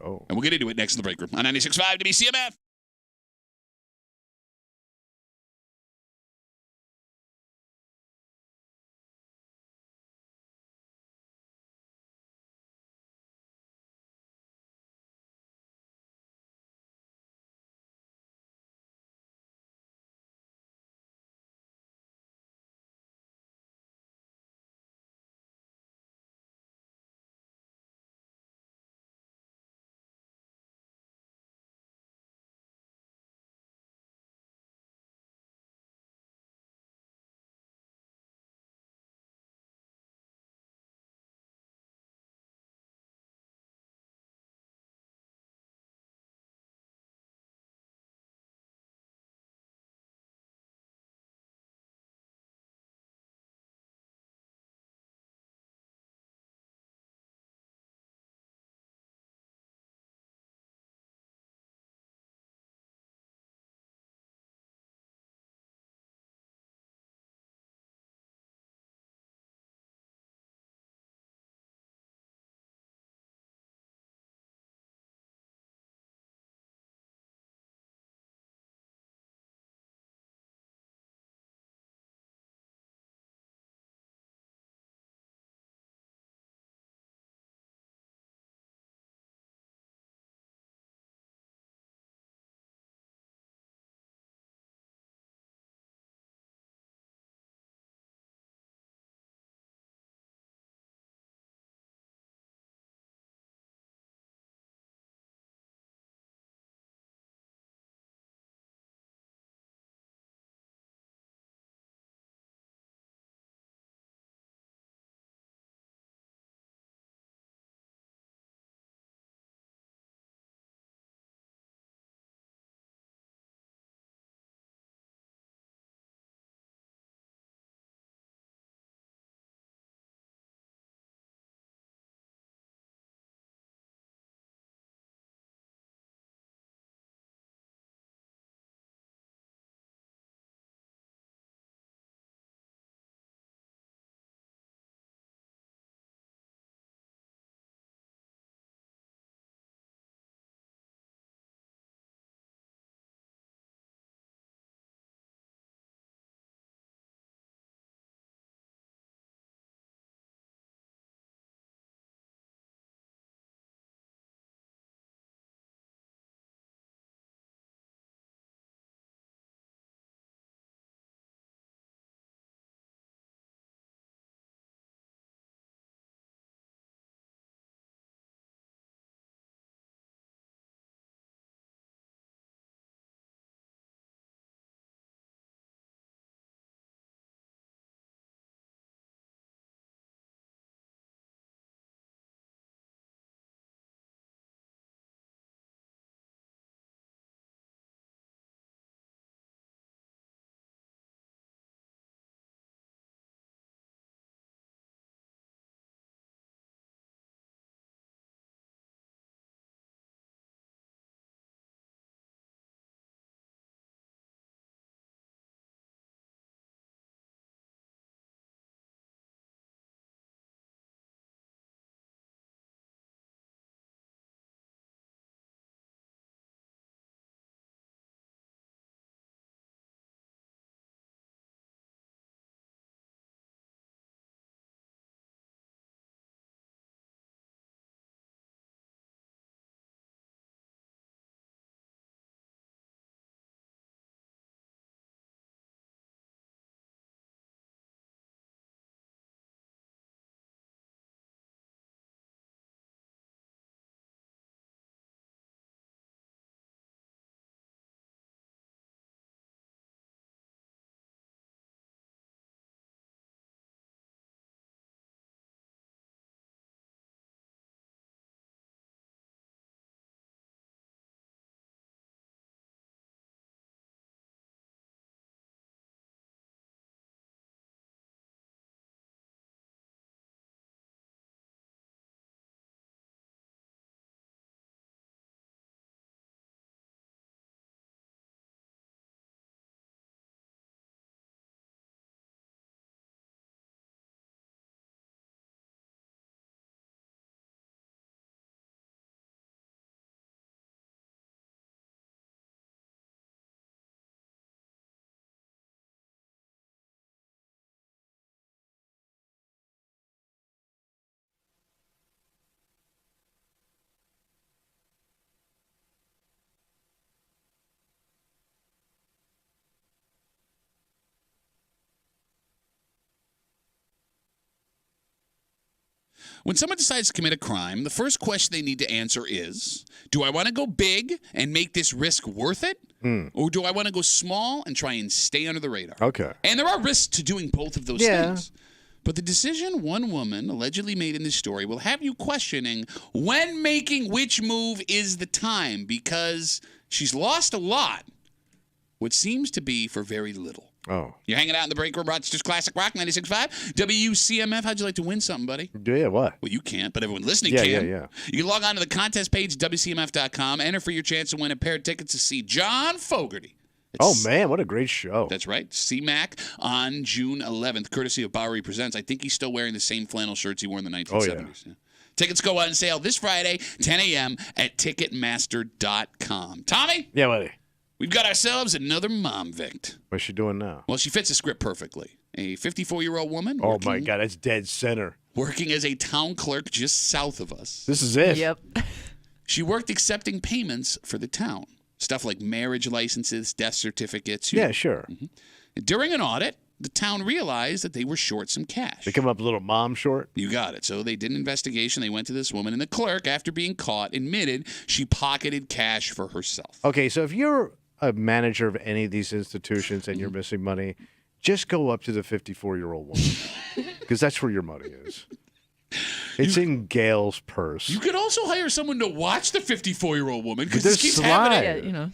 Oh. And we'll get into it next in the break room on 96.5 WCMF. When someone decides to commit a crime, the first question they need to answer is, do I want to go big and make this risk worth it? Or do I want to go small and try and stay under the radar? Okay. And there are risks to doing both of those things. But the decision one woman allegedly made in this story will have you questioning when making which move is the time, because she's lost a lot, what seems to be for very little. Oh. You're hanging out in the break room, Rochester's Classic Rock 96.5. WCMF, how'd you like to win something, buddy? Yeah, what? Well, you can't, but everyone listening can. Yeah. You can log on to the contest page, WCMF.com, enter for your chance to win a pair of tickets to see John Fogerty. Oh, man, what a great show. That's right. CMAC on June 11th, courtesy of Bowery Presents. I think he's still wearing the same flannel shirts he wore in the 1970s. Yeah. Tickets go on sale this Friday, 10 a.m. at Ticketmaster.com. Tommy? Yeah, buddy. We've got ourselves another mom vict. What's she doing now? Well, she fits the script perfectly. A 54-year-old woman. Oh, my God, that's dead center. Working as a town clerk just south of us. This is it. Yep. She worked accepting payments for the town. Stuff like marriage licenses, death certificates. Yeah, sure. During an audit, the town realized that they were short some cash. They come up a little mom short? You got it. So they did an investigation. They went to this woman, and the clerk, after being caught, admitted she pocketed cash for herself. Okay, so if you're a manager of any of these institutions and you're missing money, just go up to the 54-year-old woman because that's where your money is. It's in Gail's purse. You could also hire someone to watch the 54-year-old woman because They're this keeps sly. happening. Yeah,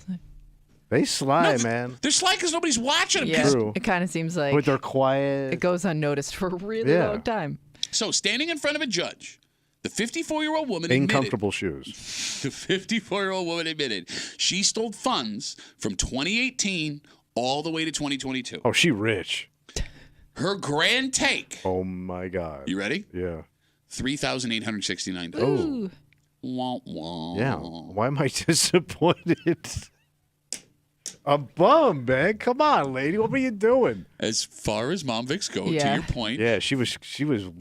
They sly, man. They're sly because nobody's watching them. Yeah, True. it kind of seems like But they're quiet. it goes unnoticed for a really long time. So standing in front of a judge, the 54-year-old woman in admitted, comfortable shoes. the 54-year-old woman admitted she stole funds from 2018 all the way to 2022. Oh, she rich. Her grand take. Oh, my God. You ready? Yeah. $3,869. Ooh. Wah, wah. Yeah. Why am I disappointed? I'm bummed, man. Come on, lady. What were you doing? As far as mom vics go, to Yeah. your point, Yeah, she was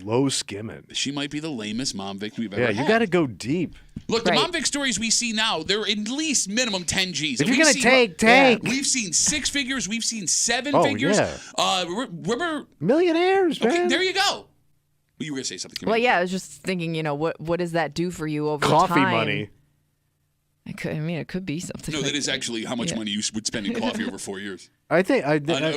low skimming. she might be the lamest mom vic we've ever Yeah, had. you got to go deep. Look, the Right. mom vic stories we see now, they're at least minimum 10 G's. If And you're we've gonna seen- take. We've seen 6 figures. We've seen 7 Oh, figures. yeah. Remember? Millionaires, man. Okay, there you go. You were going to say something. Well, yeah, I was just thinking, what does that do for you over Coffee time? money. It could be something. No, like that is actually how much money you would spend in coffee over 4 years. I think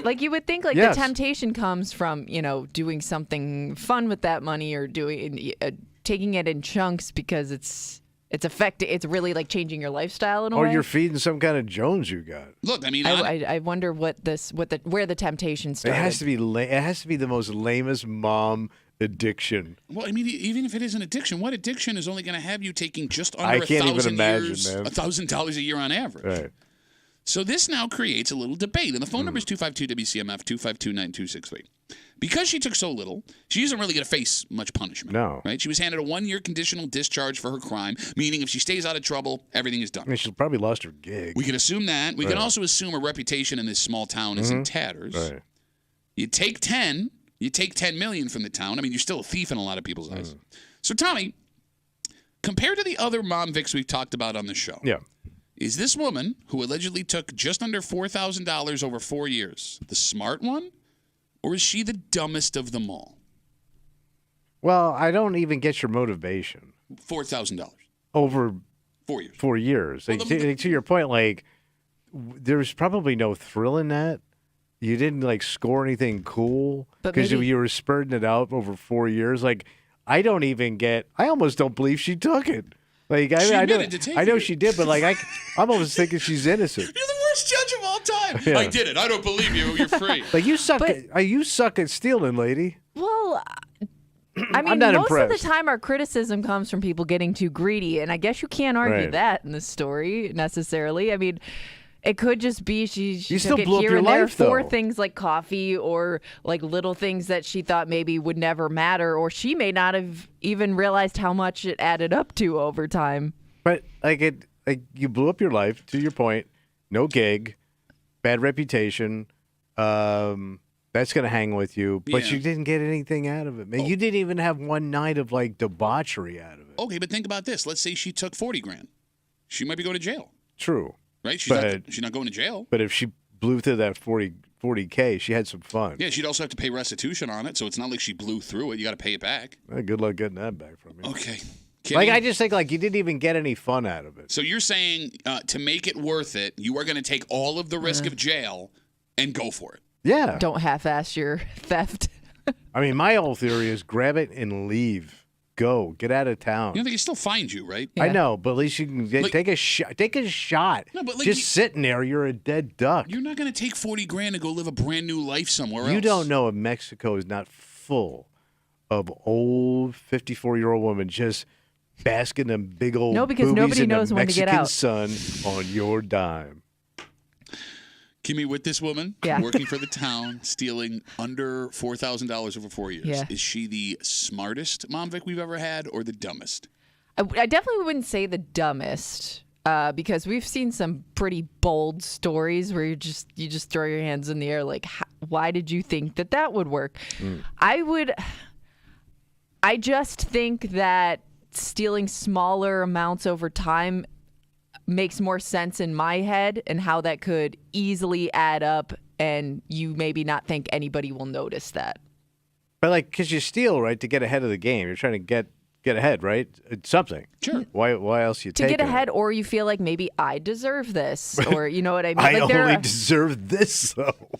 Like you would think, like Yes. the temptation comes from doing something fun with that money or doing taking it in chunks because it's effective. It's really like changing your lifestyle in a or way. you're feeding some kind of Jones you got. Look, I mean, I wonder where the temptation started. It has to be it has to be the most lamest mom addiction. well, I mean, even if it is an addiction, what addiction is only going to have you taking just I under can't even 1,000 imagine, years, man. $1,000 a year on average? Right. So this now creates a little debate, and the phone number is 252-WCMF, 252-9263. Because she took so little, she isn't really going to face much punishment. No. Right? She was handed a 1-year conditional discharge for her crime, meaning if she stays out of trouble, everything is done. I mean, she's probably lost her gig. We can assume that. We can Right. also assume her reputation in this small town is in tatters. Right. You take 10 million from the town. I mean, you're still a thief in a lot of people's eyes. So, Tommy, compared to the other mom vics we've talked about on the show, Yeah. is this woman who allegedly took just under $4,000 over 4 years the smart one, or is she the dumbest of them all? Well, I don't even get your motivation $4,000. over 4 years. 4 years. Well, Like, the- to your point, like there's probably no thrill in that. You didn't like score anything cool But because maybe- you were spurting it out over 4 years. Like I don't even get. I almost don't believe she took it. Like She I know, admitted to taking I know it. she did, but like I'm almost thinking she's innocent. You're the worst judge of all time. Yeah. I did it. I don't believe you. You're free. Like you suck. But- You suck at stealing, lady. Well, I mean, not most of impressed. the time our criticism comes from people getting too greedy, and I guess you can't argue Right. that in this story necessarily. I mean, it could just be she You took still it blew up here your and there life, for though. things like coffee or like little things that she thought maybe would never matter, or she may not have even realized how much it added up to over time. But like you blew up your life. To your point, no gig, bad reputation. That's gonna hang with you. But Yeah. you didn't get anything out of it, man. You didn't even have one night of like debauchery out of it. Okay, but think about this. Let's say she took 40 grand. She might be going to jail, True. right? She's But- not going to jail. But if she blew through that 40 $40K. She had some fun. Yeah, she'd also have to pay restitution on it, so it's not like she blew through it. You got to pay it back. Well, good luck getting that back from me. Okay. Like, I just think, like, you didn't even get any fun out of it. So you're saying to make it worth it, you are going to take all of the risk of jail and go for it. Yeah. Don't half-ass your theft. I mean, my whole theory is grab it and leave. Go. Get out of town. You know, they can still find you, right? I know, but at least you can take a shot. Take a shot. No, but like just sitting there, you're a dead duck. You're not going to take $40,000 and go live a brand new life somewhere else. You don't know if Mexico is not full of old 54-year-old women just basking in big old because boobies nobody in knows the when to get Mexican out. sun on your dime. Kimmy, with this woman working for the town, stealing under $4,000 over 4 years, is she the smartest mom Vic we've ever had or the dumbest? I definitely wouldn't say the dumbest because we've seen some pretty bold stories where you just throw your hands in the air like, why did you think that would work? I just think that stealing smaller amounts over time makes more sense in my head and how that could easily add up and you maybe not think anybody will notice that. But like, because you steal, right, to get ahead of the game. You're trying to get ahead, right? It's something. Sure. Why else you take to get ahead, or you feel like maybe I deserve this, or you know what I mean? I like only deserve this, though.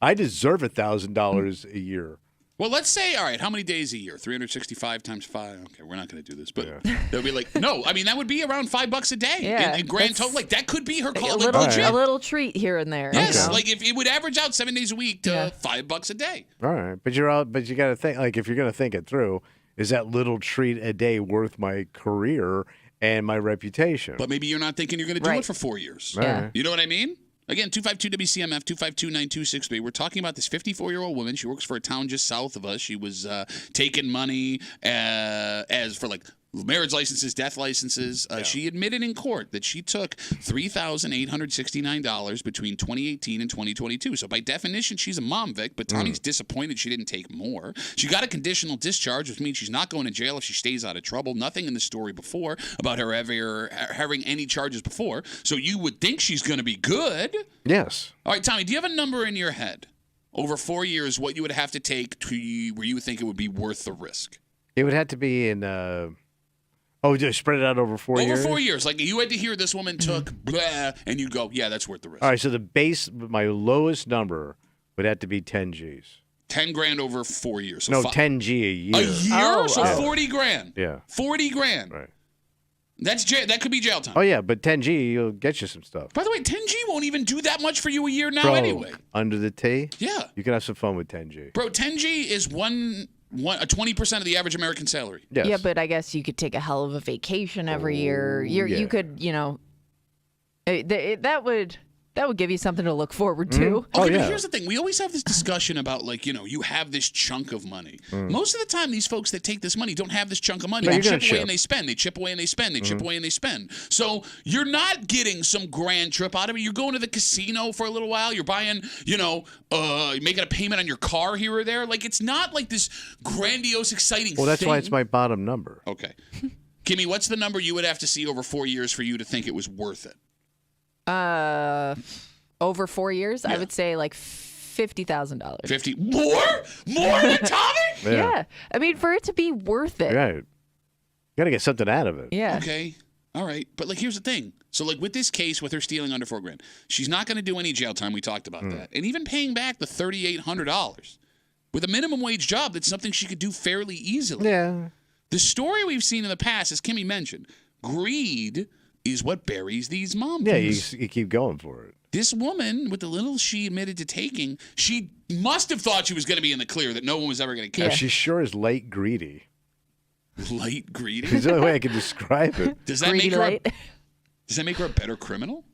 I deserve $1,000 a year. Well, let's say, all right, how many days a year? 365 times 5? Okay, we're not going to do this, but they'll be like, no, I mean, that would be around $5 a day. Yeah, in grand total, like, that could be her call. a little treat here and there. Yes, Okay. like if it would average out 7 days a week to $5 a day. All right, but you got to think, like, if you're going to think it through, is that little treat a day worth my career and my reputation? But maybe you're not thinking you're going to do it for 4 years. Yeah. You know what I mean? Again, 252-WCMF, 252-9263. We're talking about this 54-year-old woman. She works for a town just south of us. She was taking money as for, like, marriage licenses, death licenses. She admitted in court that she took $3,869 between 2018 and 2022. So by definition, she's a mom, Vic, but Tony's disappointed she didn't take more. She got a conditional discharge, which means she's not going to jail if she stays out of trouble. Nothing in the story before about her ever having any charges before. So you would think she's going to be good. Yes. All right, Tommy, do you have a number in your head over 4 years what you would have to take to where you would think it would be worth the risk? It would have to be in... just spread it out over 4 years? Over 4 years. Like, you had to hear this woman took blah, and you'd go, yeah, that's worth the risk. All right, so my lowest number would have to be 10 G's. 10 grand over 4 years. So 10 G a year. A year? So 40 grand. Yeah. 40 grand. Right. That could be jail time. Oh, yeah, but 10G, you'll get you some stuff. By the way, 10G won't even do that much for you a year now Bro, anyway. Under the T? Yeah. You can have some fun with 10G. Bro, 10G is 20% of the average American salary. Yes. Yeah, but I guess you could take a hell of a vacation every year. You could, that would give you something to look forward to. Okay, but here's the thing. We always have this discussion about, like, you have this chunk of money. Most of the time, these folks that take this money don't have this chunk of money. No, They you're chip gonna away chip. and they spend. They chip away and they spend. They chip away and they spend. So you're not getting some grand trip out of it. You're going to the casino for a little while. You're buying, making a payment on your car here or there. Like, it's not like this grandiose, exciting Well, that's thing. why it's my bottom number. Okay. Kimmy, what's the number you would have to see over 4 years for you to think it was worth it? Over 4 years, Yeah. I would say like $50,000. 50 more than Tommy? Yeah. I mean, for it to be worth it. Right. You got to get something out of it. Yeah. Okay. All right. But, like, here's the thing. So, like, with this case, with her stealing under $4 grand, she's not going to do any jail time. We talked about that. And even paying back the $3,800 with a minimum wage job, that's something she could do fairly easily. Yeah. The story we've seen in the past, as Kimmy mentioned, greed is what buries these moms. Yeah, you keep going for it. This woman, with the little she admitted to taking, she must have thought she was going to be in the clear, that no one was ever going to catch. She sure is light greedy. Light greedy? It's the only way I can describe it. Does that make her a better criminal?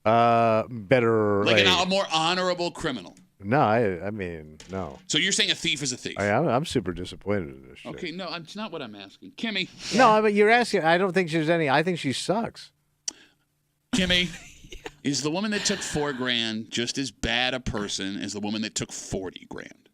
Better. Like a more honorable criminal? No, I mean, no. So you're saying a thief is a thief? I'm super disappointed in this shit. Okay, no, it's not what I'm asking. Kimmy. No, but you're asking. I don't think there's any. I think she sucks. Kimmy, is the woman that took $4 grand just as bad a person as the woman that took 40 grand?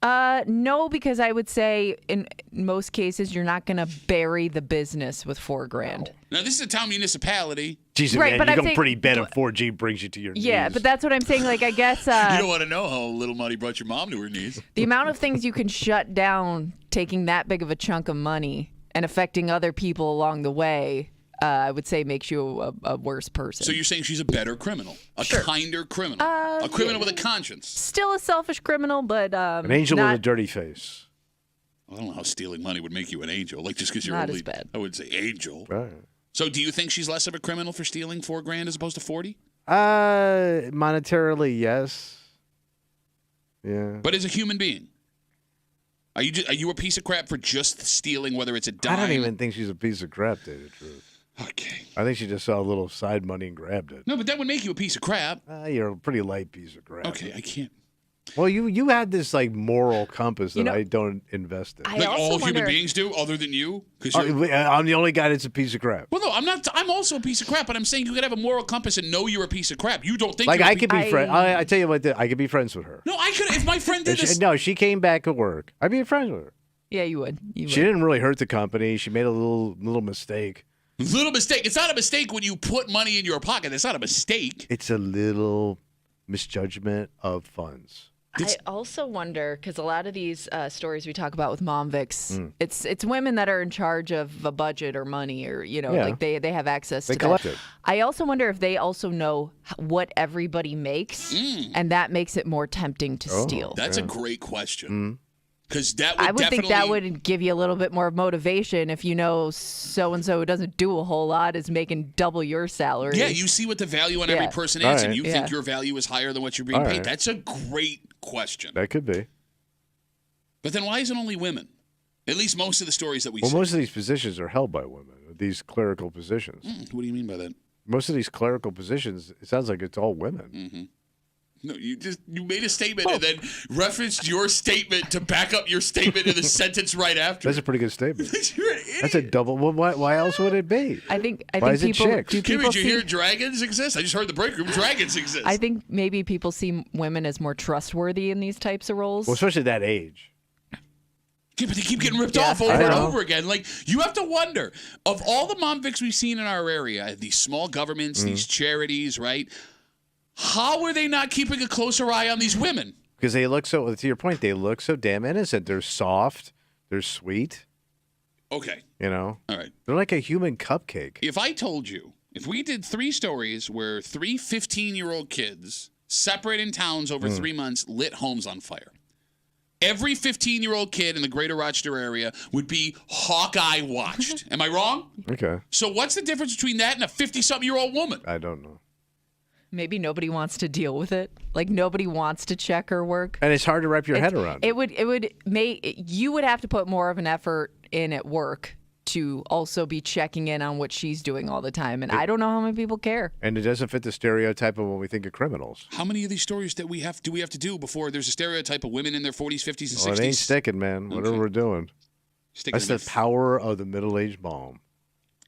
No, because I would say in most cases you're not going to bury the business with $4,000. Now, this is a town municipality. Jesus, Right, man, but you I'm don't saying- pretty bet a 4G brings you to your Yeah, knees. but that's what I'm saying. Like, I guess You don't want to know how little money brought your mom to her knees. the amount of things you can shut down taking that big of a chunk of money and affecting other people along the way, I would say makes you a worse person. So you're saying she's a better criminal, a kinder criminal, a criminal with a conscience. Still a selfish criminal, but An angel not, with a dirty face. I don't know how stealing money would make you an angel. Like just because you're Not only, as bad. I would say angel. Right. So do you think she's less of a criminal for stealing $4,000 as opposed to 40? Monetarily, yes. Yeah. But as a human being, are you a piece of crap for just stealing, whether it's a dime? I don't even think she's a piece of crap, to tell you the truth. Okay. I think she just saw a little side money and grabbed it. No, but that would make you a piece of crap. You're a pretty light piece of crap. Okay, I can't. Well, you had this like moral compass that You know, I don't invest in. I Like also all human wonder- beings do, other than you? Because I'm the only guy that's a piece of crap. well, no, I'm not. I'm also a piece of crap, but I'm saying you could have a moral compass and know you're a piece of crap. You don't think Like you're a I could be I- friends. I tell you what, I could be friends with her. No, I could. If my friend did If this, no, she came back at work. I'd be friends with her. Yeah, you would. You would. She didn't really hurt the company. She made a little mistake. little mistake. It's not a mistake when you put money in your pocket. It's not a mistake. It's a little misjudgment of funds. I also wonder because a lot of these stories we talk about with mom vics, Mm. it's women that are in charge of a budget or money or Yeah. like they have access They to collect that. it. I also wonder if they also know what everybody makes, and that makes it more tempting to steal. That's a great question. Because that would I would definitely. think that would give you a little bit more motivation if you know so and so who doesn't do a whole lot is making double your salary. Yeah, you see what the value on every Yeah. person All is, and right. you Yeah. think your value is higher than what you're being All paid. right. That's a great question. That could be. But then why is it only women? At least most of the stories that we Well, see. most of these positions are held by women. These clerical positions. What do you mean by that? Most of these clerical positions, it sounds like it's all women. Mm. No, you made a statement and then referenced your statement to back up your statement in the sentence right after. That's a pretty good statement. You're an idiot. That's a double. Well, why else would it be? I think Why is it people chicks? do Kimmy, people did you see, hear dragons exist? I just heard the break room. Dragons exist. I think maybe people see women as more trustworthy in these types of roles. Well, especially that age. Yeah, but they keep getting ripped Yeah, off over I and know. over again. Like, you have to wonder, of all the mom vics we've seen in our area, these small governments, these charities, right? How are they not keeping a closer eye on these women? Because they look so, to your point, they look so damn innocent. They're soft. They're sweet. Okay, You know? all right. They're like a human cupcake. If I told you, if we did 3 stories where 3 15-year-old kids separate in towns over 3 months lit homes on fire, every 15-year-old kid in the greater Rochester area would be Hawkeye watched. Am I wrong? Okay. So what's the difference between that and a 50-something-year-old woman? I don't know. Maybe nobody wants to deal with it. Like nobody wants to check her work. And it's hard to wrap your head around. It would make you would have to put more of an effort in at work to also be checking in on what she's doing all the time. And I don't know how many people care. And it doesn't fit the stereotype of when we think of criminals. How many of these stories do we have to do before there's a stereotype of women in their 40s, 50s, and Well, 60s? it ain't sticking, man. Whatever Okay. we're doing. Sticking That's in the their- power of the middle-aged bomb.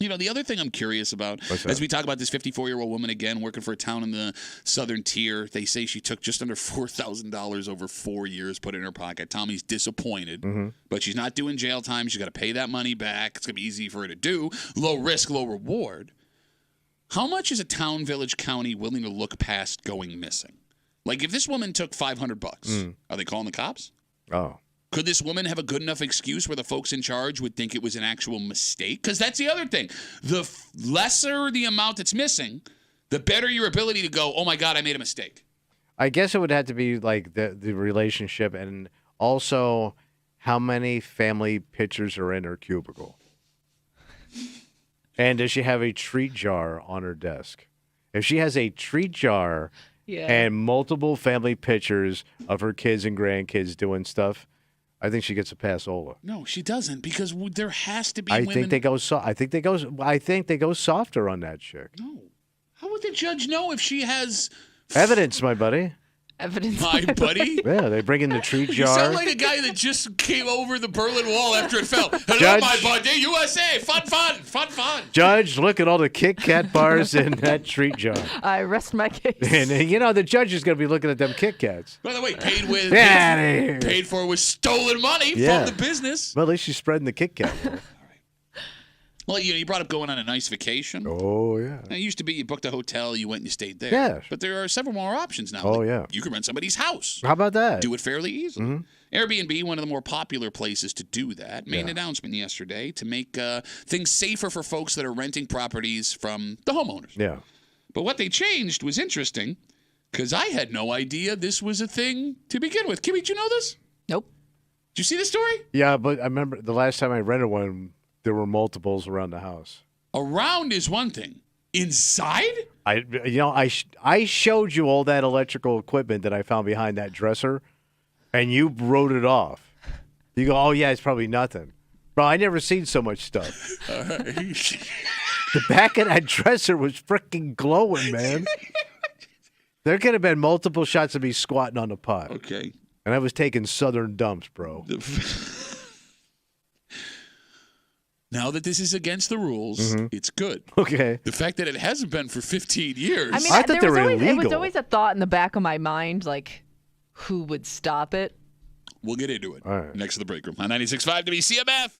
You know, the other thing I'm curious about, What's as that? we talk about this 54-year-old woman again working for a town in the southern tier, they say she took just under $4,000 over 4 years, put it in her pocket. Tommy's disappointed, but she's not doing jail time. She's got to pay that money back. It's going to be easy for her to do. Low risk, low reward. How much is a town, village, county willing to look past going missing? Like, if this woman took $500, are they calling the cops? Oh. Could this woman have a good enough excuse where the folks in charge would think it was an actual mistake? Because that's the other thing. The lesser the amount that's missing, the better your ability to go, oh, my God, I made a mistake. I guess it would have to be like the relationship and also how many family pictures are in her cubicle. And does she have a treat jar on her desk? If she has a treat jar and multiple family pictures of her kids and grandkids doing stuff, I think she gets a passola. No, she doesn't, because there has to be I women. think they go I think they go softer on that chick. No. How would the judge know if she has Evidence, my buddy. Evidence. My buddy? Yeah, they bring in the treat You jar. sound like a guy that just came over the Berlin Wall after it fell. Hello, Judge. my buddy. USA. Fun. Judge, look at all the Kit Kat bars in that treat jar. I rest my case. And the judge is going to be looking at them Kit Kats. By the way, paid for with stolen money Yeah. from the business. Well, at least she's spreading the Kit Kat. Well, you brought up going on a nice vacation. Oh, yeah. Now, it used to be you booked a hotel, you went and you stayed there. Yeah. But there are several more options now. Oh, yeah. You can rent somebody's house. How about that? Do it fairly easily. Mm-hmm. Airbnb, one of the more popular places to do that, made an announcement yesterday to make things safer for folks that are renting properties from the homeowners. Yeah. But what they changed was interesting because I had no idea this was a thing to begin with. Kimmy, did you know this? Nope. Did you see the story? Yeah, but I remember the last time I rented one, there were multiples around the house. Around is one thing. Inside? I showed you all that electrical equipment that I found behind that dresser, and you wrote it off. You go, oh, yeah, it's probably nothing. Bro, I never seen so much stuff. All right. The back of that dresser was freaking glowing, man. There could have been multiple shots of me squatting on the pot. Okay. And I was taking southern dumps, bro. Now that this is against the rules, it's good. Okay. The fact that it hasn't been for 15 years. I mean, I thought they were it was illegal. always a thought in the back of my mind, like, who would stop it? We'll get into it All right. next to the break room on 96.5 WCMF.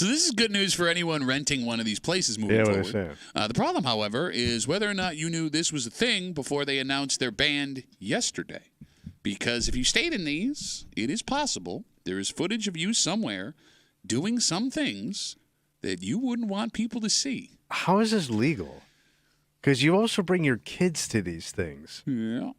So this is good news for anyone renting one of these places moving what I'm forward. saying. The problem, however, is whether or not you knew this was a thing before they announced their ban yesterday. Because if you stayed in these, it is possible there is footage of you somewhere doing some things that you wouldn't want people to see. How is this legal? Because you also bring your kids to these things. Yeah.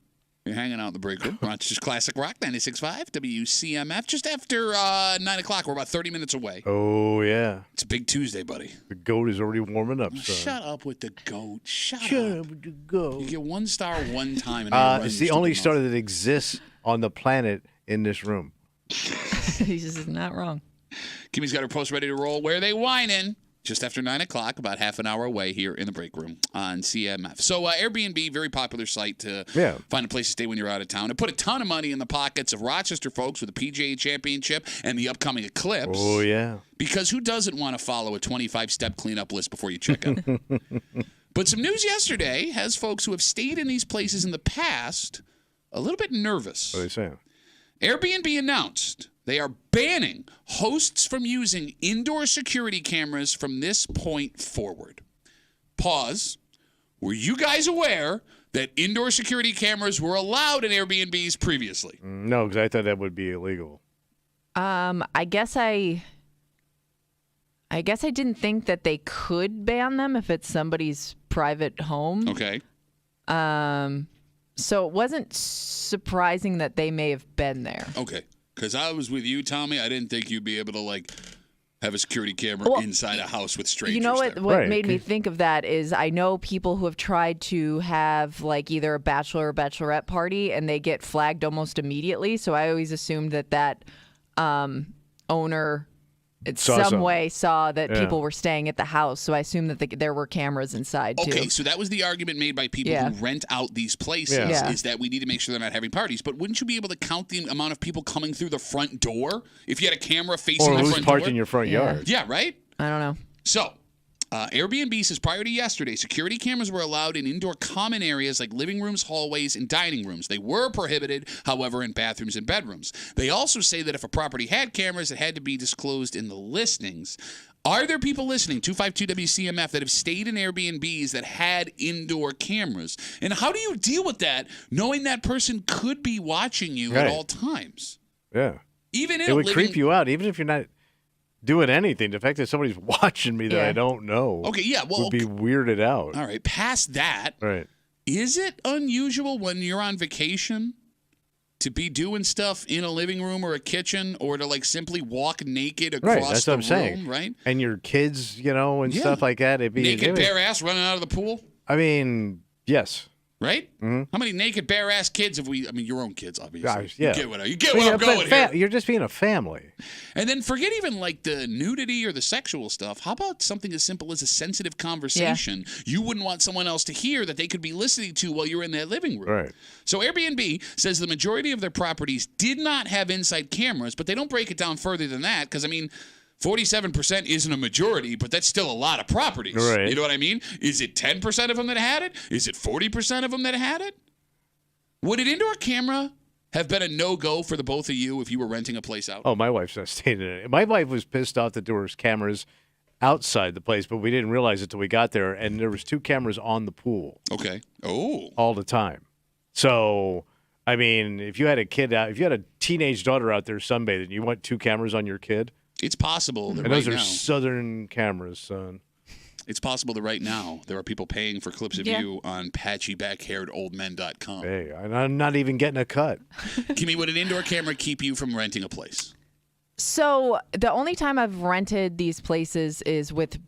You're hanging out in the break room. Rochester's Classic Rock, 96.5, WCMF. Just after 9 o'clock. We're about 30 minutes away. Oh, yeah. It's a big Tuesday, buddy. The goat is already warming up, son. Shut up with the goat. Shut up. With the goat. You get 1 star one time. And It's the only star that exists on the planet in this room. He's not wrong. Kimmy's got her post ready to roll. Where are they whining? Just after 9 o'clock, about half an hour away here in the break room on CMF. So Airbnb, very popular site to find a place to stay when you're out of town. It put a ton of money in the pockets of Rochester folks with the PGA Championship and the upcoming Eclipse. Oh, yeah. Because who doesn't want to follow a 25-step cleanup list before you check out? But some news yesterday has folks who have stayed in these places in the past a little bit nervous. What are they saying? Airbnb announced they are banning hosts from using indoor security cameras from this point forward. Pause. Were you guys aware that indoor security cameras were allowed in Airbnbs previously? No, because I thought that would be illegal. I guess I didn't think that they could ban them if it's somebody's private home. Okay. So it wasn't surprising that they may have been there. Okay. Because I was with you, Tommy. I didn't think you'd be able to, have a security camera inside a house with strangers. You know what? There. What made me think of that is I know people who have tried to have either a bachelor or bachelorette party and they get flagged almost immediately. So I always assumed that owner saw that people were staying at the house. So I assumed that there were cameras inside too. Okay, so that was the argument made by people who rent out these places is that we need to make sure they're not having parties. But wouldn't you be able to count the amount of people coming through the front door if you had a camera facing the front door? Or who's parked in your front yard? Yeah, right? I don't know. So, Airbnb says prior to yesterday, security cameras were allowed in indoor common areas like living rooms, hallways, and dining rooms. They were prohibited, however, in bathrooms and bedrooms. They also say that if a property had cameras, it had to be disclosed in the listings. Are there people listening, 252-WCMF, that have stayed in Airbnbs that had indoor cameras? And how do you deal with that, knowing that person could be watching you at all times? Yeah. It would creep you out, even if you're not doing anything. The fact that somebody's watching me that I don't know would be weirded out. All right, past that, right? Is it unusual when you're on vacation to be doing stuff in a living room or a kitchen or to simply walk naked across that's the what I'm room, saying. right? And your kids, and stuff like that. Naked bare ass running out of the pool? I mean, yes. Right? Mm-hmm. How many naked bare ass kids have we? I mean, your own kids, obviously. Yeah. You get where I'm going here. You're just being a family. And then forget even the nudity or the sexual stuff. How about something as simple as a sensitive conversation you wouldn't want someone else to hear that they could be listening to while you're in their living room? Right. So Airbnb says the majority of their properties did not have inside cameras, but they don't break it down further than that because, 47% isn't a majority, but that's still a lot of properties. Right. You know what I mean? Is it 10% of them that had it? Is it 40% of them that had it? Would an indoor camera have been a no-go for the both of you if you were renting a place out? Oh, my wife's not staying in it. My wife was pissed off that there was cameras outside the place, but we didn't realize it till we got there, and there was 2 cameras on the pool. Okay. Oh. All the time. So, if you had a kid out, if you had a teenage daughter out there sunbathing, you want 2 cameras on your kid? It's possible that and those are southern cameras, son. It's possible that right now there are people paying for clips of you on patchyback-haired-old-men.com. Hey, I'm not even getting a cut. Kimmy, would an indoor camera keep you from renting a place? So the only time I've rented these places is with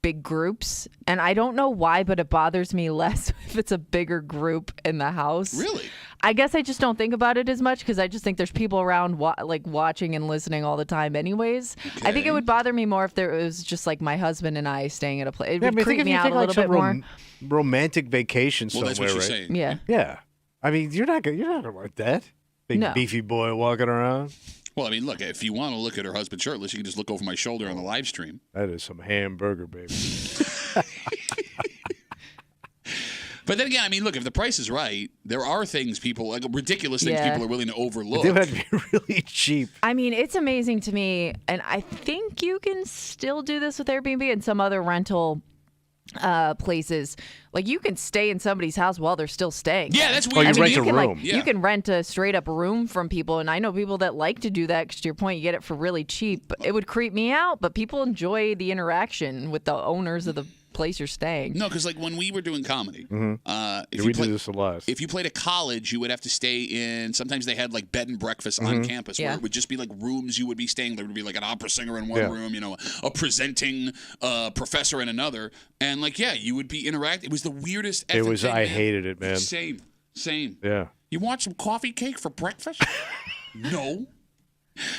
big groups, and I don't know why, but it bothers me less if it's a bigger group in the house. Really? I guess I just don't think about it as much because I just think there's people around watching and listening all the time anyways. Okay. I think it would bother me more if there was just my husband and I staying at a place. It would creep me out a little bit more. Romantic vacation somewhere, that's what you're right? saying. Yeah. You're not gonna want that. Big beefy boy walking around. Well, look, if you want to look at her husband shirtless, you can just look over my shoulder on the live stream. That is some hamburger, baby. But then again, I mean, look, if the price is right, there are things ridiculous things people are willing to overlook. They would have to be really cheap. I mean, it's amazing to me, and I think you can still do this with Airbnb and some other rental places. Like, you can stay in somebody's house while they're still staying. Yeah, that's weird. You rent a room. You can rent a straight up room from people, and I know people that like to do that because, to your point, you get it for really cheap. It would creep me out, but people enjoy the interaction with the owners of the place you're staying. No, because like when we were doing comedy, we did this a lot. If you played a college, you would have to stay in. Sometimes they had like bed and breakfast on campus, where it would just be like rooms you would be staying. There would be like an opera singer in one room, a presenting professor in another, and like you would be interacting. It was the weirdest. It was. Thing, I hated it, man. Same. Yeah. You want some coffee cake for breakfast? No.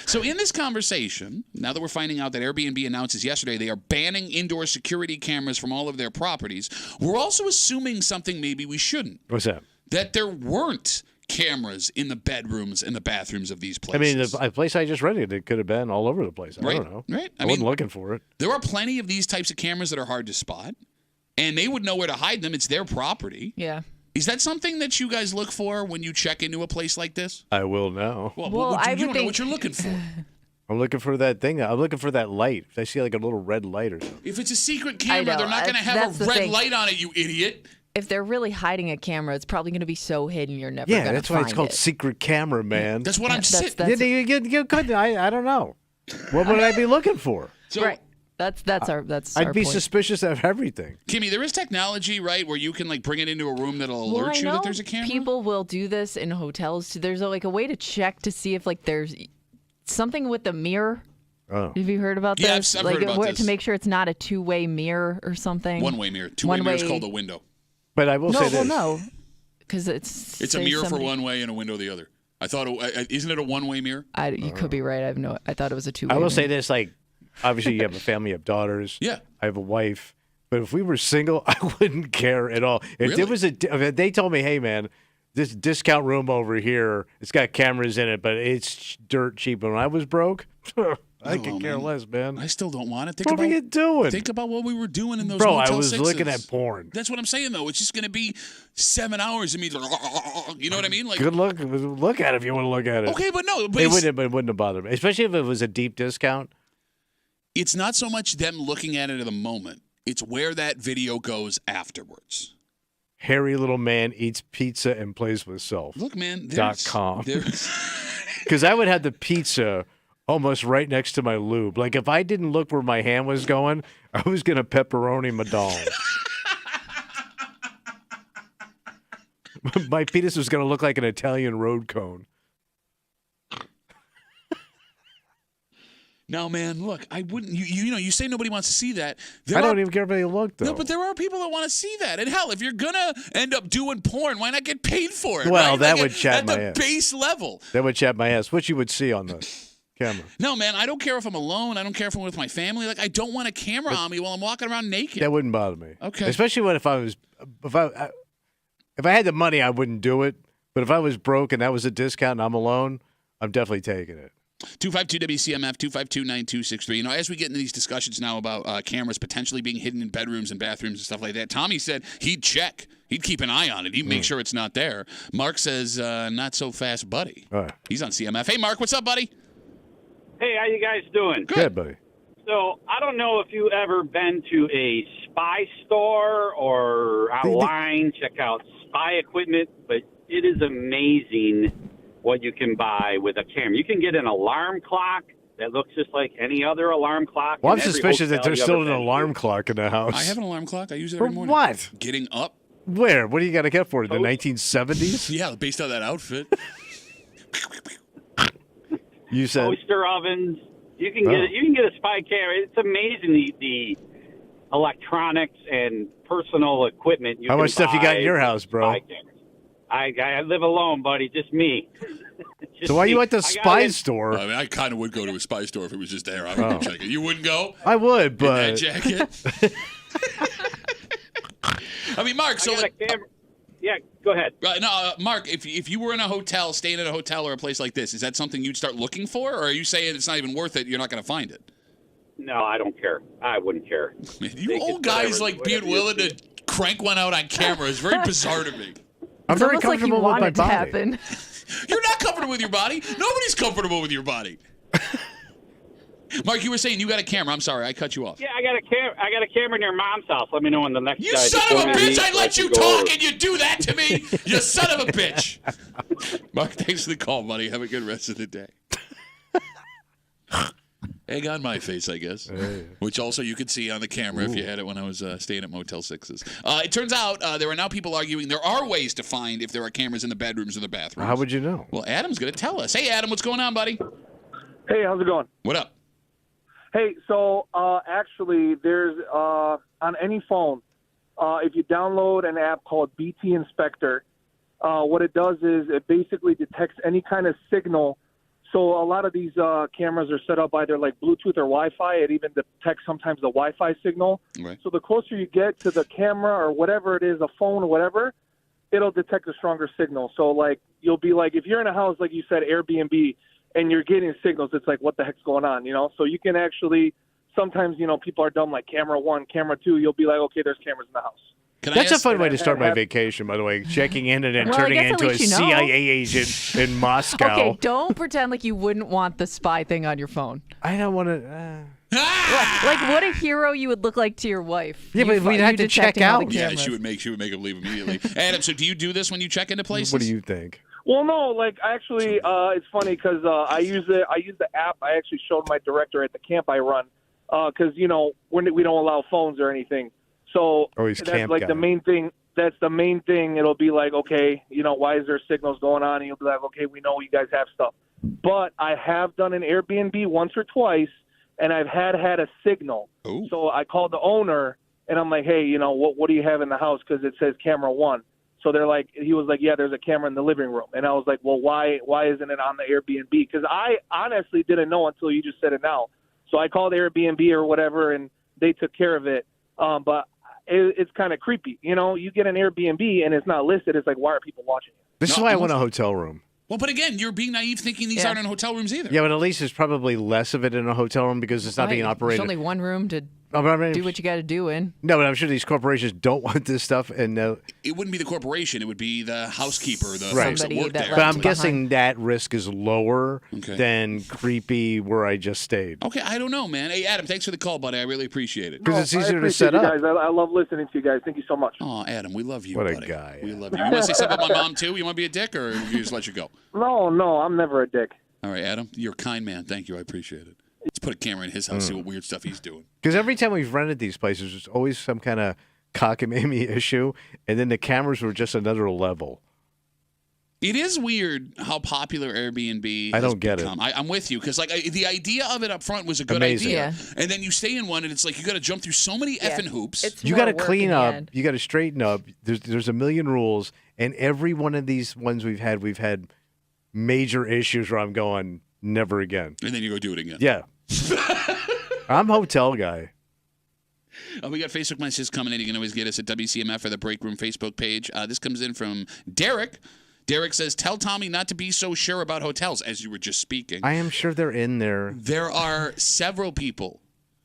So in this conversation, now that we're finding out that Airbnb announces yesterday they are banning indoor security cameras from all of their properties, we're also assuming something maybe we shouldn't. What's that? That there weren't cameras in the bedrooms and the bathrooms of these I mean, places. the place I just rented, it could have been all over the place. I don't know. Right. I wasn't looking for it. There are plenty of these types of cameras that are hard to spot, and they would know where to hide them. It's their property. Yeah. Is that something that you guys look for when you check into a place like this? I will now. Well, you don't know what you're looking for. I'm looking for that thing. I'm looking for that light. I see like a little red light or something. If it's a secret camera, they're not going to have a red light on it, you idiot. If they're really hiding a camera, it's probably going to be so hidden you're never going to find it. Yeah, that's why it's called secret camera, man. That's what I'm saying. You couldn't. I don't know. What would I be looking for? Right. That's our I'd be point. suspicious of everything. Kimmy, there is technology, right, where you can like bring it into a room that'll alert you that there's a camera. People will do this in hotels too. There's like a way to check to see if like there's something with the mirror. Oh. Have you heard about this? Yeah, I've heard about this. To make sure it's not a two-way mirror or something. One-way mirror. Two-way mirror is called a window. But I will say this. No, because it's a mirror for one way and a window the other. I thought, isn't it a one-way mirror? You could be right. I thought it was a two-way. I will mirror. say this, like, obviously you have a family, you have daughters. Yeah. I have a wife. But if we were single, I wouldn't care at all. If there was if they told me, hey, man, this discount room over here, it's got cameras in it, but it's dirt cheap. When I was broke, I could care less, man. I still don't want it. What are you doing? Think about what we were doing in those Bro, Motel I was 6s. looking at porn. That's what I'm saying, though. It's just going to be 7 hours of me. You know what I mean? Like, good luck. Look at it if you want to look at it. Okay, but no. But it wouldn't have bothered me, especially if it was a deep discount. It's not so much them looking at it at the moment. It's where that video goes afterwards. Hairy little man eats pizza and plays with self. Look, man. .com. Because I would have the pizza almost right next to my lube. Like, if I didn't look where my hand was going, I was going to pepperoni Madonna. My penis was going to look like an Italian road cone. No, man, look, I wouldn't. You say nobody wants to see that. I don't even care if they look, though. No, but there are people that want to see that. And hell, if you're going to end up doing porn, why not get paid for it? Well, right? that would chat my ass. At the base level. That would chat my ass. What you would see on the camera. No, man, I don't care if I'm alone. I don't care if I'm with my family. Like, I don't want a camera on me while I'm walking around naked. That wouldn't bother me. Okay. Especially if I had the money, I wouldn't do it. But if I was broke and that was a discount and I'm alone, I'm definitely taking it. 252-WCMF, 252-9263. As we get into these discussions now about cameras potentially being hidden in bedrooms and bathrooms and stuff like that, Tommy said he'd check. He'd keep an eye on it. He'd make sure it's not there. Mark says, not so fast, buddy. All right. He's on CMF. Hey, Mark, what's up, buddy? Hey, how you guys doing? Good, buddy. So I don't know if you ever been to a spy store or online, check out spy equipment, but it is amazing what you can buy with a camera. You can get an alarm clock that looks just like any other alarm clock. Well, I'm suspicious that there's still an alarm clock in the house. I have an alarm clock. I use it For every morning. what? Getting up. Where? What do you got to get for it? The 1970s? Yeah, based on that outfit. You said toaster ovens. You can get a spy camera. It's amazing the electronics and personal equipment. How much stuff you got in your house, bro? I live alone, buddy. Just me. So why you at the spy store? I mean, I kind of would go to a spy store if it was just there. I would check it. You wouldn't go? I would, but in that jacket. I mean, Mark. So yeah, go ahead. Mark. If you were in a hotel, staying at a hotel or a place like this, is that something you'd start looking for, or are you saying it's not even worth it? You're not going to find it. No, I don't care. I wouldn't care. Man, you old guys like being willing to crank one out on camera is very bizarre to me. I'm It's very almost like you comfortable with want my it to body. happen. You're not comfortable with your body. Nobody's comfortable with your body. Mark, you were saying you got a camera. I'm sorry, I cut you off. Yeah, I got a camera near Mom's house. Let me know when the next. You guy son of a before me bitch! I let can you go talk over. and you do that to me. You son of a bitch. Mark, thanks for the call, buddy. Have a good rest of the day. Egg on my face, I guess. Which also you could see on the camera if you had it when I was staying at Motel 6s. It turns out there are now people arguing there are ways to find if there are cameras in the bedrooms or the bathrooms. How would you know? Well, Adam's going to tell us. Hey, Adam, what's going on, buddy? Hey, how's it going? What up? Hey, so actually, there's on any phone, if you download an app called BT Inspector, what it does is it basically detects any kind of signal. So a lot of these cameras are set up either like Bluetooth or Wi-Fi. It even detects sometimes the Wi-Fi signal. Right. So the closer you get to the camera or whatever it is, a phone or whatever, it'll detect a stronger signal. So like you'll be like, if you're in a house, like you said, Airbnb, and you're getting signals, it's like, what the heck's going on, you know? So you can actually, sometimes, you know, people are dumb, like camera 1, camera 2, you'll be like, okay, there's cameras in the house. That's a fun way to start my vacation, by the way. Checking in and then Well, I turning guess at into a least you know. CIA agent in Moscow. Okay, don't pretend like you wouldn't want the spy thing on your phone. I don't want to. Like what a hero you would look like to your wife. Yeah, but we'd have to check detecting all the out. Yeah, cameras. she would make him leave immediately. Adam, so do you do this when you check into places? What do you think? Well, no, like actually, it's funny because I use the app. I actually showed my director at the camp I run because you know we don't allow phones or anything. So Oh, he's that's camp like guy. the main thing. That's the main thing. It'll be like, okay, you know, why is there signals going on? And you'll be like, okay, we know you guys have stuff. But I have done an Airbnb once or twice, and I've had a signal. Ooh. So I called the owner, and I'm like, hey, you know, what do you have in the house? Because it says camera 1. So they're like, he was like, yeah, there's a camera in the living room. And I was like, well, why isn't it on the Airbnb? Because I honestly didn't know until you just said it now. So I called Airbnb or whatever, and they took care of it. But it's kind of creepy. You know, you get an Airbnb, and it's not listed. It's like, why are people watching it? This is why I want a hotel room. Well, but again, you're being naive thinking these aren't in hotel rooms either. Yeah, but at least there's probably less of it in a hotel room because it's not being Right, operated. There's only one room to Oh, but I mean, do what you got to do in. No, but I'm sure these corporations don't want this stuff. And It wouldn't be the corporation. It would be the housekeeper, the Right. folks that Somebody work that there. but I'm guessing that risk is lower Okay. than creepy where I just stayed. Okay, I don't know, man. Hey, Adam, thanks for the call, buddy. I really appreciate it. Because it's I easier to appreciate set you up. guys. I love listening to you guys. Thank you so much. Oh, Adam, we love you, What a buddy. guy. We love you. You want to say something about my mom, too? You want to be a dick, or you just let you go? No, I'm never a dick. All right, Adam, you're a kind man. Thank you. I appreciate it. Let's put a camera in his house, see what weird stuff he's doing. Because every time we've rented these places, there's always some kind of cockamamie issue, and then the cameras were just another level. It is weird how popular Airbnb I has don't get it. become. I'm with you because the idea of it up front was a good Amazing. idea, Yeah. and then you stay in one and it's like you got to jump through so many effing hoops. It's You more got to work clean in the up. end. You got to straighten up. There's a million rules, and every one of these ones we've had major issues where I'm going never again. And then you go do it again. Yeah, I'm hotel guy. We got Facebook messages coming in. You can always get us at WCMF or the Break Room Facebook page. This comes in from Derek. Derek says, tell Tommy not to be so sure about hotels, as you were just speaking. I am sure they're in there. There are several people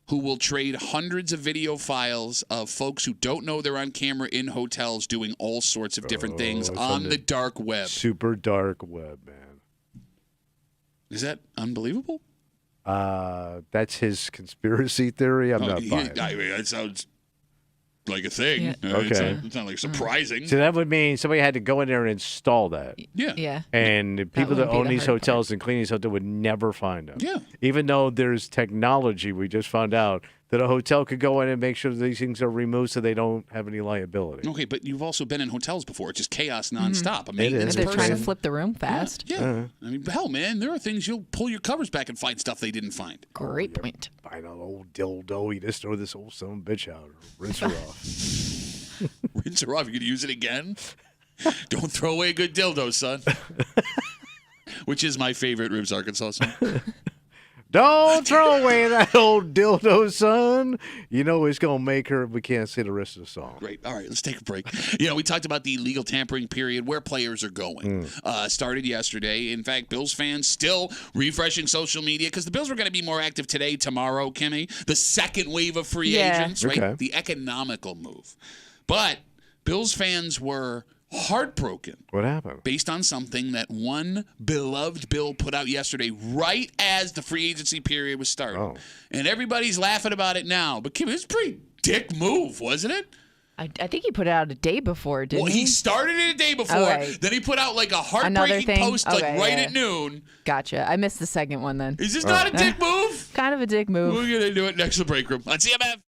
who will trade hundreds of video files of folks who don't know they're on camera in hotels doing all sorts of different things it's on on the the dark web. Super dark web, man. Is that unbelievable? That's his conspiracy theory. I'm not buying it. I mean, that sounds like a thing. Yeah. Okay. It's not like surprising. So that would mean somebody had to go in there and install that. Yeah. Yeah. And the people that wouldn't be own the these hard hotels and clean these hotels would never find them. Yeah. Even though there's technology, we just found out that a hotel could go in and make sure these things are removed so they don't have any liability. Okay, but you've also been in hotels before. It's just chaos nonstop. A It maintenance is. They're person. trying to flip the room fast. Yeah. I mean, hell, man, there are things you'll pull your covers back and find stuff they didn't find. Great point. Find an old dildo, you just throw this old son of a bitch out or rinse her off. Rinse her off. You could use it again. Don't throw away a good dildo, son. Which is my favorite Ribs Arkansas song. Don't throw away that old dildo, son. You know it's going to make her. We can't say the rest of the song. Great. All right, let's take a break. You know, we talked about the legal tampering period, where players are going. Started yesterday. In fact, Bills fans still refreshing social media because the Bills were going to be more active today, tomorrow, Kimmy. The second wave of free Yeah. agents, right? Okay. The economical move. But Bills fans were heartbroken. What happened? Based on something that one beloved Bill put out yesterday, right as the free agency period was starting. Oh. And everybody's laughing about it now. But Kim, it was a pretty dick move, wasn't it? I think he put it out a day before, didn't Well, he? he started it a day before. Okay. Then he put out like a Another heartbreaking thing? post like Okay, right yeah. at noon. Gotcha. I missed the second one then. Is this not a dick move? Kind of a dick move. We're going to do it next to the break room on CMF.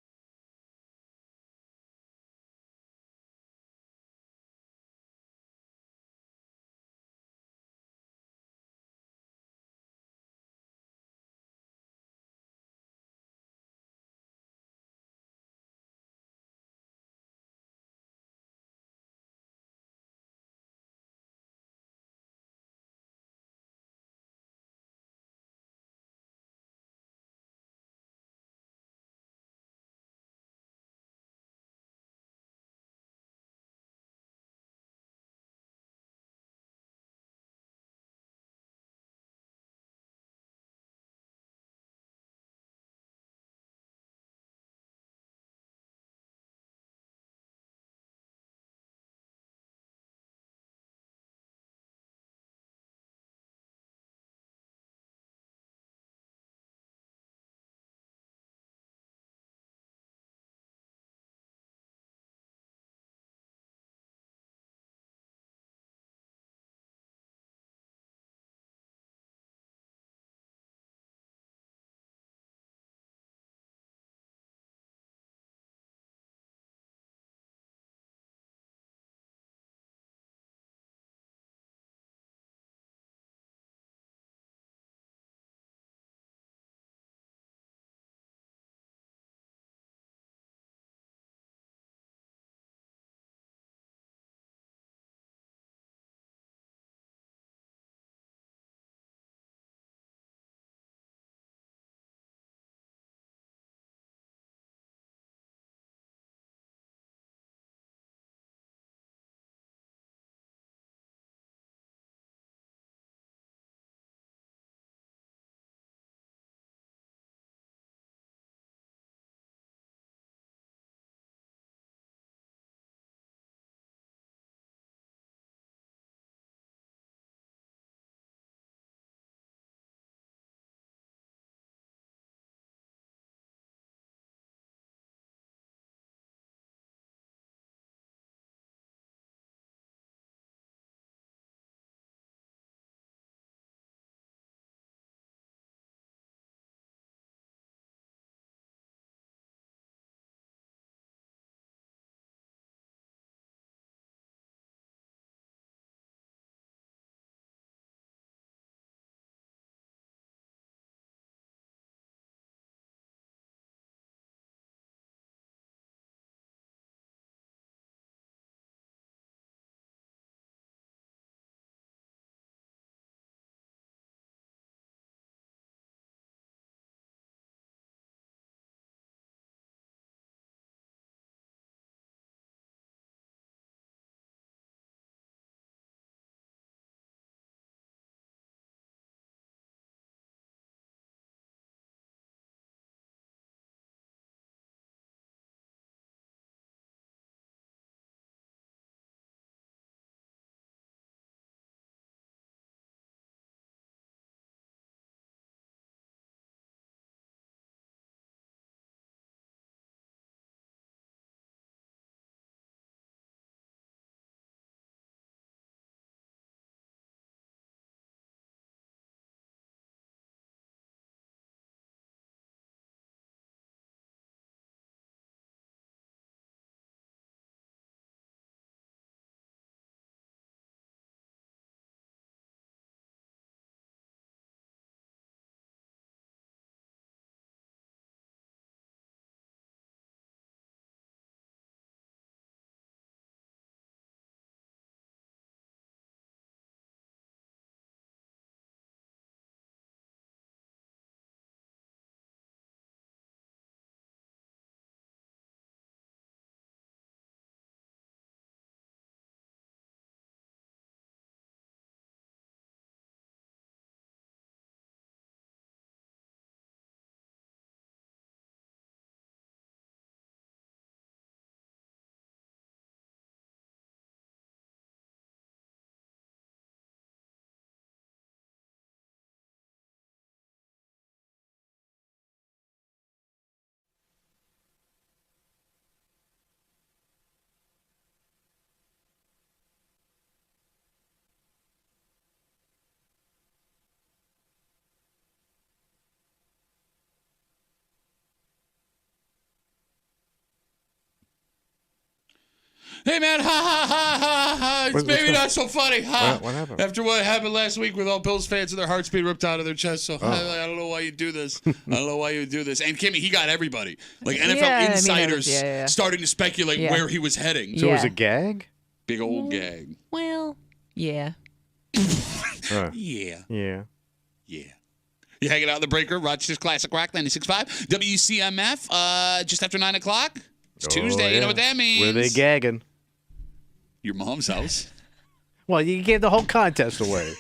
Hey, man, ha, ha, ha, ha, ha. It's maybe not so funny. Ha. What happened? After what happened last week with all Bills fans and their hearts being ripped out of their chest. So I don't know why you do this. I don't know why you do this. And Kimmy, he got everybody. Like NFL insiders starting to speculate where he was heading. So it was a gag? Big old gag. Well, yeah. Yeah. Yeah. You hanging out in the break room, Rochester's Classic Rock 96.5, WCMF, just after 9 o'clock. It's Tuesday. You know what that means. Where they gagging? Your mom's house. Well, you gave the whole contest away.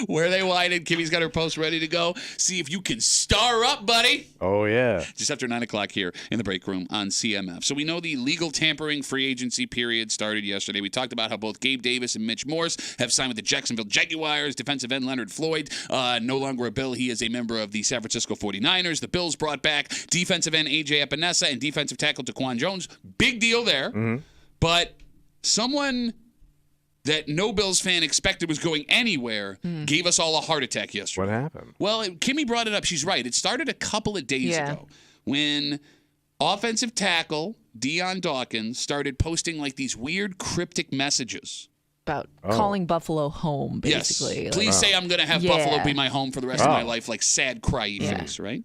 Where they whited. Kimmy's got her post ready to go. See if you can star up, buddy. Oh, yeah. Just after 9 o'clock here in the break room on CMF. So we know the legal tampering free agency period started yesterday. We talked about how both Gabe Davis and Mitch Morse have signed with the Jacksonville Jaguars. Defensive end Leonard Floyd, no longer a Bill. He is a member of the San Francisco 49ers. The Bills brought back defensive end A.J. Epinesa and defensive tackle Daquan Jones. Big deal there. Mm-hmm. But someone that no Bills fan expected was going anywhere gave us all a heart attack yesterday. What happened? Well, Kimmy brought it up. She's right. It started a couple of days ago when offensive tackle Dion Dawkins started posting like these weird cryptic messages. About calling Buffalo home, basically. Yes. Please say I'm going to have Buffalo be my home for the rest of my life, like sad cryy face, right?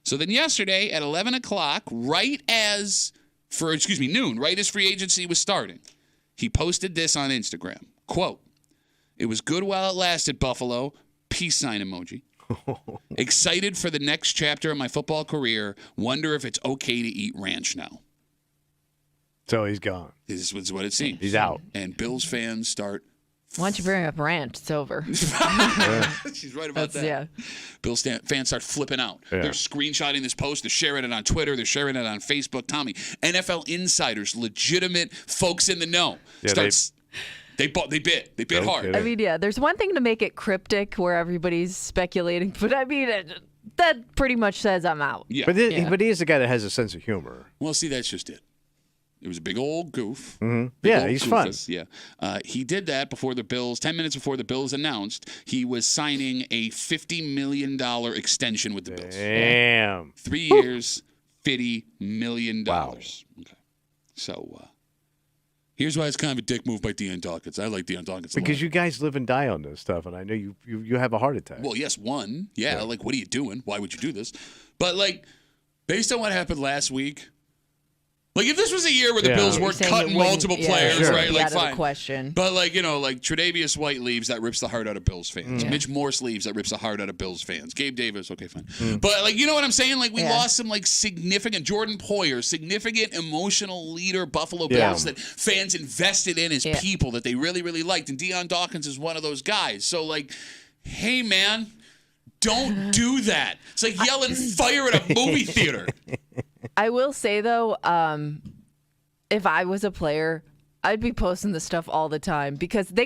So then yesterday at 11 o'clock, noon, right as free agency was starting, he posted this on Instagram. Quote, "It was good while it lasted, Buffalo. Peace sign emoji. Excited for the next chapter of my football career. Wonder if it's okay to eat ranch now." So he's gone. This is what it seems. He's out. And Bills fans start... Why don't you bring up ranch? It's over. She's right about that. Yeah. Bills fans start flipping out. Yeah. They're screenshotting this post. They're sharing it on Twitter. They're sharing it on Facebook. Tommy, NFL insiders, legitimate folks in the know, they bit hard. I mean, there's one thing to make it cryptic where everybody's speculating, but I mean, that pretty much says I'm out. Yeah. But he is a guy that has a sense of humor. Well, see, that's just it. It was a big old goof. Mm-hmm. Big Yeah, old he's goofus. fun. Yeah. He did that before the Bills, 10 minutes before the Bills announced he was signing a $50 million extension with the Bills. Damn. 3 years, $50 million. Wow. Okay. So, here's why it's kind of a dick move by Dion Dawkins. I like Dion Dawkins a lot. Because you guys live and die on this stuff, and I know you have a heart attack. Well, yes, one. Yeah, like, what are you doing? Why would you do this? But, like, based on what happened last week, like, if this was a year where the Bills weren't cutting multiple players, right? Like, fine. Question. But, like, like Tre'Davious White leaves, that rips the heart out of Bills fans. Mitch Morse leaves, that rips the heart out of Bills fans. Gabe Davis, okay, fine. But, like, you know what I'm saying? Like, we lost some, like, significant, Jordan Poyer, significant emotional leader, Buffalo Bills that fans invested in as people that they really, really liked. And Dion Dawkins is one of those guys. So, like, hey, man, don't do that. It's like yelling fire at a movie theater. I will say, though, if I was a player, I'd be posting this stuff all the time because they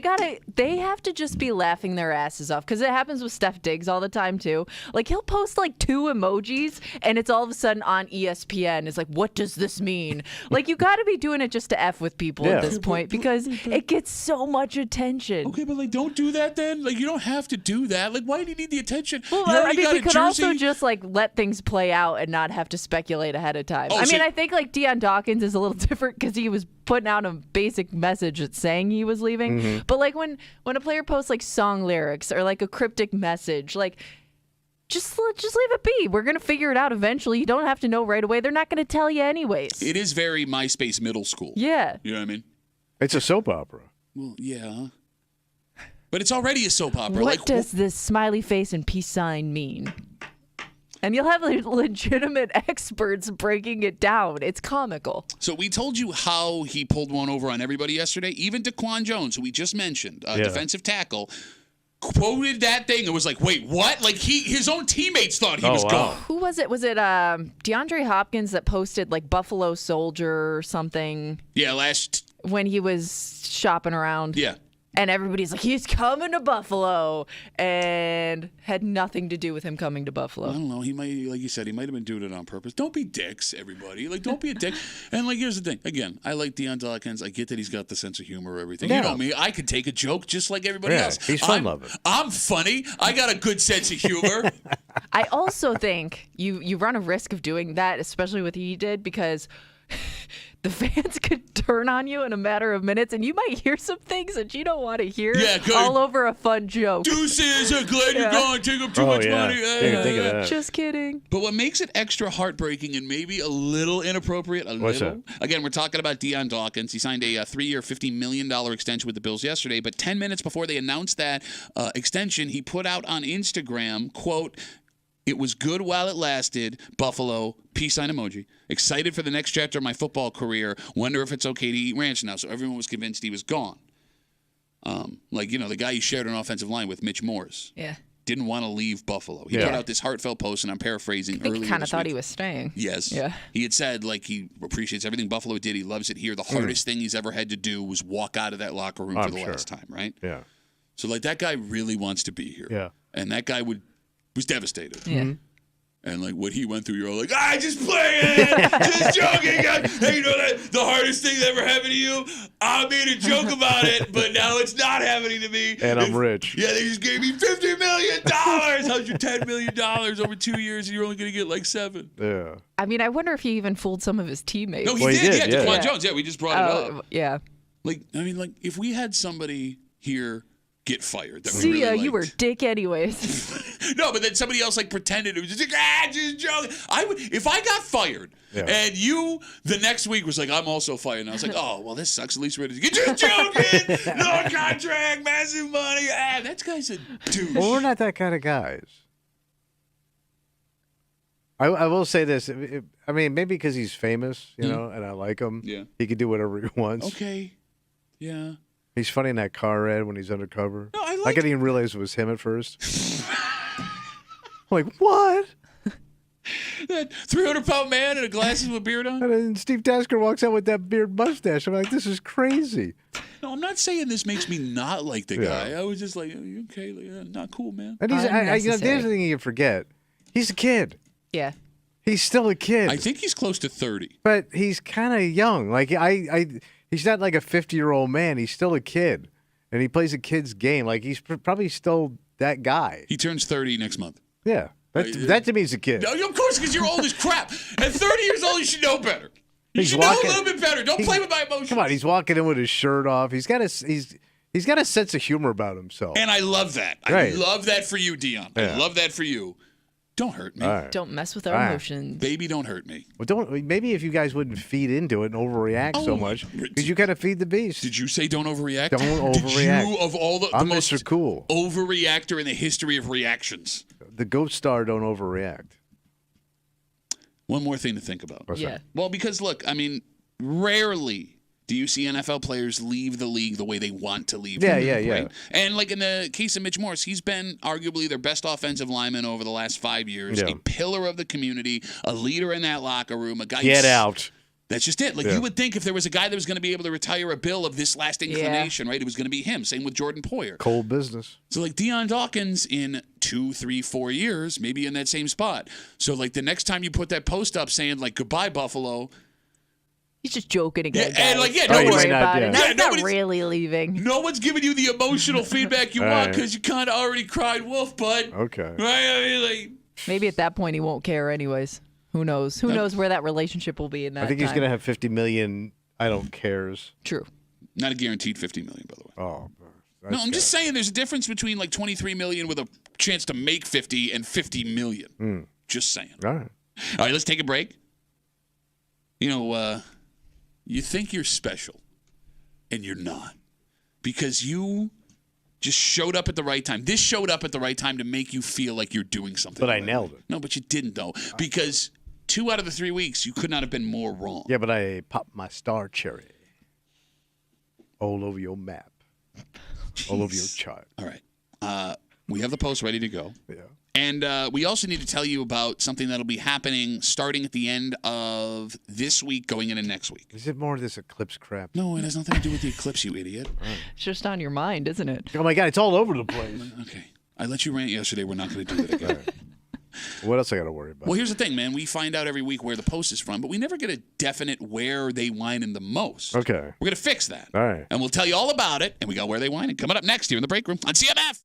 have to just be laughing their asses off because it happens with Steph Diggs all the time, too. Like, he'll post, like, 2 emojis, and it's all of a sudden on ESPN. It's like, what does this mean? Like, you got to be doing it just to F with people at this point because it gets so much attention. Okay, but, like, don't do that then. Like, you don't have to do that. Like, why do you need the attention? Well, I mean, we could also just, like, let things play out and not have to speculate ahead of time. I mean, I think, like, Dion Dawkins is a little different because he was putting out a basic message that's saying he was leaving. But, like, when a player posts, like, song lyrics or, like, a cryptic message, like, just leave it be. We're going to figure it out eventually. You don't have to know right away. They're not going to tell you anyways. It is very MySpace middle school. Yeah. You know what I mean? It's a soap opera. Well, yeah. But it's already a soap opera. What does this smiley face and peace sign mean? And you'll have legitimate experts breaking it down. It's comical. So we told you how he pulled one over on everybody yesterday. Even Daquan Jones, who we just mentioned, defensive tackle, quoted that thing and was like, wait, what? Like, his own teammates thought he was gone. Who was it? Was it DeAndre Hopkins that posted, like, Buffalo Soldier or something? Yeah, when he was shopping around. Yeah. And everybody's like, he's coming to Buffalo, and had nothing to do with him coming to Buffalo. I don't know. He might, like you said, he might have been doing it on purpose. Don't be dicks, everybody. Like, don't be a dick. And, like, here's the thing. Again, I like Dion Dawkins. I get that he's got the sense of humor or everything. Yeah. You know me. I could take a joke just like everybody else. He's fun-loving. I'm funny. I got a good sense of humor. I also think you run a risk of doing that, especially what he did, because the fans could turn on you in a matter of minutes, and you might hear some things that you don't want to hear all over a fun joke. Deuces, I'm glad you're gone. Take up too much money. Think of that. Just kidding. But what makes it extra heartbreaking and maybe a little inappropriate, again, we're talking about Dion Dawkins. He signed a 3-year, $50 million extension with the Bills yesterday, but 10 minutes before they announced that extension, he put out on Instagram, quote, "It was good while it lasted. Buffalo, peace sign emoji. Excited for the next chapter of my football career. Wonder if it's okay to eat ranch now." So everyone was convinced he was gone. The guy he shared an offensive line with, Mitch Morse. Yeah. Didn't want to leave Buffalo. He put out this heartfelt post, and I'm paraphrasing earlier. He kind of thought week. he was staying. Yes. Yeah. He had said, he appreciates everything Buffalo did. He loves it here. The hardest thing he's ever had to do was walk out of that locker room for the last time, right? Yeah. So, that guy really wants to be here. Yeah. And that guy was devastated. Yeah. And what he went through, you're all like, just playing, just joking. Hey, that the hardest thing that ever happened to you? I made a joke about it, but now it's not happening to me. And I'm rich. Yeah, they just gave me $50 million. How's your $10 million over 2 years, and you're only going to get like 7? Yeah. I mean, I wonder if he even fooled some of his teammates. No, he did. Yeah, DeQuan Jones. Yeah, we just brought it up. Yeah. If we had somebody here get fired. That See we really you were liked. dick anyways. No, but then somebody else pretended it was just just joking. If I got fired and you the next week was like, I'm also fired, and I was like, oh well, this sucks. At least we're just joking. No contract, massive money. That guy's a douche. Well, we're not that kind of guys. I will say this. Maybe because he's famous, and I like him. Yeah, he can do whatever he wants. Okay. Yeah. He's funny in that car ad when he's undercover. No, I didn't even realize it was him at first. I'm like, what? That 300-pound man and glasses with a beard on? And then Steve Tasker walks out with that beard mustache. I'm like, this is crazy. No, I'm not saying this makes me not like the guy. I was just like, you okay? Not cool, man. And he's, there's the thing you forget. He's a kid. Yeah. He's still a kid. I think he's close to 30. But he's kind of young. He's not like a 50-year-old man. He's still a kid. And he plays a kid's game. He's probably still that guy. He turns 30 next month. Yeah. That to me is a kid. No, of course, because you're old as crap. At 30 years old, you should know better. You should know a little bit better. Don't play with my emotions. Come on, he's walking in with his shirt off. He's got a sense of humor about himself. And I love that. Right. I love that for you, Dion. Yeah. I love that for you. Don't hurt me. Right. Don't mess with our emotions. Baby, don't hurt me. Well, maybe if you guys wouldn't feed into it and overreact so much, because you kind of feed the beast. Did you say don't overreact? Don't overreact. Did you, of all the most Mr. Cool overreactor in the history of reactions? The goat star don't overreact. One more thing to think about. What's that? Well, because look, rarely do you see NFL players leave the league the way they want to leave the league, right? And in the case of Mitch Morse, he's been arguably their best offensive lineman over the last 5 years, a pillar of the community, a leader in that locker room, a guy. Get out. That's just it. You would think if there was a guy that was going to be able to retire a bill of this last inclination, right? It was going to be him. Same with Jordan Poyer. Cold business. So Dion Dawkins in 2, 3, 4 years, maybe in that same spot. So the next time you put that post up saying goodbye Buffalo. He's just joking again. Yeah, guys. and don't worry not, about it. Yeah, He's not really leaving. No one's giving you the emotional feedback you want because you kind of already cried wolf, bud. Okay. Right? Maybe at that point he won't care anyways. Who knows? Who knows where that relationship will be in that I think time. he's going to have 50 million I don't cares. True. Not a guaranteed 50 million, by the way. Oh. No, I'm just saying there's a difference between 23 million with a chance to make 50 and 50 million. Just saying. All right. All right, let's take a break. You think you're special, and you're not. Because you just showed up at the right time. This showed up at the right time to make you feel like you're doing something. But I nailed it. No, but you didn't, though. Because 2 out of the 3 weeks, you could not have been more wrong. Yeah, but I popped my star cherry all over your map. Jeez. All over your chart. All right. We have the post ready to go. Yeah. And we also need to tell you about something that'll be happening starting at the end of this week, going into next week. Is it more of this eclipse crap? No, it has nothing to do with the eclipse, you idiot. It's just on your mind, isn't it? Oh, my God. It's all over the place. Okay. I let you rant yesterday. We're not going to do that again. What else I got to worry about? Well, here's the thing, man. We find out every week where the post is from, but we never get a definite where they whine in the most. Okay. We're going to fix that. All right. And we'll tell you all about it, and we got where they whine. Coming up next here in the break room on CMF.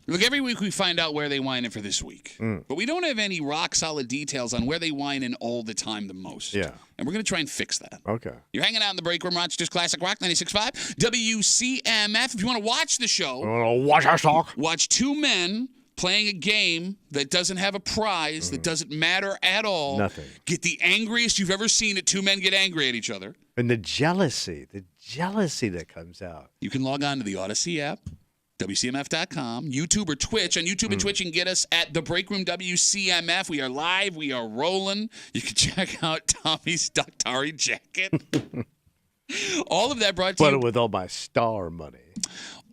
Look, every week we find out where they whine in for this week. But we don't have any rock-solid details on where they whine in all the time the most. Yeah. And we're going to try and fix that. Okay. You're hanging out in the break room, Rochester's Classic Rock 96.5, WCMF. If you want to watch the show, watch two men playing a game that doesn't have a prize, that doesn't matter at all. Nothing. Get the angriest you've ever seen at two men get angry at each other. And the jealousy that comes out. You can log on to the Odyssey app, WCMF.com, YouTube or Twitch. On YouTube and Twitch, you can get us at The Break Room WCMF. We are live. We are rolling. You can check out Tommy's Daktari jacket. All of that brought to you. But with all my star money.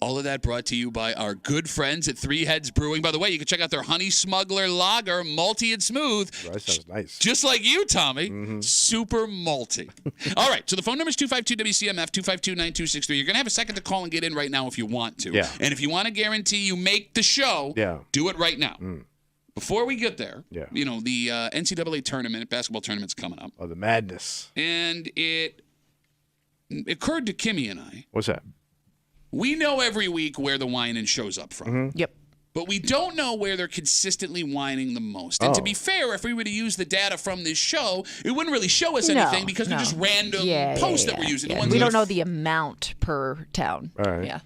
All of that brought to you by our good friends at Three Heads Brewing. By the way, you can check out their Honey Smuggler Lager, malty and smooth. That sounds nice. Just like you, Tommy. Super malty. All right, so the phone number is 252-WCMF, 252-9263. You're going to have a second to call and get in right now if you want to. Yeah. And if you want to guarantee you make the show, do it right now. Before we get there, the NCAA tournament, basketball tournament's coming up. Oh, the madness. And it occurred to Kimmy and I. What's that? We know every week where the whining shows up from. Yep. But we don't know where they're consistently whining the most. And to be fair, if we were to use the data from this show, it wouldn't really show us anything because they're just random posts that we're using. Yeah. We don't know the amount per town. All right. Yeah.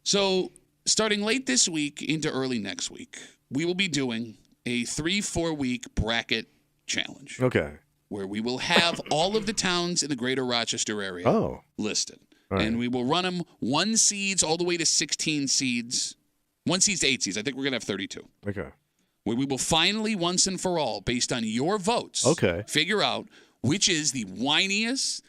So starting late this week into early next week, we will be doing a 3-4 week bracket challenge. Okay. Where we will have all of the towns in the greater Rochester area listed. Right. And we will run them 1 seeds all the way to 16 seeds. 1 seeds to 8 seeds. I think we're going to have 32. Okay. Where we will finally, once and for all, based on your votes, figure out which is the whiniest,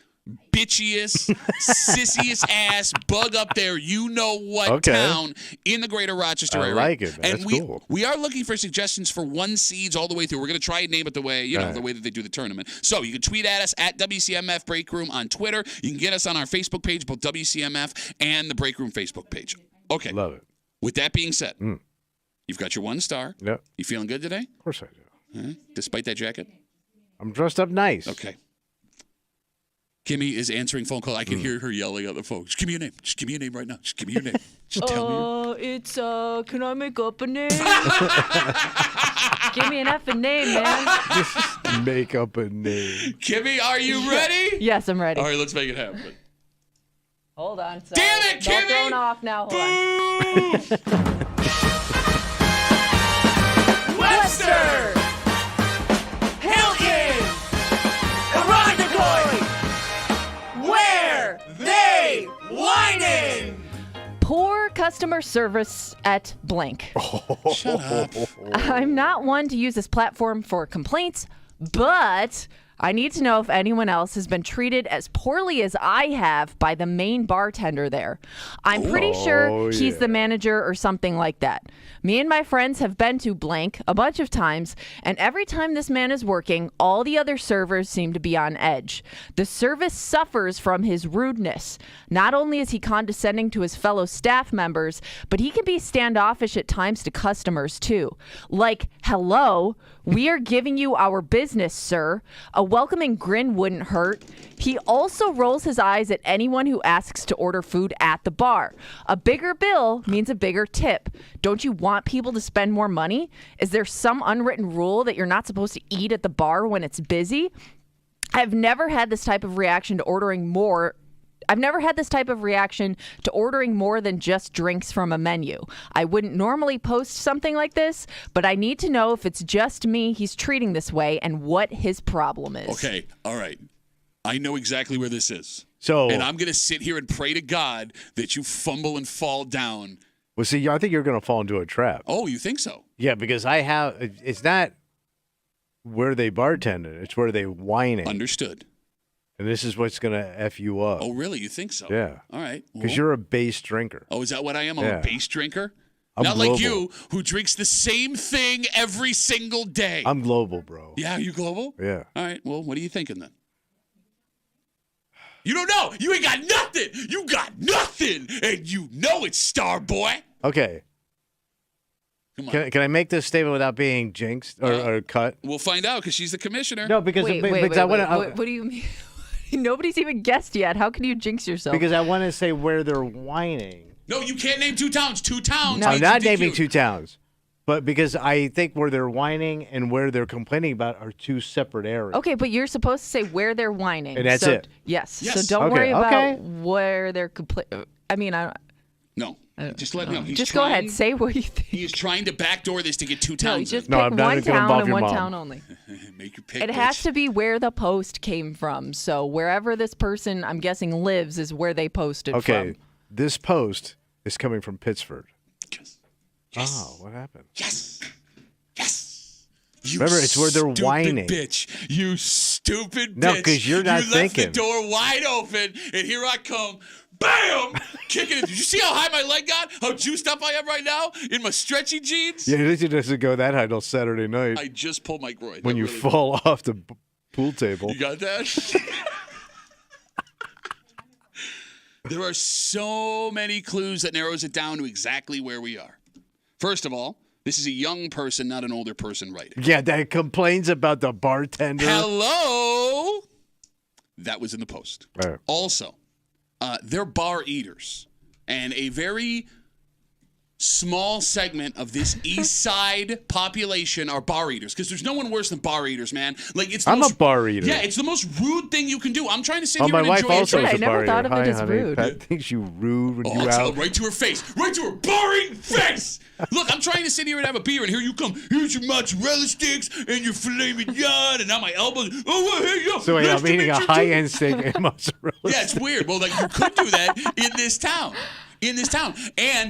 bitchiest, sissiest ass, bug up there, you know what town in the greater Rochester area. I like it, man. And That's cool. We are looking for suggestions for 1 seeds all the way through. We're going to try and name it the way, the way that they do the tournament. So you can tweet at us at WCMF Break Room on Twitter. You can get us on our Facebook page, both WCMF and the Break Room Facebook page. Okay. Love it. With that being said, you've got your 1 star. Yep. You feeling good today? Of course I do. Despite that jacket? I'm dressed up nice. Okay. Kimmy is answering phone call. I can hear her yelling on the phone. Just give me your name. Just give me your name right now. Just give me your name. Just tell me. It's, can I make up a name? Give me an effing name, man. Just make up a name. Kimmy, are you ready? Yes, I'm ready. All right, let's make it happen. Hold on. Sorry. Damn it, Kimmy! Don't throw off now. Hold on. Webster! Hilton! Ironically! Where they whining? Poor customer service at blank. Shut up. I'm not one to use this platform for complaints, but I need to know if anyone else has been treated as poorly as I have by the main bartender there. I'm pretty sure he's the manager or something like that. Me and my friends have been to blank a bunch of times, and every time this man is working, all the other servers seem to be on edge. The service suffers from his rudeness. Not only is he condescending to his fellow staff members, but he can be standoffish at times to customers too. Like, hello, we are giving you our business, sir. A welcoming grin wouldn't hurt. He also rolls his eyes at anyone who asks to order food at the bar. A bigger bill means a bigger tip. Don't you want people to spend more money? Is there some unwritten rule that you're not supposed to eat at the bar when it's busy? I've never had this type of reaction to ordering more than just drinks from a menu. I wouldn't normally post something like this, but I need to know if it's just me he's treating this way and what his problem is. Okay, all right. I know exactly where this is. So, and I'm going to sit here and pray to God that you fumble and fall down. Well, see, I think you're going to fall into a trap. Oh, you think so? Yeah, because it's not where they bartended. It's where they whining. Understood. And this is what's going to F you up. Oh, really? You think so? Yeah. All right. Because you're a base drinker. Oh, is that what I am? I'm a base drinker? I'm Not global. like you, who drinks the same thing every single day. I'm global, bro. Yeah, you global? Yeah. All right. Well, what are you thinking then? You don't know. You ain't got nothing. You got nothing. And you know it's Star Boy. Okay. Come on. Can I make this statement without being jinxed or cut? We'll find out because she's the commissioner. No, because Wait, what do you mean? Nobody's even guessed yet. How can you jinx yourself? Because I want to say where they're whining. No, you can't name two towns. Two towns. No. I'm means not you naming DQ'd. two towns, but because I think where they're whining and where they're complaining about are two separate areas. Okay, but you're supposed to say where they're whining. And that's so, it. Yes. Yes. So don't Okay, worry about okay. where they're complaining. I mean, No. Just let him know. He's just trying, go ahead. Say what you think. He is trying to backdoor this to get two No, towns. you just No, pick I'm not one gonna town involve and your one mom. town only. in. Make your pick. It has bitch. to be where the post came from. So wherever this person, I'm guessing, lives is where they posted Okay, from. this post is coming from Pittsford. Yes. Yes. Oh, what happened? Yes. Yes. You Remember, it's where they're stupid whining. Bitch. You stupid No, bitch. 'cause you're not You left thinking. the door wide open, and here I come. Bam! Kicking it. Did you see how high my leg got? How juiced up I am right now in my stretchy jeans? Yeah, it doesn't go that high till Saturday night I just pulled my groin. when That you really- fall off the pool table. You got that? There are so many clues that narrows it down to exactly where we are. First of all, this is a young person, not an older person writing. Yeah, that complains about the bartender. Hello? That was in the post. Right. Also, they're bar eaters. And a very small segment of this east side population are bar eaters. Because there's no one worse than bar eaters, man. Like it's the I'm a most, bar eater. Yeah, it's the most rude thing you can do. I'm trying to sit Oh, here my and wife enjoy a also drink. is I a never bar thought eater. of it Hi, as honey. rude. Pat thinks you rude when Oh, you I'll tell out. her right to her face. Right to her boring face. Look, I'm trying to sit here and have a beer, and here you come. Here's your mozzarella sticks and your filet mignon, and now my elbows. Oh, well, hey, yo. So wait, nice I'm to eating meet a you, high-end steak and mozzarella. Yeah, it's weird. Well, like you could do that in this town. And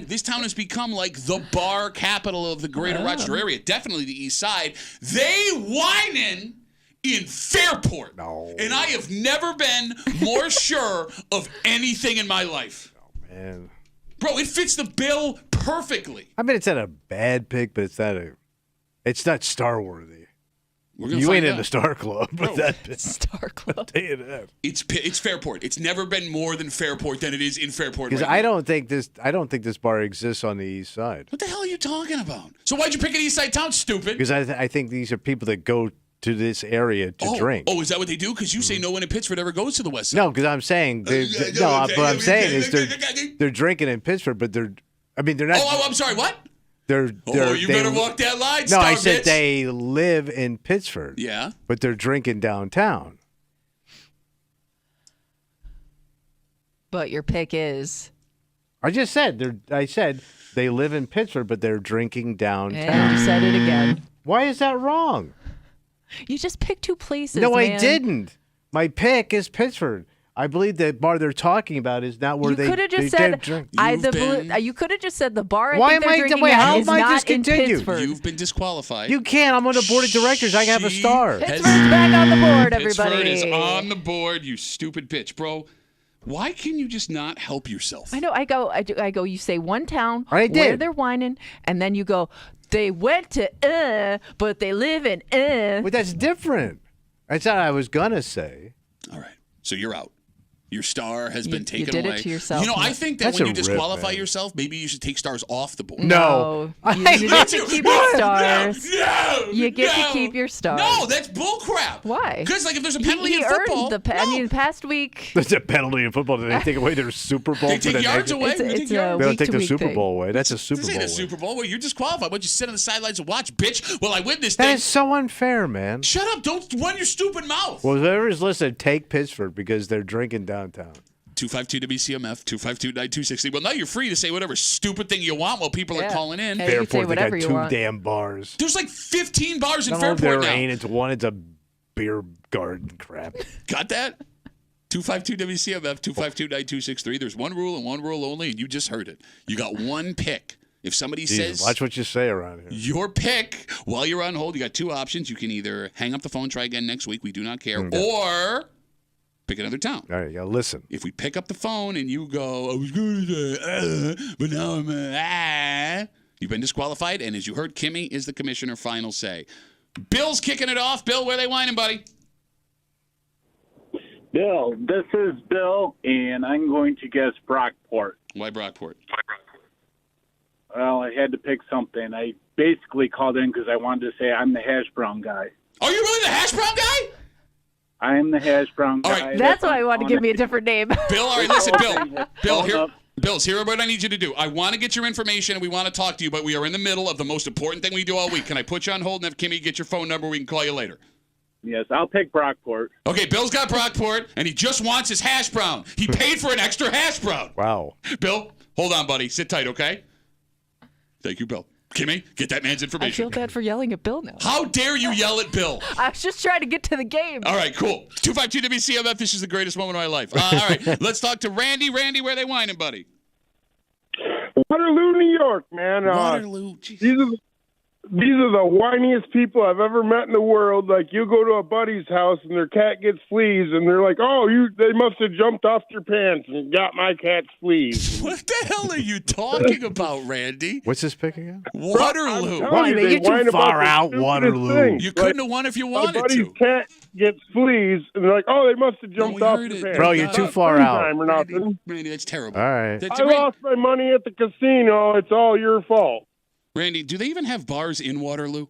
this town has become like the bar capital of the greater Rochester area, definitely the east side. They whining in Fairport. No. And I have never been more sure of anything in my life. Man. Bro, it fits the bill perfectly. I mean, it's not a bad pick, but it's not star-worthy. We're gonna You find ain't in out. the Star Club, but Bro, that Star Club. tell you that. It's Fairport. It's never been more than Fairport than it is in Fairport. Because right I now. don't think this bar exists on the east side. What the hell are you talking about? So why'd you pick an east side town, stupid? Because I think these are people that go to this area to drink. Oh, is that what they do? Because you say no one in Pittsford ever goes to the west side. No, because I'm saying what I'm saying is they're drinking in Pittsburgh, but they're not. Oh, I'm sorry. What? They're You better walk that line, No, star I said bitch. they live in Pittsburgh. Yeah. But they're drinking downtown. But your pick is. I said they live in Pittsburgh, but they're drinking downtown. And you said it again. Why is that wrong? You just picked two places. No, I man. didn't. My pick is Pittsburgh. I believe the bar they're talking about is not where You they could have just they said did drink. you could have just said the bar. I Why think am they're I- drinking wait, at how is am I not in discontinued? Pittsburgh. You've been disqualified. You can't. I'm on the board of directors. I have a star. She- Pittsburgh's back on the board, Pittsburgh everybody. is on the board, you stupid bitch, bro. Why can you just not help yourself? I know. I go. You say one town I where did. they're whining, and then you go. They went to but they live in But that's different. That's not what I was gonna say. All right. So you're out. Your star has been taken did it away. to yourself, You know, I Matt. think that That's when a you rip, disqualify man. yourself, maybe you should take stars off the board. No. You get to keep your stars. No, You get no. to keep your stars. No, that's bullcrap. Why? Because like if there's a penalty He in football, earned the. I mean, past week. There's a penalty in football. Did they take away their Super Bowl? they for take the yards next- away. It's They a- take it's a yards. They don't week take to the week Super thing. Bowl away. That's a Super This Bowl. ain't a win. Super Bowl where you're disqualified. Why don't you sit on the sidelines and watch, bitch? While I win this That thing. is so unfair, man. Shut up! Don't run your stupid mouth. Well, whoever's listening, take Pittsburgh because they're drinking downtown. 252 WCMF 252-9260. Well, now you're free to say whatever stupid thing you want while people are Yeah. calling in. Hey. You can say Fairport, they got whatever you two want. damn bars. There's like 15 bars in No, Fairport there now. ain't. It's one. It's a beer garden crap. Got that? 252 WCMF 252-9263. There's one rule and one rule only, and you just heard it. You got one pick. If somebody Jesus, says watch what you say around here. your pick while you're on hold, you got two options. You can either hang up the phone, try again next week. We do not care. Or pick another town. All right, you gotta listen. If we pick up the phone and you go, I was going to say, but now I'm, you've been disqualified. And as you heard, Kimmy is the commissioner. Final say. Bill's kicking it off. Bill, where they whining, buddy? Bill, this is Bill, and I'm going to guess Brockport. Why Brockport? Well, I had to pick something. I basically called in because I wanted to say I'm the hash brown guy. Are you really the hash brown guy? I am the hash brown All guy. right. That's why I wanted to give me a different name. Bill, all right, listen, Bill. Bill, Bills, here's what I need you to do. I want to get your information and we want to talk to you, but we are in the middle of the most important thing we do all week. Can I put you on hold and have Kimmy get your phone number? We can call you later. Yes, I'll take Brockport. Okay, Bill's got Brockport, and he just wants his hash brown. He paid for an extra hash brown. Wow. Bill, hold on, buddy. Sit tight, okay? Thank you, Bill. Kimmy, get that man's I information. feel bad for yelling at Bill now. How dare you yell at Bill? I was just trying to get to the game. All right, cool. 252 WCMF, this is the greatest moment of my life. All right, let's talk to Randy. Randy, where they whining, buddy? Waterloo, New York, man. Waterloo. These are the whiniest people I've ever met in the world. Like, you go to a buddy's house and their cat gets fleas, and they're like, "Oh, they must have jumped off your pants and got my cat's fleas." What the hell are you talking about, Randy? What's this pick again? Waterloo. Why, man, you're too far out, Waterloo. You couldn't have won if you wanted my buddy's to. cat gets fleas, and they're like, "Oh, they must have jumped off your pants." Bro, you're too far out. Or nothing. Randy, that's terrible. All right. I lost my money at the casino. It's all your fault. Randy, do they even have bars in Waterloo?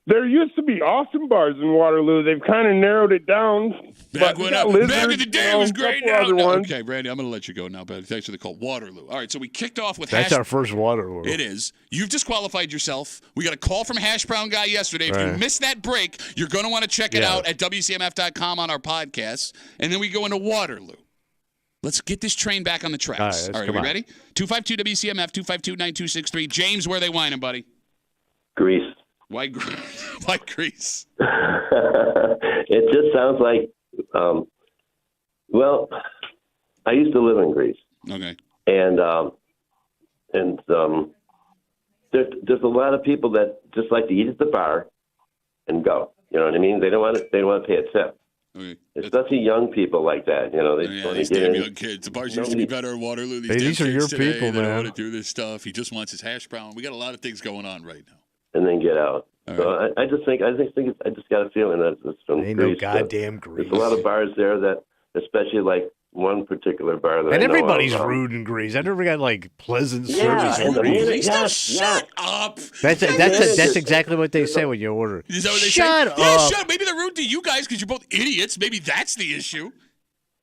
There used to be awesome bars in Waterloo. They've kind of narrowed it down. Back in the day, it was great. Ones. Okay, Randy, I'm going to let you go now, but thanks for the call. Waterloo. All right, so we kicked off with That's our first Waterloo. It is. You've disqualified yourself. We got a call from Hash Brown Guy yesterday. If you missed that break, you're going to want to check it out at WCMF.com on our podcast. And then we go into Waterloo. Let's get this train back on the tracks. All right, we ready? 252 WCMF, 252-9263. James, where they whining, buddy? Greece. Why Greece? It just sounds like, well, I used to live in Greece. Okay. And there's a lot of people that just like to eat at the bar and go. You know what I mean? They don't want to pay a tip. Okay. Especially young people like that, you know. These damn young kids. The bars used to be better in Waterloo. These are your today, people, they man. don't want to do this stuff. He just wants his hash brown. We got a lot of things going on right now. And then get out. So I just got a feeling that it's from Ain't Greece. no goddamn Greece. There's a lot of bars there that, especially like one particular bar that And I know everybody's of, rude in Greece. I never got like pleasant Yeah, service. and in the Greece. music- Shut up. That's exactly what they say when you order. Is that what they Shut say? up. Yeah, shut up. Maybe they're rude to you guys because you're both idiots. Maybe that's the issue.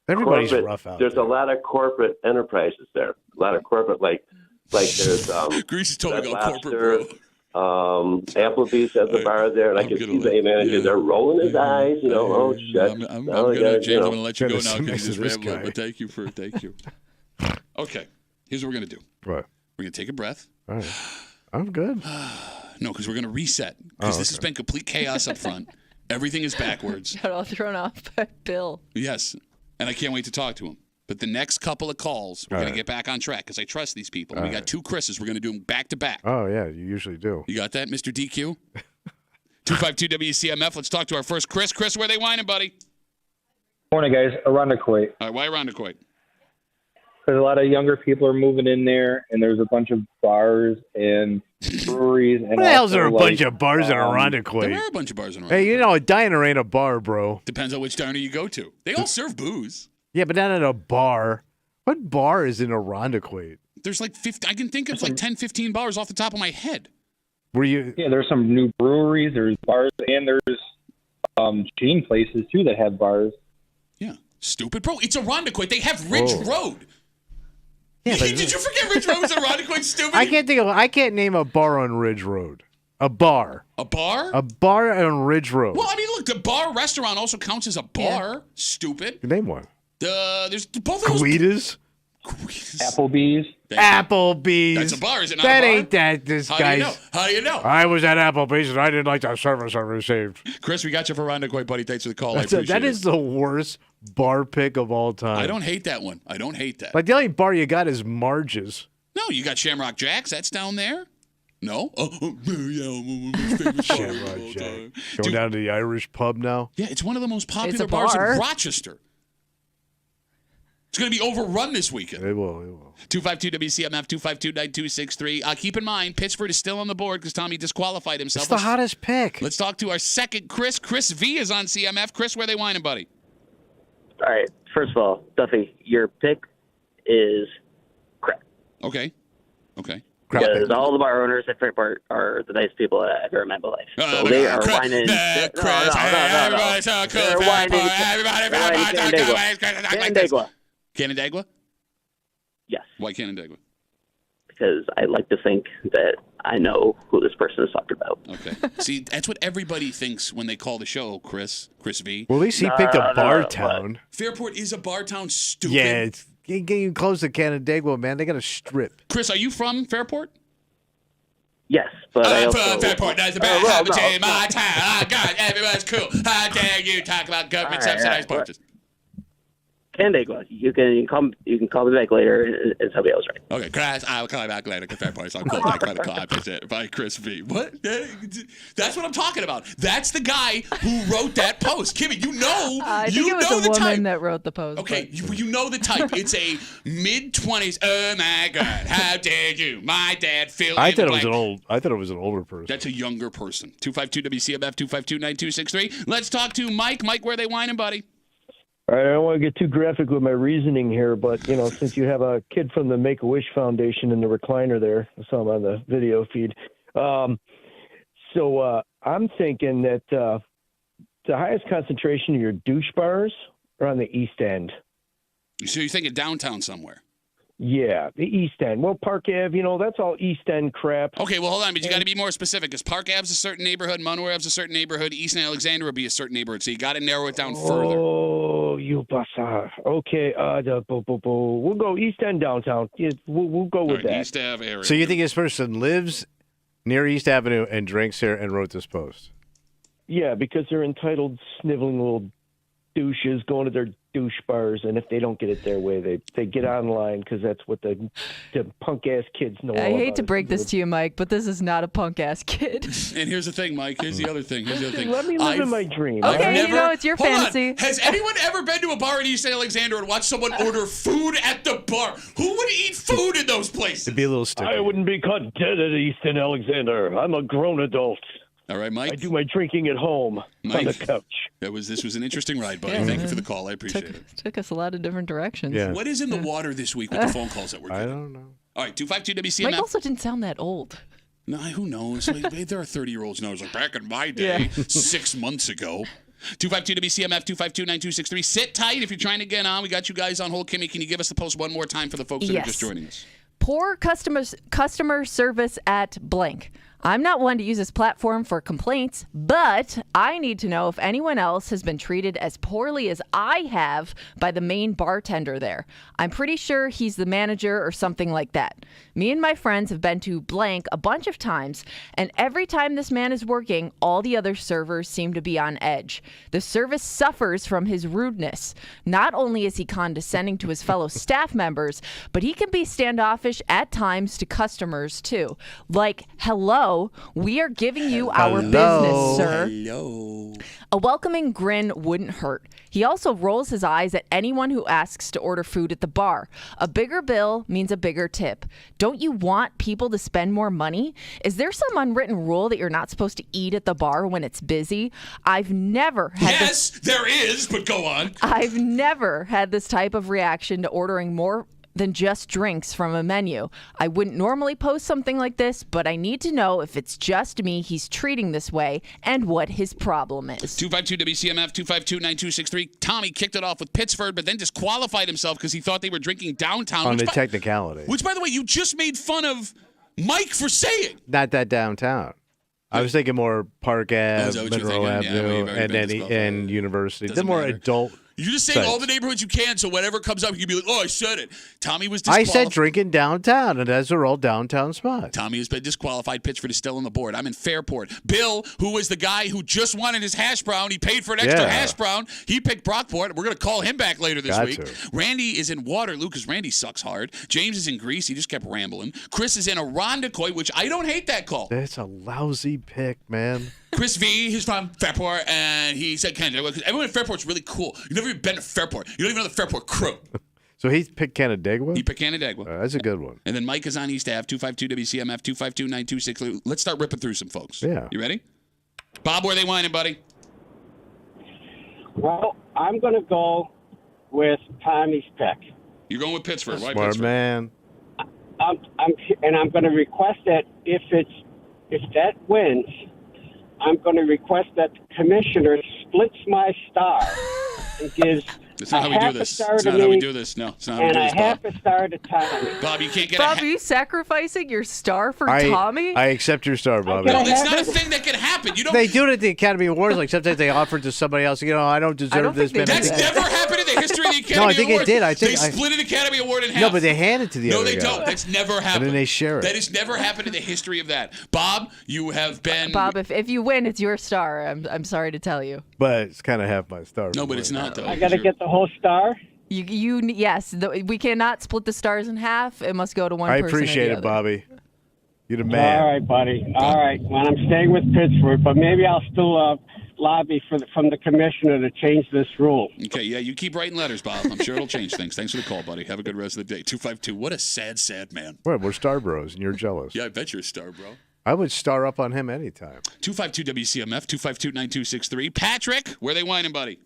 Everybody's corporate, rough out There's there. a lot of corporate enterprises there. A lot of corporate, like there's Greece is totally Red gone corporate, Lobster, bro. Applebee's has a bar there, and I can see the manager there rolling his eyes. You know, oh shit. James, I'm gonna let you go now because he's rambling. But thank you. Okay, here's what we're gonna do. What? We're gonna take a breath. All right. I'm good. No, because we're gonna reset because this has been complete chaos up front. Everything is backwards. Got all thrown off by Bill. Yes, and I can't wait to talk to him. But the next couple of calls, we're going to get back on track because I trust these people. We got two Chris's. We're going to do them back to back. Oh, yeah, you usually do. You got that, Mr. DQ? 252 WCMF. Let's talk to our first Chris. Chris, where they whining, buddy? Morning, guys. Irondequoit. All right, why Irondequoit? Because a lot of younger people are moving in there, and there's a bunch of bars and breweries. And What the hell's there a also, bunch of bars in Irondequoit? There are a bunch of bars in Irondequoit. Hey, you know, a diner ain't a bar, bro. Depends on which diner you go to. They all serve booze. Yeah, but not at a bar. What bar is in Irondequoit? There's like 50. I can think of like 10, 15 bars off the top of my head. Were you? Yeah, there's some new breweries, there's bars, and there's chain places, too, that have bars. Yeah. Stupid. Bro, it's Irondequoit. They have Ridge Road. Yeah, but Did you forget Ridge Road was Irondequoit? Stupid. I can't name a bar on Ridge Road. A bar. A bar? A bar on Ridge Road. Well, I mean, look, the bar restaurant also counts as a bar. Yeah. Stupid. Name one. There's both of those. Guida's? Applebee's. Applebee's. That's a bar, is it not that a bar? Ain't that this How guy's. do you know? How do you know? I was at Applebee's and I didn't like the service I received. Chris, we got you for Irondequoit, buddy. Thanks for the call. That is the worst bar pick of all time. I don't hate that one. I don't hate that. Like the only bar you got is Marge's. No, you got Shamrock Jack's. That's down there. No? Oh, yeah, my favorite Shamrock Jack. Going down to the Irish pub now? Yeah, it's one of the most popular bars in Rochester. It's going to be overrun this weekend. It will. 252 WCMF, 252-9263. Keep in mind, Pittsford is still on the board because Tommy disqualified himself. It's the hottest pick. Let's talk to our second Chris. Chris V is on CMF. Chris, where they whining, buddy? All right. First of all, Duffy, your pick is crap. Okay. Because all the bar owners at Fairport are the nice people I've ever met in my life. So they are whining. They're whining. Canandaigua. Canandaigua? Yes. Why Canandaigua? Because I like to think that I know who this person is talking about. Okay. See, that's what everybody thinks when they call the show, Chris V. Well, at least he picked a bar town. Fairport is a bar town, stupid. Yeah, you close to Canandaigua, man. They got a strip. Chris, are you from Fairport? Yes, but I also... Fairport does the best. My town. Oh, God, everyone's cool. How dare you talk about government-subsidized porches? Canandaigua. You can call me back later and tell me I was right. Okay, Chris, I'll call you back later because Fairport's on cool. I got a call. By Chris V. What? That's what I'm talking about. That's the guy who wrote that post. Kimmy, you know. I think it was a woman that wrote the post. Okay, you know the type. It's a mid-20s. Oh my God! How dare you? My dad, Phil. I thought it was an older person. That's a younger person. 252 WCMF 252-9263. Let's talk to Mike. Mike, where are they whining, buddy? All right, I don't want to get too graphic with my reasoning here, but, since you have a kid from the Make-A-Wish Foundation in the recliner there, I saw him on the video feed. So I'm thinking that the highest concentration of your douche bars are on the East End. So you're thinking downtown somewhere? Yeah, the East End. Well, Park Ave, that's all East End crap. Okay, well, hold on, but you got to be more specific, because Park Ave's a certain neighborhood, Monroe Ave's a certain neighborhood, East and Alexander would be a certain neighborhood, so you got to narrow it down further. Oh, you bassa. Okay, we'll go East End downtown. Yeah, we'll go with that. East Ave area. So you think this person lives near East Avenue and drinks here and wrote this post? Yeah, because they're entitled, sniveling little douches going to their douche bars, and if they don't get it their way, they get online because that's what the punk ass kids know. I hate to break this to you, Mike, but this is not a punk ass kid. And here's the thing, Mike. Here's the other thing. Let me live in my dream. Okay, it's your fantasy. Has anyone ever been to a bar in East Alexander and watched someone order food at the bar? Who would eat food in those places? It'd be a little sticky. I wouldn't be caught dead at East Alexander. I'm a grown adult. All right, Mike. I do my drinking at home on the couch. This was an interesting ride, buddy. Thank you for the call. I appreciate it. Took us a lot of different directions. Yeah. What is in the water this week with the phone calls that we're getting? I don't know. All right, 252 WCMF. Mike also didn't sound that old. No, who knows? Like, there are 30-year-olds now. It's like back in my day, 6 months ago. 252 WCMF 252-9263. Sit tight if you're trying to get on. We got you guys on hold. Kimmy, can you give us the post one more time for the folks that are just joining us? Poor customer service at blank. I'm not one to use this platform for complaints, but I need to know if anyone else has been treated as poorly as I have by the main bartender there. I'm pretty sure he's the manager or something like that. Me and my friends have been to blank a bunch of times, and every time this man is working, all the other servers seem to be on edge. The service suffers from his rudeness. Not only is he condescending to his fellow staff members, but he can be standoffish at times to customers too. Like, hello, we are giving you our business, sir. Hello. A welcoming grin wouldn't hurt. He also rolls his eyes at anyone who asks to order food at the bar. A bigger bill means a bigger tip. Don't you want people to spend more money? Is there some unwritten rule that you're not supposed to eat at the bar when it's busy? I've never had Yes, there is, but go on. I've never had this type of reaction to ordering more than just drinks from a menu. I wouldn't normally post something like this, but I need to know if it's just me he's treating this way and what his problem is. 252 WCMF 252-9263. Tommy kicked it off with Pittsford, but then disqualified himself because he thought they were drinking downtown. On the technicality. Which, by the way, you just made fun of Mike for saying. Not that downtown. I was thinking more Park Ave, Monroe Avenue, and University. They're more adult. You're just saying all the neighborhoods you can, so whatever comes up, you can be like, oh, I said it. Tommy was disqualified. I said drinking downtown, and those are all downtown spots. Tommy has been disqualified. Pittsford is still on the board. I'm in Fairport. Bill, who was the guy who just wanted his hash brown, he paid for an extra hash brown. He picked Brockport. We're going to call him back later this week. Randy is in Waterloo because Randy sucks hard. James is in Greece. He just kept rambling. Chris is in Irondequoit, which I don't hate that call. That's a lousy pick, man. Chris V, he's from Fairport, and he said Canada. Everyone in Fairport's really cool. You've never even been to Fairport. You don't even know the Fairport crew. So he picked Canandaigua? He picked Canandaigua. That's a good one. And then Mike is on East Ave, 252 WCMF, 252-9263. Let's start ripping through some folks. Yeah. You ready? Bob, where are they whining, buddy? Well, I'm going to go with Tommy's pick. You're going with Pittsford. Why Smart Pittsford? man. I'm going to request that if that wins, I'm going to request that the commissioner splits my star and gives That's not how we do this. It's not how we do this. No, it's not how we do this, And a half Bob. a star to Tommy. Bob, you can't get Bob, are you sacrificing your star for I Tommy? accept your star, Bobby. No, that's not a thing that can happen. You don't. They do it at the Academy Awards. Like sometimes they offer it to somebody else. I don't deserve this. Man. That's never happened in the history of the Academy No, I think Awards. it did. I think they split an Academy Award in half. No, but they hand it to the No, other they guy. don't. That's never happened. And then they share it. That has never happened in the history of that. Bob, you have been. Bob, if you win, it's your star. I'm sorry to tell you. But it's kind of half my star. No, but it's not though. I got to get the whole star. Yes. We cannot split the stars in half. It must go to one I person. appreciate or the it, other. Bobby. You're the man. All right, buddy. All right. Well, I'm staying with Pittsburgh, but maybe I'll still lobby from the commissioner to change this rule. Okay, yeah, you keep writing letters, Bob. I'm sure it'll change things. Thanks for the call, buddy. Have a good rest of the day. 252. What a sad, sad man. What? We're star bros, and you're jealous. Yeah, I bet you're a star, bro. I would star up on him anytime. 252 WCMF, 252-9263. Patrick, where they whining, buddy?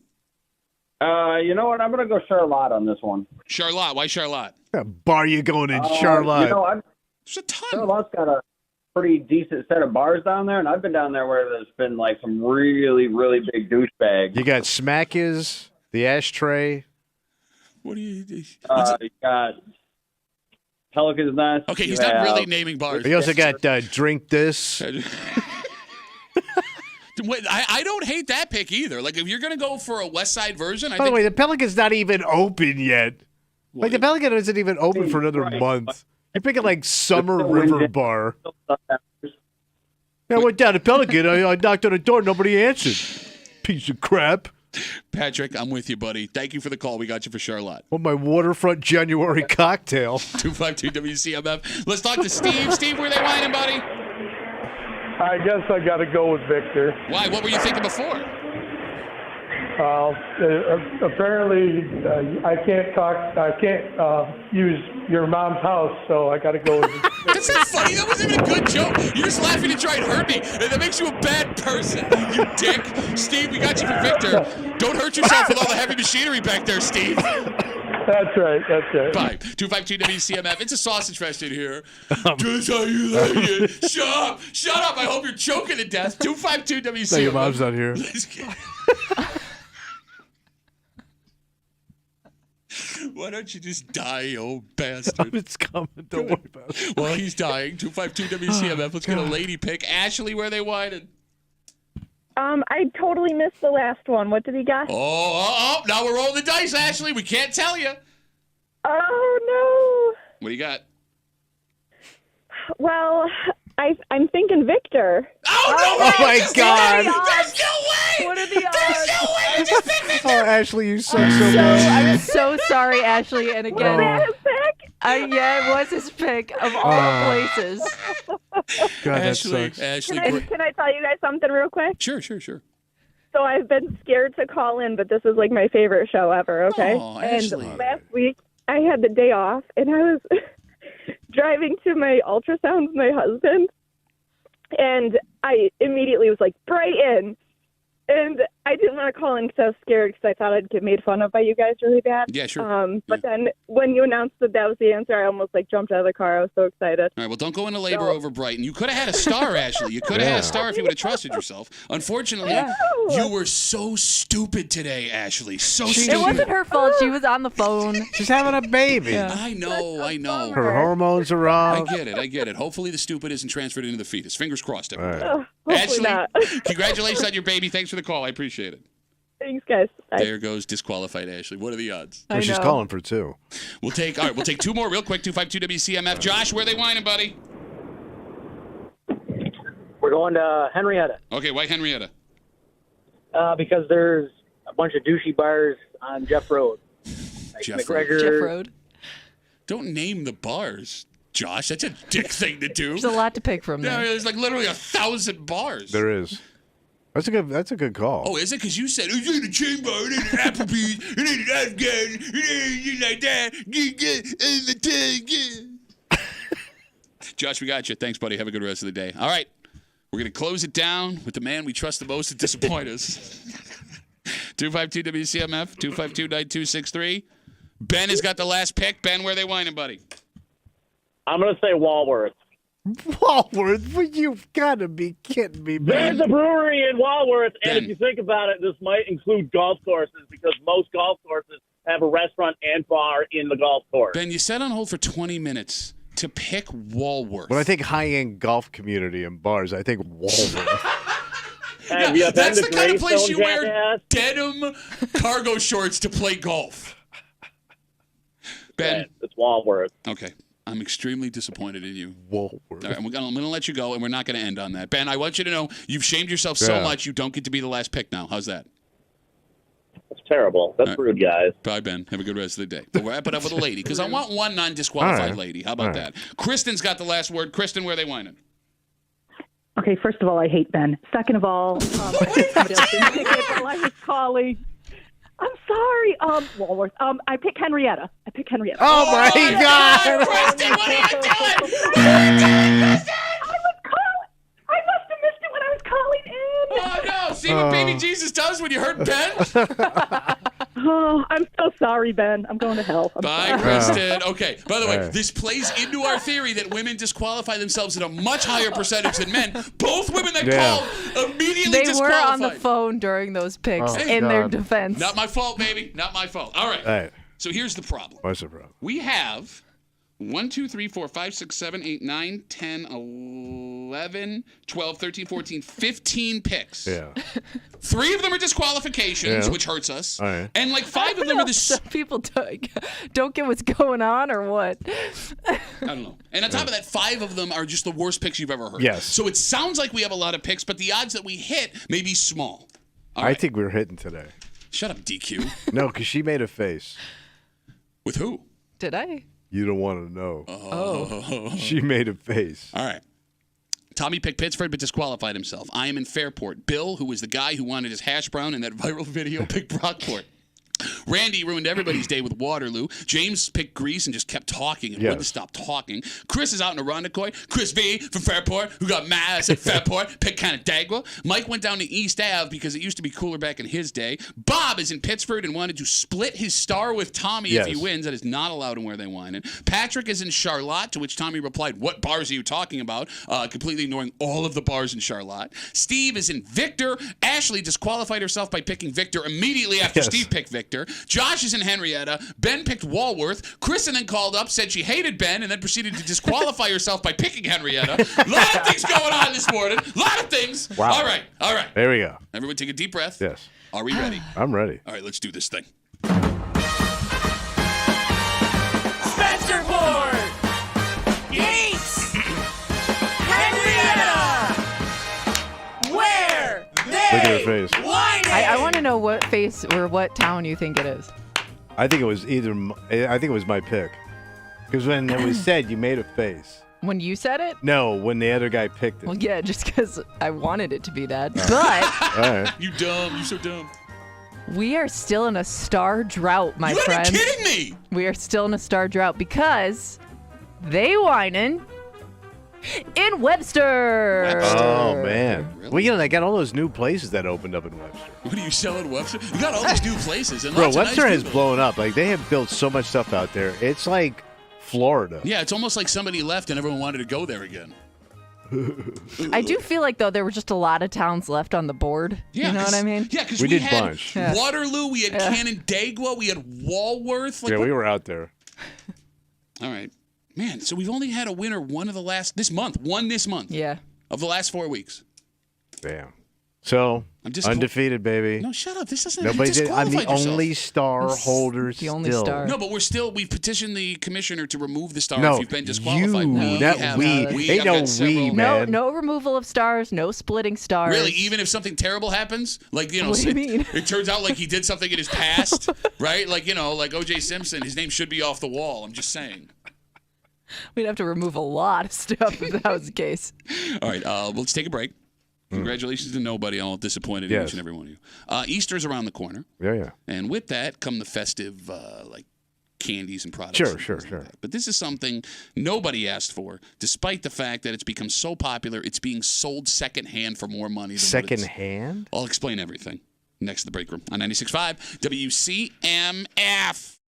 You know what? I'm going to go Charlotte on this one. Charlotte. Why Charlotte? What bar you going in, Charlotte? There's a ton. Charlotte's got a pretty decent set of bars down there, and I've been down there where there's been like some really, really big douchebags. You got Smackers, the ashtray. What do you? You got Pelican's Nest. Okay, he's You not have- really naming bars. You also got Drink This. Wait, I don't hate that pick either. Like, if you're going to go for a West Side version, I By the think. way, the Pelican's not even open yet. Like, the Pelican isn't even open for another month. You're picking, like, Summer River Bar. Yeah, I went down to Pelican. I knocked on the door. Nobody answered. Piece of crap. Patrick, I'm with you, buddy. Thank you for the call. We got you for Charlotte. Well, my waterfront January cocktail. 252 WCMF. Let's talk to Steve. Steve, where they whining, buddy? I guess I got to go with Victor. Why? What were you thinking before? Apparently, I can't talk. I can't use your mom's house, so I got to go with Victor. That's not funny. That wasn't even a good joke. You're just laughing to try and hurt me, and that makes you a bad person, you dick. Steve, we got you for Victor. Don't hurt yourself with all the heavy machinery back there, Steve. That's right. That's right. Bye. 252 WCMF. It's a sausage fest in here. Just how you like it. Shut up. Shut up. I hope you're choking to death. 252 WCMF. No, your mom's not here. Why don't you just die, you old bastard? It's coming. Don't worry about it. Well, he's dying. 252 WCMF. Let's get a lady pick. Ashley, where they whining? I totally missed the last one. What did he got? Oh, now we're rolling the dice, Ashley. We can't tell you. Oh, What do you got? no. Well, I'm thinking Victor. Oh my God. There's no way. What are the odds? There's no way. You just picked Victor. Oh, Ashley, you suck so I'm much. so sorry, Ashley. And again, Was that his pick? yeah, it was his pick of all places. God, that Ashley, sucks. Ashley. Can I tell you guys something real quick? Sure. So I've been scared to call in, but this is like my favorite show ever, okay? Oh, Ashley. And last week I had the day off, and I was driving to my ultrasound with my husband, and I immediately was like, Brighton! And I didn't want to call in because I was scared because I thought I'd get made fun of by you guys really bad. Yeah, sure. But then when you announced that was the answer, I almost like jumped out of the car. I was so excited. All right, well, don't go into labor over Brighton. You could have had a star, Ashley. You could have had a star if you would have trusted yourself. Unfortunately, you were so stupid today, Ashley. So stupid. It wasn't her fault. She was on the phone. She's having a baby. Yeah. I know. Her hormones are off. I get it. Hopefully the stupid isn't transferred into the fetus. Fingers crossed, everybody. Right. Hopefully Ashley, not. congratulations on your baby. Thanks for the call. I appreciate it. Thanks, guys. Bye. There goes disqualified Ashley. What are the odds? Well, she's calling for two. We'll take two more real quick. 252 WCMF. Josh, where are they whining, buddy? We're going to Henrietta. Okay, why Henrietta? Because there's a bunch of douchey bars on Jeff Road. Like Jeff McGregor. Don't name the bars, Josh. That's a dick thing to do. There's a lot to pick from Yeah, there. there's like literally 1,000 bars. There is. That's a good call. Oh, is it? Because you said it's in the chamber, it ain't an Applebee's, it ain't an Afghan, it ain't like that. Josh, we got you. Thanks, buddy. Have a good rest of the day. All right. We're going to close it down with the man we trust the most to disappoint us. 252 WCMF, 252-9263. Ben has got the last pick. Ben, where are they whining, buddy? I'm going to say Walworth. Walworth, well, you've got to be kidding me, man. There's a brewery in Walworth, and Ben. if you think about it, this might include golf courses because most golf courses have a restaurant and bar in the golf course. Ben, you sat on hold for 20 minutes to pick Walworth. When I think high-end golf community and bars, I think Walworth. Have you been That's to the kind of place you Greystone, wear jackass? denim cargo shorts to play golf. Ben. It's Walworth. Okay. I'm extremely disappointed in you. Walworth. All right, I'm going to let you go, and we're not going to end on that. Ben, I want you to know you've shamed yourself so much you don't get to be the last pick now. How's that? That's terrible. That's rude, guys. Bye, Ben. Have a good rest of the day. We'll wrap it up with a lady, because I want one non-disqualified lady. How about that? Kristen's got the last word. Kristen, where are they whining? Okay, first of all, I hate Ben. Second of all, I think somebody else didn't pick it while I was calling. I'm sorry, Walworth. I pick Henrietta. Oh, my God. Kristen, what are you doing? I must have missed it when I was calling in. Oh, no. See what baby Jesus does when you hurt Ben? Oh, I'm so sorry, Ben. I'm going to hell. Bye, Kristen. Okay. By the way, this plays into our theory that women disqualify themselves at a much higher percentage than men. Both women that called immediately They disqualified. were on the phone during those picks in their defense. Not my fault, baby. Not my fault. All right. So here's the problem. What's the problem? We have 1, 2, 3, 4, 5, 6, 7, 8, 9, 10, 11, 12, 13, 14, 15 picks. Yeah. 3 of them are disqualifications, Yeah. which hurts us. All right. And like 5 of them are the... Some people don't get what's going on or what? I don't know. And on top of that, 5 of them are just the worst picks you've ever heard. Yes. So it sounds like we have a lot of picks, but the odds that we hit may be small. I think we're hitting today. Shut up, DQ. No, because she made a face. With who? Did I? You don't want to know. Oh. She made a face. All right. Tommy picked Pittsford, but disqualified himself. I am in Fairport. Bill, who was the guy who wanted his hash brown in that viral video, picked Brockport. Randy ruined everybody's day with Waterloo. James picked Greece and just kept talking and wouldn't stop talking. Chris is out in Irondequoit. Chris V from Fairport, who got mad. I said Fairport, picked Canandaigua. Mike went down to East Ave because it used to be cooler back in his day. Bob is in Pittsford and wanted to split his star with Tommy if he wins. That is not allowed in where they whining. Patrick is in Charlotte, to which Tommy replied, "What bars are you talking about?" Completely ignoring all of the bars in Charlotte. Steve is in Victor. Ashley disqualified herself by picking Victor immediately after Steve picked Victor. Josh is in Henrietta. Ben picked Walworth. Kristen then called up, said she hated Ben, and then proceeded to disqualify herself by picking Henrietta. A lot of things going on this morning. A lot of things. Wow. All right. There we go. Everyone take a deep breath. Yes. Are we ready? I'm ready. All right, let's do this thing. Spencerport! Yates! Henrietta! Where Look at her face. I want to know what face or what town you think it is. I think it was I think it was my pick. Because when it was said, you made a face. When you said it? No, when the other guy picked it. Well, yeah, just because I wanted it to be that. But All right. You dumb. You so dumb. we are still in a star drought, my You friend. are kidding me. We are still in a star drought because they whining in Webster. Oh, man. Well, you know, they got all those new places that opened up in Webster. What are you selling, Webster? You got all these new places. And Bro, lots of Webster nice has people. blown up. Like, they have built so much stuff out there. It's like Florida. Yeah, it's almost like somebody left and everyone wanted to go there again. I do feel like, though, there were just a lot of towns left on the board. Yeah, you know what I mean? Yeah, because We we did had bunch. Yeah. Waterloo, we had Canandaigua, we had Walworth. Like, Yeah, we were out there. All right. Man, so we've only had a winner one this month. Yeah. Of the last 4 weeks. Damn. So, I'm just undefeated, baby. No, shut up. This doesn't Nobody did. I'm the disqualified yourself. only star holder the only still. star. No, but we've petitioned the commissioner to remove the star No, if you've been disqualified. you, not we. Ain't have no got several- we, No, man. no removal of stars, no splitting stars. Really, even if something terrible happens, like, you know, What do you mean? it turns out like he did something in his past, right? Like, you know, like O.J. Simpson, his name should be off the wall. I'm just saying. We'd have to remove a lot of stuff if that was the case. All right, let's take a break. Congratulations to nobody. I'm all disappointed in Yes. each and every one of you. Easter's around the corner. Yeah. And with that come the festive, like, candies and products. Sure. But this is something nobody asked for, despite the fact that it's become so popular, it's being sold secondhand for more money. Than what it's- Secondhand? I'll explain everything next to the break room on 96.5 WCMF.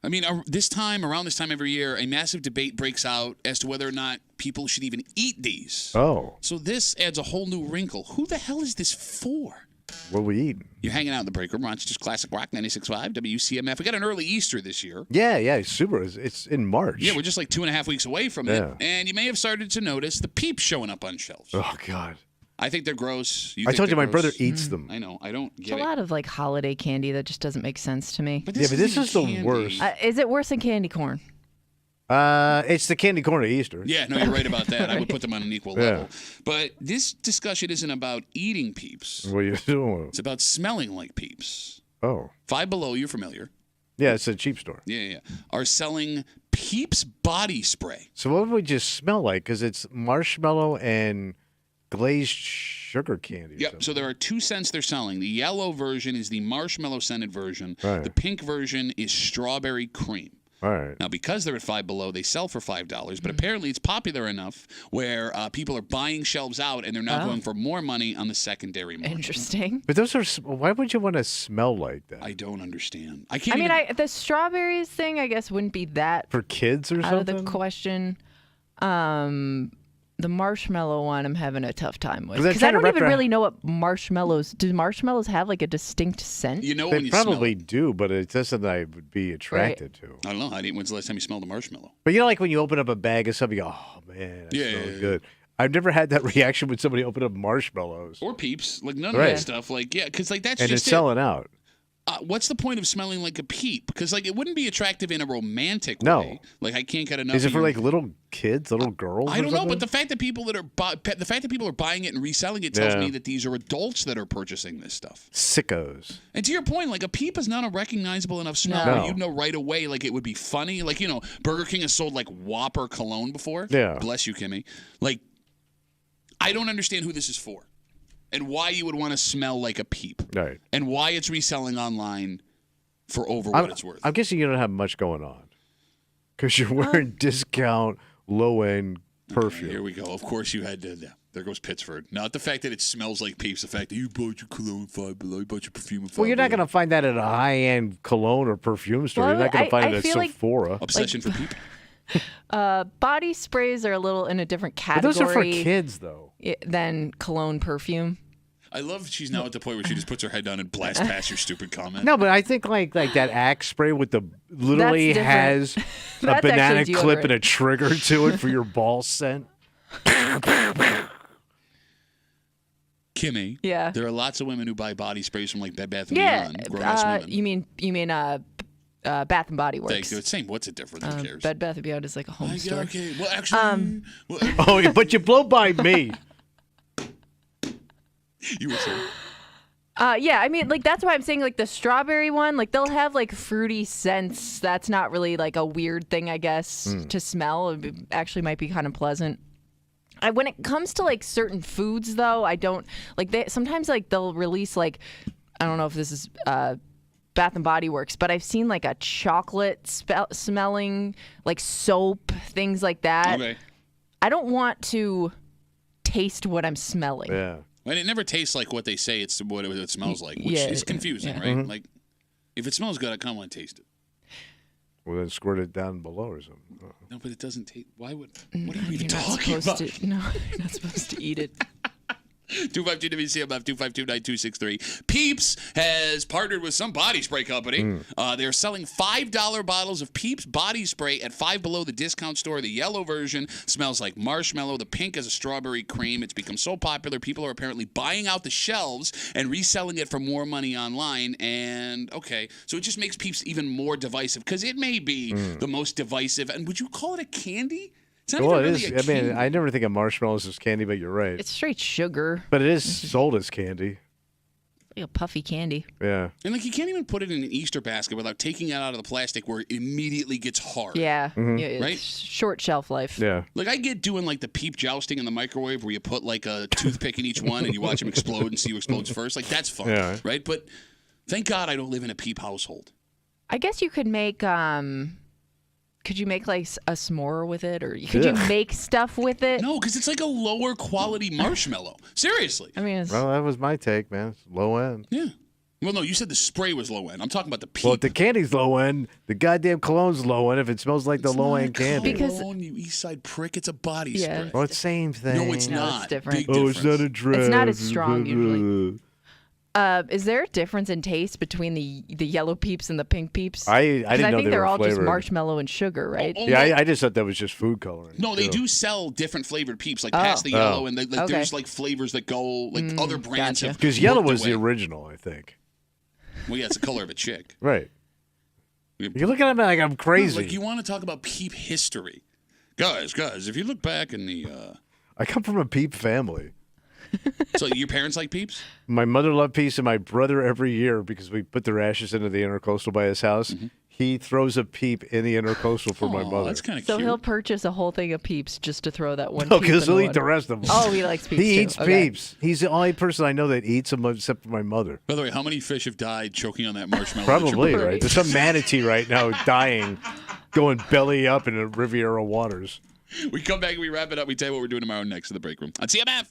I mean, around this time every year, a massive debate breaks out as to whether or not people should even eat these. Oh. So this adds a whole new wrinkle. Who the hell is this for? What are we eating? You're hanging out in the break room. Rochester's Classic Rock 96.5 WCMF. We got an early Easter this year. Yeah, super. It's in March. Yeah, we're just like 2.5 weeks away from it. And you may have started to notice the Peeps showing up on shelves. Oh, God. I think they're gross. I told you my brother eats them. I know. I don't It's get a lot of like holiday candy that just doesn't make sense to me. But this is the worst. Is it worse than candy corn? It's the candy corn at Easter. Yeah, no, you're right about that. I would put them on an equal level. But this discussion isn't about eating Peeps. What are you doing? It's about smelling like Peeps. Oh. Five Below, you're familiar. Yeah, it's a cheap store. Yeah. Are selling Peeps body spray. So what would we just smell like? Because it's marshmallow and glazed sugar candy. Yep. So there are 2 scents they're selling. The yellow version is the marshmallow scented version. Right. The pink version is strawberry cream. All right. Now, because they're at Five Below, they sell for $5, but apparently it's popular enough where people are buying shelves out and they're now going for more money on the secondary market. Interesting. But those are. Why would you want to smell like that? I don't understand. The strawberries thing, I guess, wouldn't be that for kids or out something. of the question. The marshmallow one, I'm having a tough time with 'Cause I'm because I trying to don't even wrap really know what marshmallows. Do marshmallows have like a distinct scent? You know They when you probably smell it. do, but it's just something I would be attracted to. I don't know. When's the last time you smelled a marshmallow? But you know, like when you open up a bag of something, you go, "Oh man, that Yeah, smells yeah. good." I've never had that reaction when somebody opened up marshmallows. Or Peeps. Like none of Right. that stuff. Like, yeah, because like that's And just it's selling out. What's the point of smelling like a Peep? Because like it wouldn't be attractive in a romantic No. way. Like I can't get enough. Is it of for your- like little kids, little girls? I or don't know, something? but the fact that people are buying it and reselling it tells Yeah. me that these are adults that are purchasing this stuff. Sickos. And to your point, like a Peep is not a recognizable enough smell No. where you'd know right away. Like it would be funny. Like Burger King has sold like Whopper cologne before. Yeah. Bless you, Kimmy. Like I don't understand who this is for, and why you would want to smell like a Peep, Right. and why it's reselling online for over what it's worth. I'm guessing you don't have much going on because you're wearing discount, low end perfume. Here we go. Of course you had to. Yeah, there goes Pittsford. Not the fact that it smells like Peeps. The fact that you bought your cologne Five Below, you bought your perfume at Five Well, you're not Below. going to find that at a high end cologne or perfume store. Well, you're not going I- to find I it at feel like- Sephora. Obsession for Peep. Body sprays are a little in a different But category. those are for kids, though. Than cologne perfume. I love she's now at the point where she just puts her head down and blasts past your stupid comment. No, but I think like that Axe spray with the literally That's has different. a That's banana actually clip deodorant. and a trigger to it for your ball scent. Kimmy. Yeah. There are lots of women who buy body sprays from like Bed Bath & Yeah. Beyond. Grown-ass women. You mean Bath and Body Works. Thank you. It's same. What's the difference? Who cares? Bed Bath and Beyond is like a home store. Okay. Well, actually, Oh, but you blow by me. you were saying. Yeah, I mean, like that's why I'm saying like the strawberry one, like they'll have like fruity scents. That's not really like a weird thing, I guess, to smell. It actually might be kind of pleasant. When it comes to like certain foods, though, I don't like. Sometimes like they'll release like, I don't know if this is Bath and Body Works, but I've seen like a chocolate smelling like soap, things like that. Okay. I don't want to taste what I'm smelling. Yeah. And it never tastes like what they say it's what it smells like, which Yeah, is confusing, yeah. right? Mhm. Like, if it smells good, I kind of want to taste it. Well, then squirt it down below or something. No, but it doesn't taste. Why would? What are you even You're not talking supposed about? to. No, you're not supposed to eat it. 252 WCMF 252-9263. Peeps has partnered with some body spray company. They're selling $5 bottles of Peeps body spray at Five Below, the discount store. The yellow version smells like marshmallow. The pink is a strawberry cream. It's become so popular, people are apparently buying out the shelves and reselling it for more money online. And okay, so it just makes Peeps even more divisive because it may be the most divisive. And would you call it a candy? It's not Well, even it really is. a I mean, candy. I never think of marshmallows as candy, but you're right. It's straight sugar. But it is sold as candy. Like a puffy candy. Yeah. And like you can't even put it in an Easter basket without taking it out of the plastic where it immediately gets hard. Yeah. Mhm. Yeah, it's Right? short shelf life. Yeah. Like I get doing like the Peep jousting in the microwave where you put like a toothpick in each one and you watch them explode and see who explodes first. Like that's fun, Yeah. right? But thank God I don't live in a Peep household. I guess you could make could you make like a s'more with it, or could you Yeah. make stuff with it? No, because it's like a lower quality marshmallow. Seriously. I mean, it's, Well, that was my take, man. It's low end. Yeah. Well, no, you said the spray was low end. I'm talking about the peep. Well, if the candy's low end, the goddamn cologne's low end if it smells like the low end candy. Cologne, you East Side prick. It's a body spray. Well, it's the same thing. No, it's not. It's different. Big Oh, it's not a dress. It's not as strong usually. Is there a difference in taste between the yellow Peeps and the pink Peeps? I didn't know I think they they're were all just flavored. marshmallow and sugar, right? Yeah, I just thought that was just food coloring. No, they do sell different flavored Peeps, like past the yellow, and there's like flavors that go, like other brands have. Because yellow worked was their the way. original, I think. Well, yeah, it's the color of a chick. Right. You're looking at me like I'm crazy. Like you want to talk about Peep history, guys. If you look back in the, I come from a Peep family. so your parents like Peeps? My mother loved Peeps, and my brother every year, because we put their ashes into the intercoastal by his house, he throws a Peep in the intercoastal for my mother. That's kind of So cute. he'll purchase a whole thing of Peeps just to throw that one. No, Peep because in he'll the eat the water. rest of them. Oh, he likes Peeps. He too. eats Okay. Peeps. He's the only person I know that eats them except for my mother. By the way, how many fish have died choking on that marshmallow? Probably, right? There's some manatee right now dying, going belly up in the Riviera waters. We come back and we wrap it up. We tell you what we're doing tomorrow next in the break room on CMF.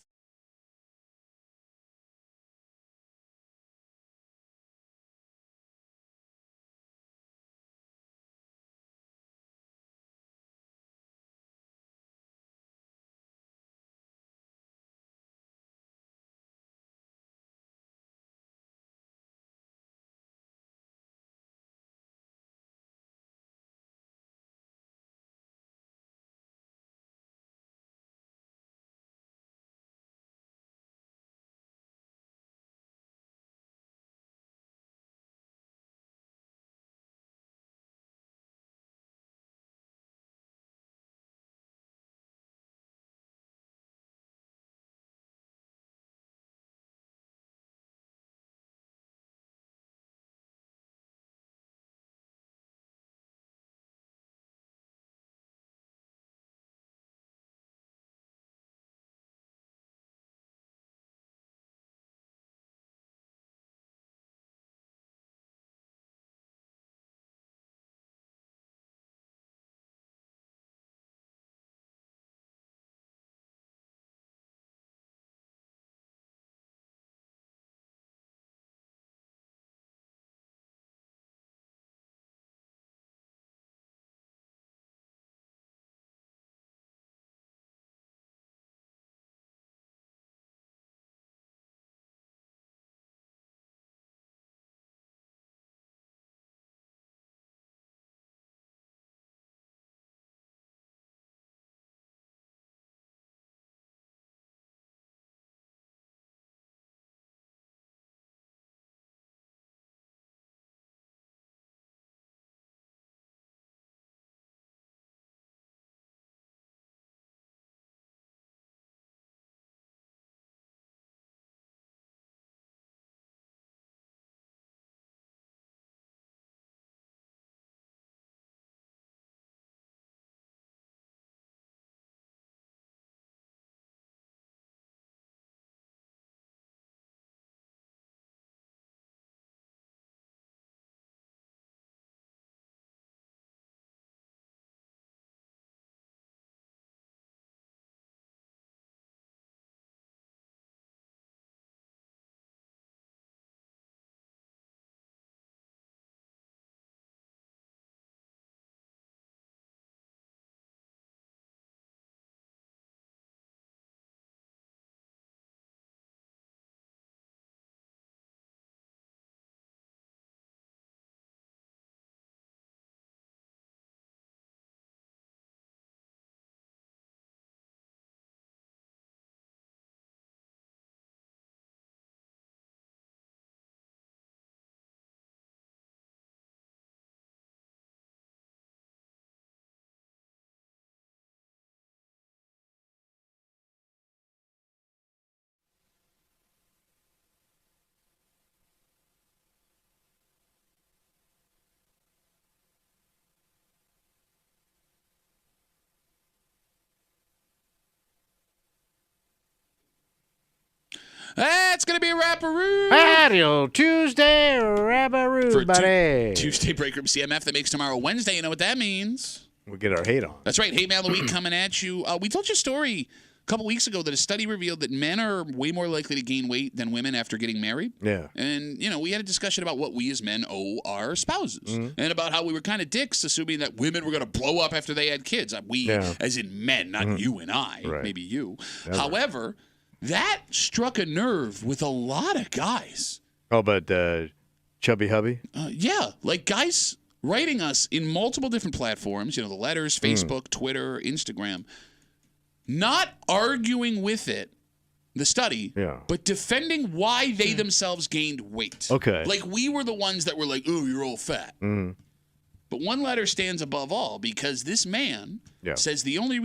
It's going to be a Rapparoo. Howdy, Tuesday, Rapparoo, For buddy. Tuesday Break Room CMF that makes tomorrow Wednesday. You know what that means? We'll get our hate on. That's right. Hate Mail of the Week coming at you. We told you a story couple weeks ago that a study revealed that men are way more likely to gain weight than women after getting married. Yeah. And, we had a discussion about what we as men owe our spouses and about how we were kind of dicks assuming that women were going to blow up after they had kids. We, as in men, not you and I, maybe you. Never. However, that struck a nerve with a lot of guys. Oh, but Chubby Hubby? Yeah, like guys writing us in multiple different platforms, the letters, Facebook, Twitter, Instagram, not arguing with it, the study, but defending why they themselves gained weight. Okay. Like we were the ones that were like, oh, you're all fat. But one letter stands above all because this man says the only